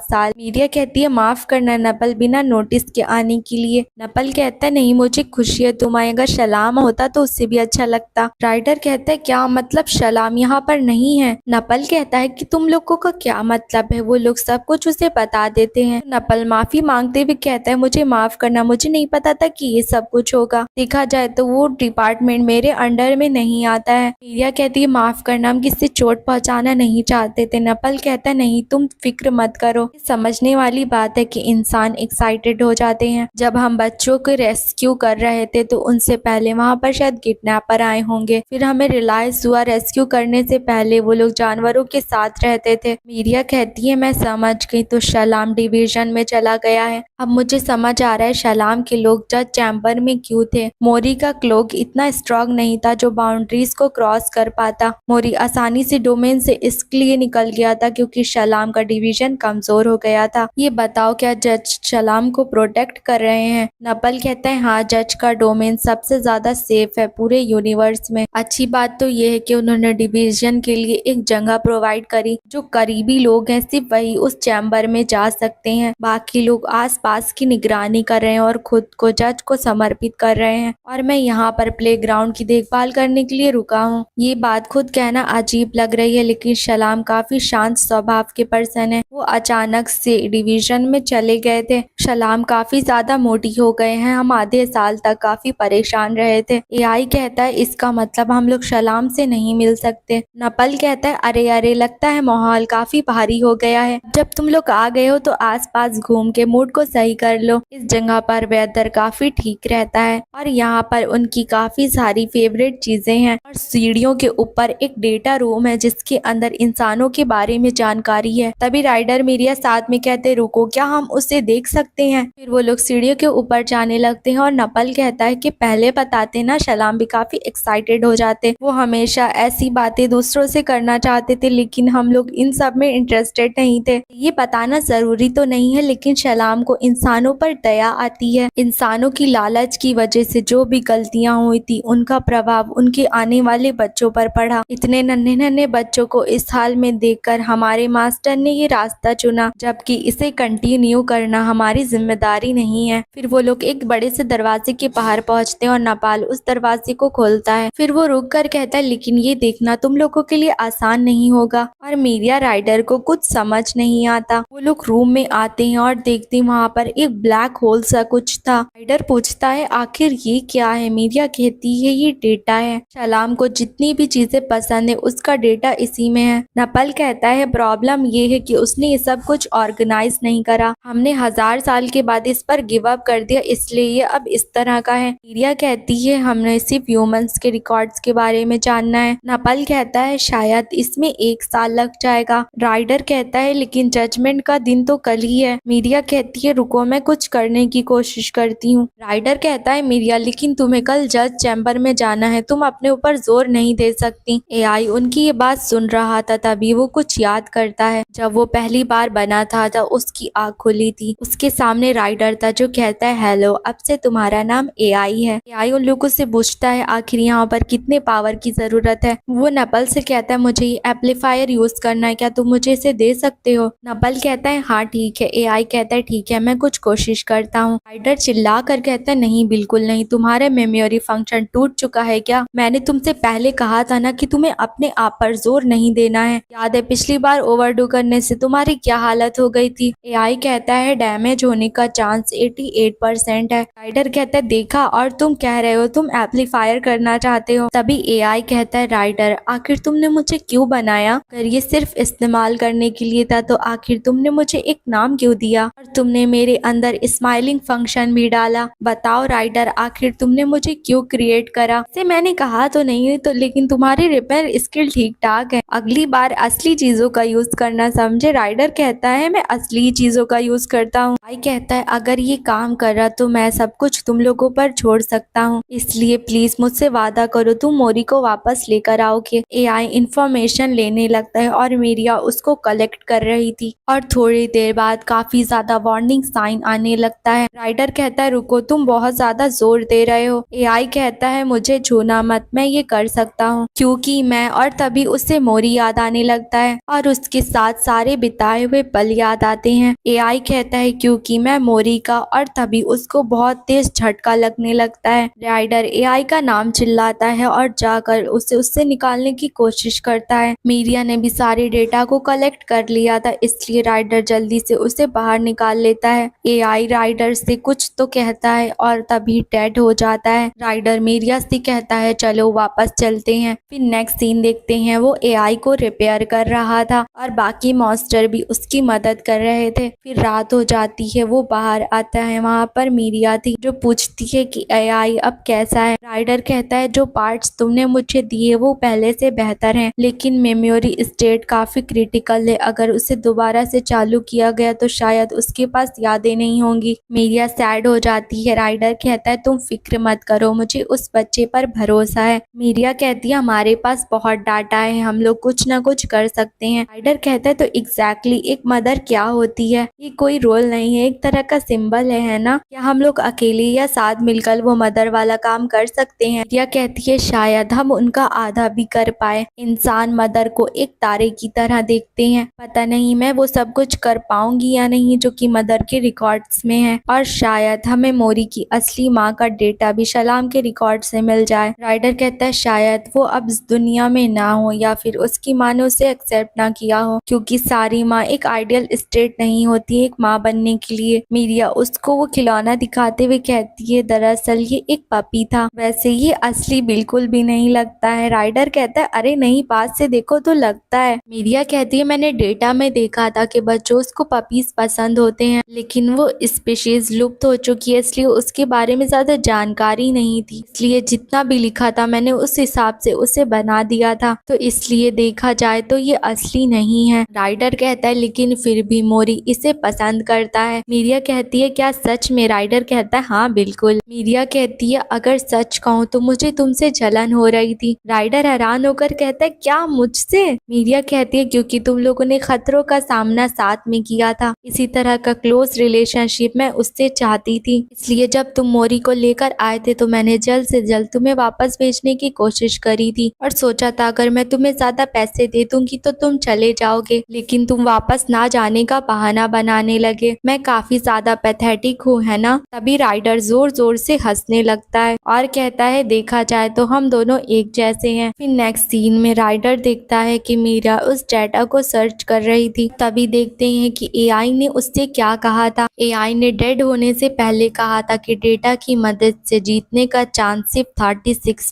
साल। मीडिया कहती है माफ करना नपल, बिना नोटिस के आने के लिए। नपल कहता है नहीं मुझे खुशी है, तुम्हारे अगर सलाम होता तो उससे भी अच्छा लगता। राइडर कहता है क्या मतलब, सलाम यहाँ पर नहीं है। नपल कहता है कि तुम लोगों का क्या मतलब है? वो लोग सब कुछ उसे बता देते हैं। नपल माफी मांगते हुए कहता है मुझे माफ करना, मुझे नहीं पता था कि ये सब कुछ होगा। देखा जाए तो वो डिपार्टमेंट मेरे अंडर में नहीं आता है। मीडिया कहती है माफ करना, हम किसी चोट पहुंचाना नहीं चाहते थे। नपल कहता है नहीं तुम फिक्र मत करो, समझने वाली बात है कि इंसान एक्साइटेड हो जाते हैं। जब हम बच्चों को रेस्क्यू कर रहे थे तो उनसे पहले वहाँ पर शायद किडनैपर आए होंगे, फिर हमें रियलाइज हुआ रेस्क्यू करने से पहले वो लोग जानवरों के साथ रहते थे। मीडिया कहती है मैं समझ गई, तो सलाम डिवीजन में चला गया है। अब मुझे समझ आ रहा है सलाम के लोग जज चैम्बर में क्यों थे। मोरी का क्लोक इतना स्ट्रॉन्ग नहीं था जो बाउंड्रीज को क्रॉस कर पाता। मोरी आसानी से डोमेन से इसलिए निकल गया था क्योंकि सलाम का डिवीजन कमजोर हो गया था। ये बताओ क्या जज सलाम को प्रोटेक्ट कर रहे हैं? नपल कहता है हाँ, जज का डोमेन सबसे ज्यादा सेफ है पूरे यूनिवर्स में। अच्छी बात तो ये है कि उन्होंने डिवीजन के लिए एक जगह प्रोवाइड करी, जो करीबी लोग हैं सिर्फ वही उस चैम्बर में जा सकते हैं। बाकी लोग आस पास की निगरानी कर रहे हैं और खुद को जज को समर्पित कर रहे हैं, और मैं यहाँ पर प्लेग्राउंड की देखभाल करने के लिए रुका हूँ। ये बात खुद कहना अजीब लग रही है, लेकिन सलाम काफी शांत स्वभाव के पर्सन है। वो अचानक से डिवीजन में चले गए थे। सलाम काफी ज्यादा मोटी हो गए हैं, हम आधे साल तक काफी परेशान रहे थे। एआई कहता है इसका मतलब हम लोग सलाम से नहीं मिल सकते। नपल कहता है अरे अरे, लगता है माहौल काफी भारी हो गया है। जब तुम लोग आ गए हो तो आसपास घूम के मूड को सही कर लो। इस जगह पर वेदर काफी ठीक रहता है और यहाँ पर उनकी काफी सारी फेवरेट चीजें हैं, और सीढ़ियों के ऊपर एक डेटा रूम है जिसके अंदर इंसानों के बारे में जानकारी है। तभी राइडर मीडिया साथ में कहते रुको, क्या हम उसे देख सकते हैं? फिर वो लोग सीढ़ियों के ऊपर जाने लगते हैं और नपल कहता है कि पहले बताते ना, सलाम भी काफी एक्साइटेड हो जाते। वो हमेशा ऐसी बातें दूसरों से करना चाहते थे, लेकिन हम लोग इन सब में इंटरेस्टेड नहीं थे। ये बताना जरूरी तो नहीं है, लेकिन सलाम को इंसानों पर दया आती है। इंसानों की लालच की वजह से जो भी गलतियां हुई थी उनका प्रभाव उनके आने वाले बच्चों पर पड़ा। इतने नन्हे नन्हे बच्चों को इस हाल में देखकर हमारे मास्टर ने ये रास्ता चुना, जबकि इसे कंटिन्यू करना हमारी जिम्मेदारी नहीं है। फिर वो लोग एक बड़े से दरवाजे के बाहर पहुंचते हैं और नपाल उस दरवाजे को खोलता है। फिर वो रुक कर कहता है लेकिन ये देखना तुम लोगों के लिए आसान नहीं होगा। और मीडिया राइडर को कुछ समझ नहीं आता। वो लोग रूम में आते हैं और देखते हैं वहाँ पर एक ब्लैक होल सा कुछ था। राइडर पूछता है आखिर ये क्या है? मीडिया कहती है ये डेटा है। सलाम को जितनी भी चीजें पसंद है उसका डेटा इसी में है। नपल कहता है प्रॉब्लम ये है कि उसने ये सब कुछ ऑर्गेनाइज नहीं करा, हमने 1000 साल के बाद इस पर गिव अप कर दिया, इसलिए ये अब इस तरह का है। मीरिया कहती है हमने सिर्फ ह्यूमंस के रिकॉर्ड्स के बारे में जानना है। नपल कहता है शायद इसमें 1 साल लग जाएगा। राइडर कहता है लेकिन जजमेंट का दिन तो कल ही है। मीरिया कहती है रुको मैं कुछ करने की कोशिश करती हूँ। राइडर कहता है मीरिया लेकिन तुम्हें कल जज चैम्बर में जाना है, तुम अपने ऊपर जोर नहीं दे सकती। एआई उनकी ये बात सुन रहा था, तभी वो कुछ याद करता है। जब वो पहली बार बना था तब उसकी आँख खुली थी। उसके सामने राइडर था जो कहता है हेलो, अब से तुम्हारा नाम एआई है। एआई उन लोगों से पूछता है आखिर यहाँ पर कितने पावर की जरूरत है। वो नपल से कहता है मुझे ये एम्पलीफायर यूज करना है, क्या तुम मुझे इसे दे सकते हो। नपल कहता है हाँ ठीक है। एआई कहता है ठीक है मैं कुछ कोशिश करता हूँ। राइडर चिल्ला कर कहता है नहीं बिल्कुल नहीं, तुम्हारे मेमोरी फंक्शन टूट चुका है क्या? मैंने तुमसे पहले कहा था ना कि तुम्हें अपने आप पर जोर नहीं देना है। याद है पिछली बार ओवरडू करने से तुम्हारी क्या हालत हो गई थी। एआई कहता है डैमेज होने का चांस 88% है। राइडर कहता है देखा, और तुम कह रहे हो तुम एम्पलीफायर करना चाहते हो। तभी एआई कहता है राइडर आखिर तुमने मुझे क्यों बनाया? अगर ये सिर्फ इस्तेमाल करने के लिए था तो आखिर तुमने मुझे एक नाम क्यों दिया और तुमने मेरे अंदर स्माइलिंग फंक्शन भी डाला। बताओ राइडर आखिर तुमने मुझे क्यों क्रिएट करा? से मैंने कहा तो नहीं तो, लेकिन तुम्हारी रिपेयर स्किल ठीक ठाक है, अगली बार असली चीजों का यूज करना समझे। राइडर कहता है मैं असली चीजों का यूज करता हूँ। आई कहता है अगर ये काम कर रहा तो मैं सब कुछ तुम लोगों पर छोड़ सकता हूँ, इसलिए प्लीज मुझसे वादा करो तुम मोरी को वापस लेकर आओगे। एआई इंफॉर्मेशन लेने लगता है और मीरिया उसको कलेक्ट कर रही थी और थोड़ी देर बाद काफी ज्यादा वार्निंग साइन आने लगता है। राइडर कहता है रुको तुम बहुत ज्यादा जोर दे रहे हो। एआई कहता है मुझे छूना मत, मैं ये कर सकता हूँ क्योंकि मैं, और तभी उसे मोरी याद आने लगता है और उसके साथ सारे बिताए हुए पल याद आते हैं। एआई कहता है क्योंकि मैं मोरी का, और तभी उसको बहुत तेज झटका लगने लगता है। राइडर एआई का नाम चिल्लाता है और जाकर उसे उससे निकालने की कोशिश करता है। मीरिया ने भी सारे डेटा को कलेक्ट कर लिया था, इसलिए राइडर जल्दी से उसे बाहर निकाल लेता है। एआई राइडर से कुछ तो कहता है और तभी डेड हो जाता है। राइडर मीरिया से कहता है चलो वापस चलते हैं। फिर नेक्स्ट सीन देखते हैं वो एआई को रिपेयर कर रहा था और बाकी मॉन्स्टर भी उसकी मदद कर रहे थे। फिर रात हो जाती है, वो बाहर आता है, वहाँ पर मीरिया थी जो पूछती है कि एआई अब कैसा है। राइडर कहता है जो पार्ट्स तुमने मुझे दिए वो पहले से बेहतर हैं, लेकिन मेमोरी स्टेट काफी क्रिटिकल है, अगर उसे दोबारा से चालू किया गया तो शायद उसके पास यादें नहीं होंगी। मीरिया सैड हो जाती है। राइडर कहता है तुम फिक्र मत करो, मुझे उस बच्चे पर भरोसा है। मीरिया कहती है हमारे पास बहुत डाटा है, हम लोग कुछ ना कुछ कर सकते हैं। राइडर कहता है तो एग्जैक्टली एक मदर क्या होती है? ये कोई रोल नहीं है, एक तरह का सिंबल है ना? क्या हम लोग अकेले या साथ मिलकर वो मदर वाला काम कर सकते हैं? मीरिया कहती है शायद हम उनका आधा भी कर पाए। इंसान मदर को एक तारे की तरह देखते हैं, पता नहीं मैं वो सब कुछ कर पाऊंगी या नहीं जो कि मदर के रिकॉर्ड्स में है, और शायद हमें मोरी की असली माँ का डेटा भी सलाम के रिकॉर्ड से मिल जाए। राइडर कहता है शायद वो अब इस दुनिया में ना हो या फिर उसकी माँ ने उसे एक्सेप्ट ना किया हो, क्योंकि सारी माँ एक आइडियल स्टेट नहीं होती एक माँ बनने के लिए। मीरिया उसको वो खिलौना दिखाते हुए कहती है दरअसल ये एक पपी था, वैसे ये असली बिल्कुल भी नहीं लगता है। राइडर कहता है अरे नहीं पास से देखो तो लगता है। मीरिया कहती है मैंने डेटा में देखा था कि बच्चों को पपीज पसंद होते हैं, लेकिन वो स्पीशीज लुप्त हो चुकी है इसलिए उसके बारे में ज्यादा जानकारी नहीं थी, इसलिए जितना भी लिखा था मैंने उस हिसाब से उसे बना दिया था, तो इसलिए देखा जाए तो ये असली नहीं है। राइडर कहता है लेकिन फिर भी मोरी इसे पसंद करता है। मीरिया कहती है क्या सच में? राइडर कहता है हाँ बिल्कुल। मीरिया कहती है अगर सच कहूँ तो मुझे तुमसे जलन हो रही थी। राइडर हैरान होकर कहता है क्या मुझसे? मीरिया कहती है क्योंकि तुम लोगों ने खतरों का सामना साथ में किया था, इसी तरह का क्लोज रिलेशनशिप मैं उससे चाहती थी, इसलिए जब तुम मोरी को लेकर आए थे तो मैंने जल्द से जल्द तुम्हें वापस भेजने की कोशिश करी थी और सोचा था अगर मैं तुम्हें ज्यादा पैसे दे दूंगी तो तुम चले जाओगे, लेकिन तुम वापस ना जाने का बहाना बनाने लगे। मैं काफी ज्यादा पैथेटिक हूँ है ना? तभी राइडर जोर जोर से हंसने लगता है और कहता है देखा जाए तो हम दोनों एक जैसे हैं। फिर नेक्स्ट सीन में राइडर देखता है कि मीरा उस डेटा को सर्च कर रही थी, तभी देखते हैं कि एआई ने उससे क्या कहा था। एआई ने डेड होने से पहले कहा था कि डेटा की मदद से जीतने का चांस सिर्फ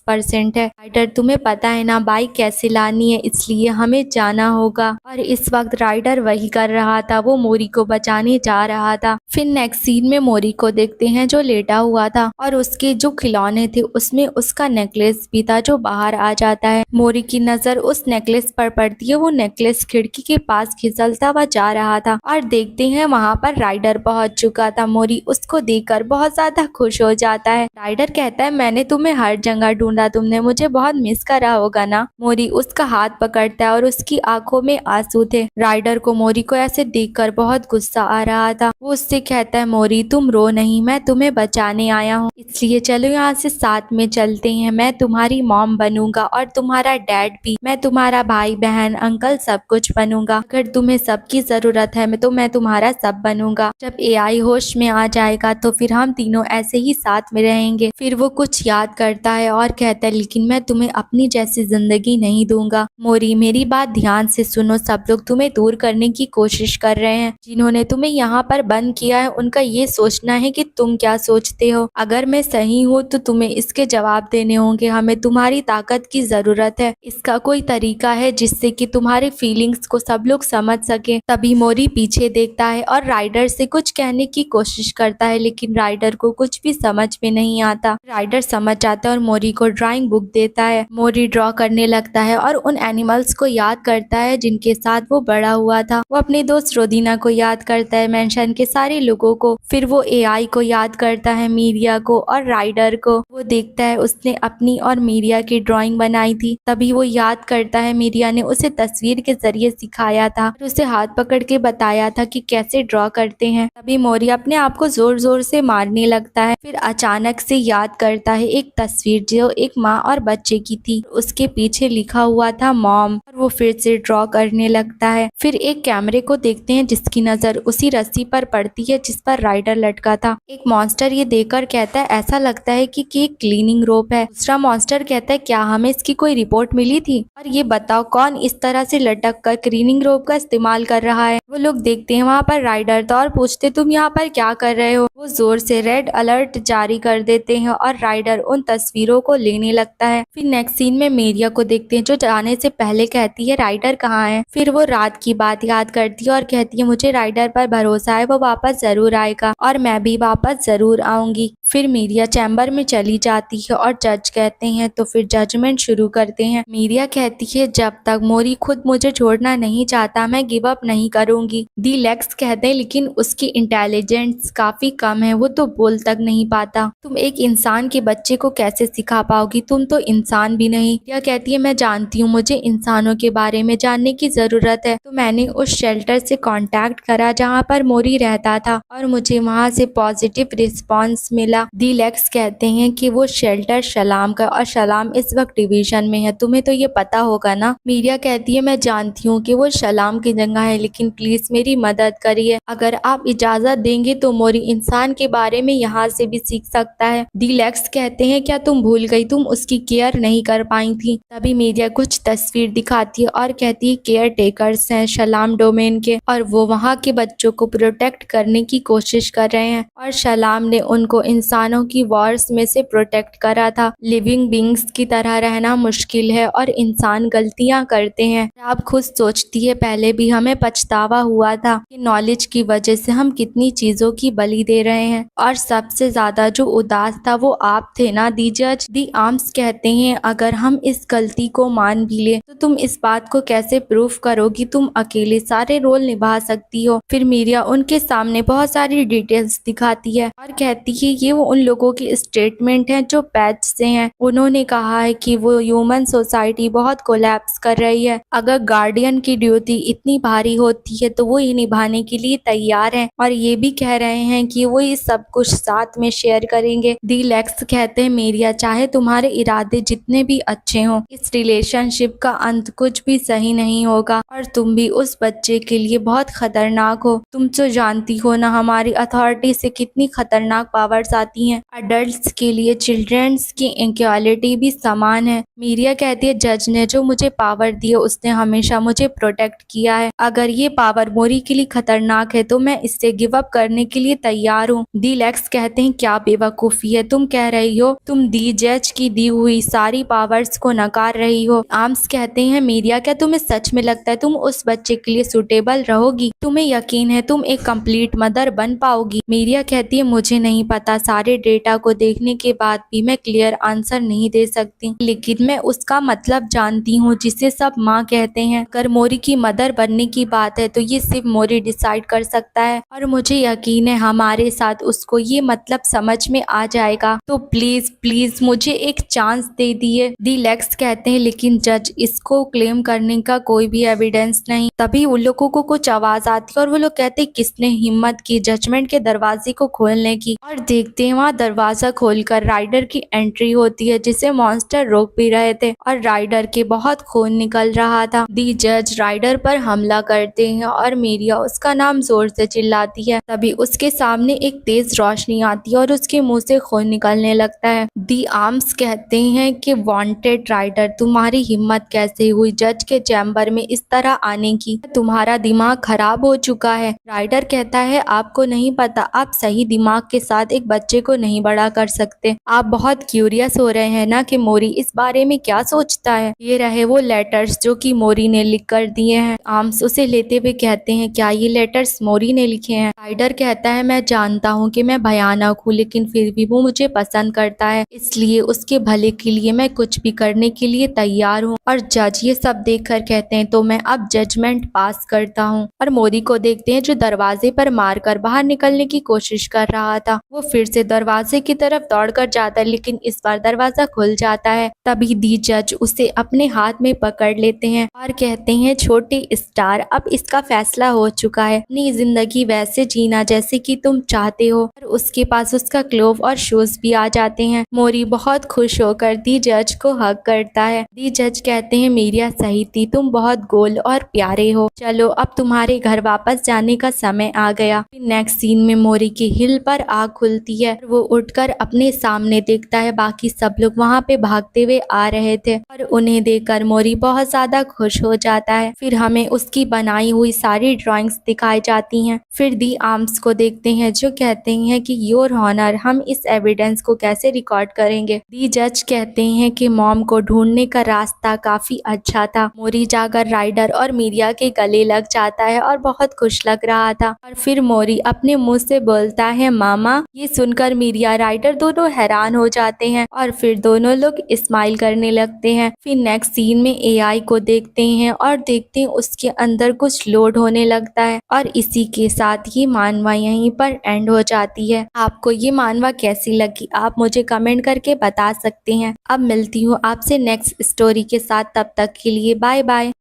10% है। राइडर तुम्हें पता है ना बाइक कैसे लानी है, इसलिए हमें जाना होगा। और इस वक्त राइडर वही कर रहा था, वो मोरी को बचाने जा रहा था। फिर नेक्स्ट सीन में मोरी को देखते हैं जो लेटा हुआ था और उसके जो खिलौने थे उसमें उसका नेकलेस भी था जो बाहर आ जाता है। मोरी की नजर उस नेकलेस पर पड़ती है, वो नेकलेस खिड़की के पास फिसलता हुआ जा रहा था और देखते हैं वहाँ पर राइडर पहुँच चुका था। मोरी उसको देखकर बहुत ज्यादा खुश हो जाता है। राइडर कहता है मैंने तुम्हें हर जगह ढूंढा, तुमने मुझे बहुत मिस करा होगा ना। मोरी उसका हाथ पकड़ता है और उसकी आंखों में आंसू थे। राइडर को मोरी को ऐसे देखकर बहुत गुस्सा आ रहा था। वो उससे कहता है मोरी तुम रो नहीं, मैं तुम्हें बचाने आया हूँ, इसलिए चलो यहाँ से साथ में चलते हैं। मैं तुम्हारी मॉम बनूंगा और तुम्हारा डैड भी, मैं तुम्हारा भाई बहन अंकल सब कुछ बनूंगा। अगर तुम्हें सबकी जरूरत है तो मैं तुम्हारा सब बनूंगा। जब एआई होश में आ जाएगा तो फिर हम तीनों ऐसे ही साथ में रहेंगे। फिर वो कुछ याद करता है और कहता है लेकिन मैं तुम्हें अपनी जैसी जिंदगी नहीं दूंगा। मोरी मेरी बात ध्यान से सुनो, सब लोग तुम्हें दूर करने की कोशिश कर रहे हैं। जिन्होंने तुम्हें यहाँ पर बंद किया है उनका ये सोचना है कि तुम क्या सोचते हो। अगर मैं सही हूँ तो तुम्हें इसके जवाब देने होंगे। हमें तुम्हारी ताकत की जरूरत है। इसका कोई तरीका है जिससे कि तुम्हारी फीलिंग्स को सब लोग समझ सके। तभी मोरी पीछे देखता है और राइडर से कुछ कहने की कोशिश करता है, लेकिन राइडर को कुछ भी समझ में नहीं आता। राइडर समझ जाता है और मोरी को ड्राइंग बुक देता है। मोरी ड्रॉ करने लगता है और उन एनिमल्स को याद करता है जिनके साथ वो बड़ा हुआ था। वो अपने दोस्त रोदीना को याद करता है, मेंशन के सारे लोगों को। फिर वो एआई को याद करता है, मीरिया को और राइडर को। वो देखता है उसने अपनी और मीरिया की ड्राइंग बनाई थी। तभी वो याद करता है मीरिया ने उसे तस्वीर के जरिए सिखाया था और उसे हाथ पकड़ के बताया था कि कैसे ड्रॉ करते हैं। तभी मोरी अपने आप को जोर जोर से मारने लगता है। फिर अचानक से याद करता है एक तस्वीर जो एक माँ और बच्चे की थी, उसके पीछे लिखा हुआ था मॉम, और वो फिर से ड्रॉ करने लगता है। फिर एक कैमरे को देखते हैं जिसकी नजर उसी रस्सी पर पड़ती है जिस पर राइडर लटका था। एक मॉन्स्टर ये देखकर कहता है ऐसा लगता है कि एक क्लीनिंग रोप है। दूसरा मॉन्स्टर कहता है क्या हमें इसकी कोई रिपोर्ट मिली थी, और ये बताओ कौन इस तरह से लटक कर क्लीनिंग रोप का इस्तेमाल कर रहा है। वो लोग देखते हैं वहाँ पर राइडर था और पूछते तुम यहाँ पर क्या कर रहे हो। वो जोर से रेड अलर्ट जारी कर देते हैं और राइडर उन तस्वीरों को लेने लगता है। फिर नेक्स्ट सीन में मीरिया को देखते हैं जो जाने से पहले कहती है राइडर कहाँ है। फिर वो रात की बात याद करती है और कहती है मुझे राइडर पर भरोसा है, वो वापस जरूर आएगा और मैं भी वापस जरूर आऊंगी। फिर मीरिया चैम्बर में चली जाती है और जज कहते हैं तो फिर जजमेंट शुरू करते हैं। मीरिया कहती है जब तक मोरी खुद मुझे छोड़ना नहीं चाहता मैं गिव अप नहीं करूंगी। दी लेक्स कहते हैं लेकिन उसकी इंटेलिजेंस काफी कम है, वो तो बोल तक नहीं पाता। तुम एक इंसान के बच्चे को कैसे सिखा पाओगी, तुम तो इंसान भी नहीं। मीरिया कहती है मैं जानती हूँ मुझे इंसानों के बारे में जानने की जरूरत है, तो मैंने उस शेल्टर से कांटेक्ट करा जहाँ पर मोरी रहता था और मुझे वहाँ से पॉजिटिव रिस्पॉन्स मिला। दी लेक्स कहते हैं कि वो शेल्टर शलाम का, और शलाम इस वक्त डिवीजन में है, तुम्हें तो ये पता होगा ना। मीरिया कहती है मैं जानती हूँ कि वो शलाम की जगह है, लेकिन प्लीज मेरी मदद करिए। अगर आप इजाजत देंगे तो मोरी इंसान के बारे में यहाँ से भी सीख सकता है। दी लेक्स कहते हैं क्या तुम भूल गई, तुम उसकी केयर नहीं कर पाई थी। तभी मीरिया कुछ तस्वीर दिखाती है और कहती है केयर टेकर्स हैं शलाम डोमेन के, और वो वहाँ के बच्चों को प्रोटेक्ट करने की कोशिश कर रहे हैं, और शलाम ने उनको इंसानों की वॉर्स में से प्रोटेक्ट करा था। लिविंग बींग्स की तरह रहना मुश्किल है और इंसान गलतियां करते हैं। आप खुद सोचती है पहले भी हमें पछतावा हुआ था कि नॉलेज की वजह से हम कितनी चीजों की बलि दे रहे हैं, और सबसे ज्यादा जो उदास था वो आप थे ना। दी जज दी आर्म्स कहते हैं अगर हम इस गलती को मान भी ले तो तुम इस बात को कैसे प्रूफ करोगी, तुम अकेले सारे रोल निभा सकती हो। फिर मीरिया उनके सामने बहुत सारी डिटेल्स दिखाती है और कहती है ये वो उन लोगों की स्टेटमेंट है जो पैच से हैं। उन्होंने कहा है कि वो ह्यूमन सोसाइटी बहुत कोलैप्स कर रही है। अगर गार्डियन की ड्यूटी इतनी भारी होती है तो वो ये निभाने के लिए तैयार हैं, और ये भी कह रहे हैं कि वो ये सब कुछ साथ में शेयर करेंगे। दी लेक्स कहते हैं मीरिया चाहे तुम्हारे इरादे जितने भी अच्छे हों, इस रिलेशनशिप का अंत कुछ भी सही नहीं होगा, और तुम भी उस बच्चे के लिए बहुत खतरनाक हो। तुम तो जानती हो ना हमारी अथॉरिटी से कितनी खतरनाक पावर्स आती हैं। अडल्ट्स के लिए चिल्ड्रंस की इक्वालिटी भी समान है। मीरिया कहती है जज ने जो मुझे पावर दी है उसने हमेशा मुझे प्रोटेक्ट किया है। अगर ये पावर मोरी के लिए खतरनाक है तो मैं इससे गिव अप करने के लिए तैयार हूँ। दी लेक्स कहते हैं क्या बेवकूफ़ी है, तुम कह रही हो तुम दी जज की दी हुई सारी पावर्स को नकार रही हो। आर्म्स कहते हैं मीरिया, क्या तुम्हें सच में लगता है तुम उस बच्चे के लिए सुटेबल रहोगी? तुम्हें यकीन है तुम एक कंप्लीट मदर बन पाओगी? मीरिया कहती है मुझे नहीं पता, सारे डेटा को देखने के बाद भी मैं क्लियर आंसर नहीं दे सकती, लेकिन मैं उसका मतलब जानती हूँ जिसे सब माँ कहते हैं। अगर मोरी की मदर बनने की बात है तो ये सिर्फ मोरी डिसाइड कर सकता है और मुझे यकीन है हमारे साथ उसको ये मतलब समझ में आ जाएगा। तो प्लीज प्लीज मुझे एक चांस दे दिए। दी लेक्स कहते हैं लेकिन जज, इसको क्लेम करने का कोई भी एविडेंस नहीं। तभी उन लोगों को कुछ आवाज आती है और वो लोग कहते हैं किसने हिम्मत की जजमेंट के दरवाजे को खोलने की, और देखते हैं वहाँ दरवाजा खोलकर राइडर की एंट्री होती है जिसे मॉन्स्टर रोक भी रहे थे और राइडर के बहुत खून निकल रहा था। दी जज राइडर पर हमला करते हैं और मीरिया उसका नाम जोर से चिल्लाती है। तभी उसके सामने एक तेज रोशनी आती है और उसके मुंह से खून निकलने लगता है। दी आर्म्स कहते हैं कि वांटेड राइडर, तुम्हारी हिम्मत कैसे हुई जज के चैम्बर में इस तरह आने की? तुम्हारा दिमाग खराब हो चुका है। राइडर कहता है आपको नहीं पता, आप सही दिमाग के साथ एक बच्चे को नहीं बड़ा कर सकते। आप बहुत क्यूरियस हो रहे हैं ना कि मोरी इस बारे में क्या सोचता है। ये रहे वो लेटर्स जो कि मोरी ने लिख कर दिए हैं। आर्म्स उसे लेते हुए कहते हैं क्या ये लेटर्स मोरी ने लिखे हैं? राइडर कहता है मैं जानता हूँ कि मैं भयानक हूँ, लेकिन फिर भी वो मुझे पसंद करता है, इसलिए उसके भले के लिए मैं कुछ भी करने के लिए तैयार हूँ। और जज ये सब देखकर कहते हैं तो मैं अब जजमेंट पास करता हूँ। और मोरी को देखते हैं जो दरवाजे पर मारकर बाहर निकलने की कोशिश कर रहा था। वो फिर से दरवाजे की तरफ दौड़कर जाता है, लेकिन इस बार दरवाजा खुल जाता है। तभी दी जज उसे अपने हाथ में पकड़ लेते हैं और कहते हैं छोटे स्टार, अब इसका फैसला हो चुका है, अपनी जिंदगी वैसे जीना जैसे कि तुम चाहते हो। और उसके पास उसका क्लोव और शूज भी आ जाते हैं। मोरी बहुत खुश होकर दी जज को हग करता है। दी जज कहते हैं मीरिया सही थी, तुम बहुत गोल और प्यारे हो, चलो अब तुम्हारे घर वापस जाने का समय आ गया। नेक्स्ट सीन में मोरी की हिल पर आग खुलती है, वो उठकर अपने सामने देखता है बाकी सब लोग वहाँ पे भागते हुए आ रहे थे और उन्हें देखकर मोरी बहुत ज्यादा खुश हो जाता है। फिर हमें उसकी बनाई हुई सारी ड्राइंग्स दिखाई जाती हैं। फिर दी आर्म्स को देखते हैं जो कहते हैं कि योर ऑनर, हम इस एविडेंस को कैसे रिकॉर्ड करेंगे? दी जज कहते हैं कि मॉम को ढूंढने का रास्ता काफी अच्छा था। मोरी जाकर राइडर और मीरिया के गले लग जाता है और बहुत खुश लग रहा था। और फिर मोरी अपने मुंह से बोलता है मामा। ये सुनकर मीरिया राइडर दोनों हैरान हो जाते हैं और फिर दोनों लोग स्माइल करने लगते हैं। फिर नेक्स्ट सीन में एआई को देखते हैं और देखते हैं उसके अंदर कुछ लोड होने लगता है और इसी के साथ ये मानवा यहीं पर एंड हो जाती है। आपको ये मानवा कैसी लगी आप मुझे कमेंट करके बता सकते हैं। अब मिलती हूँ आपसे नेक्स्ट स्टोरी के साथ, तब तक के लिए बाय बाय।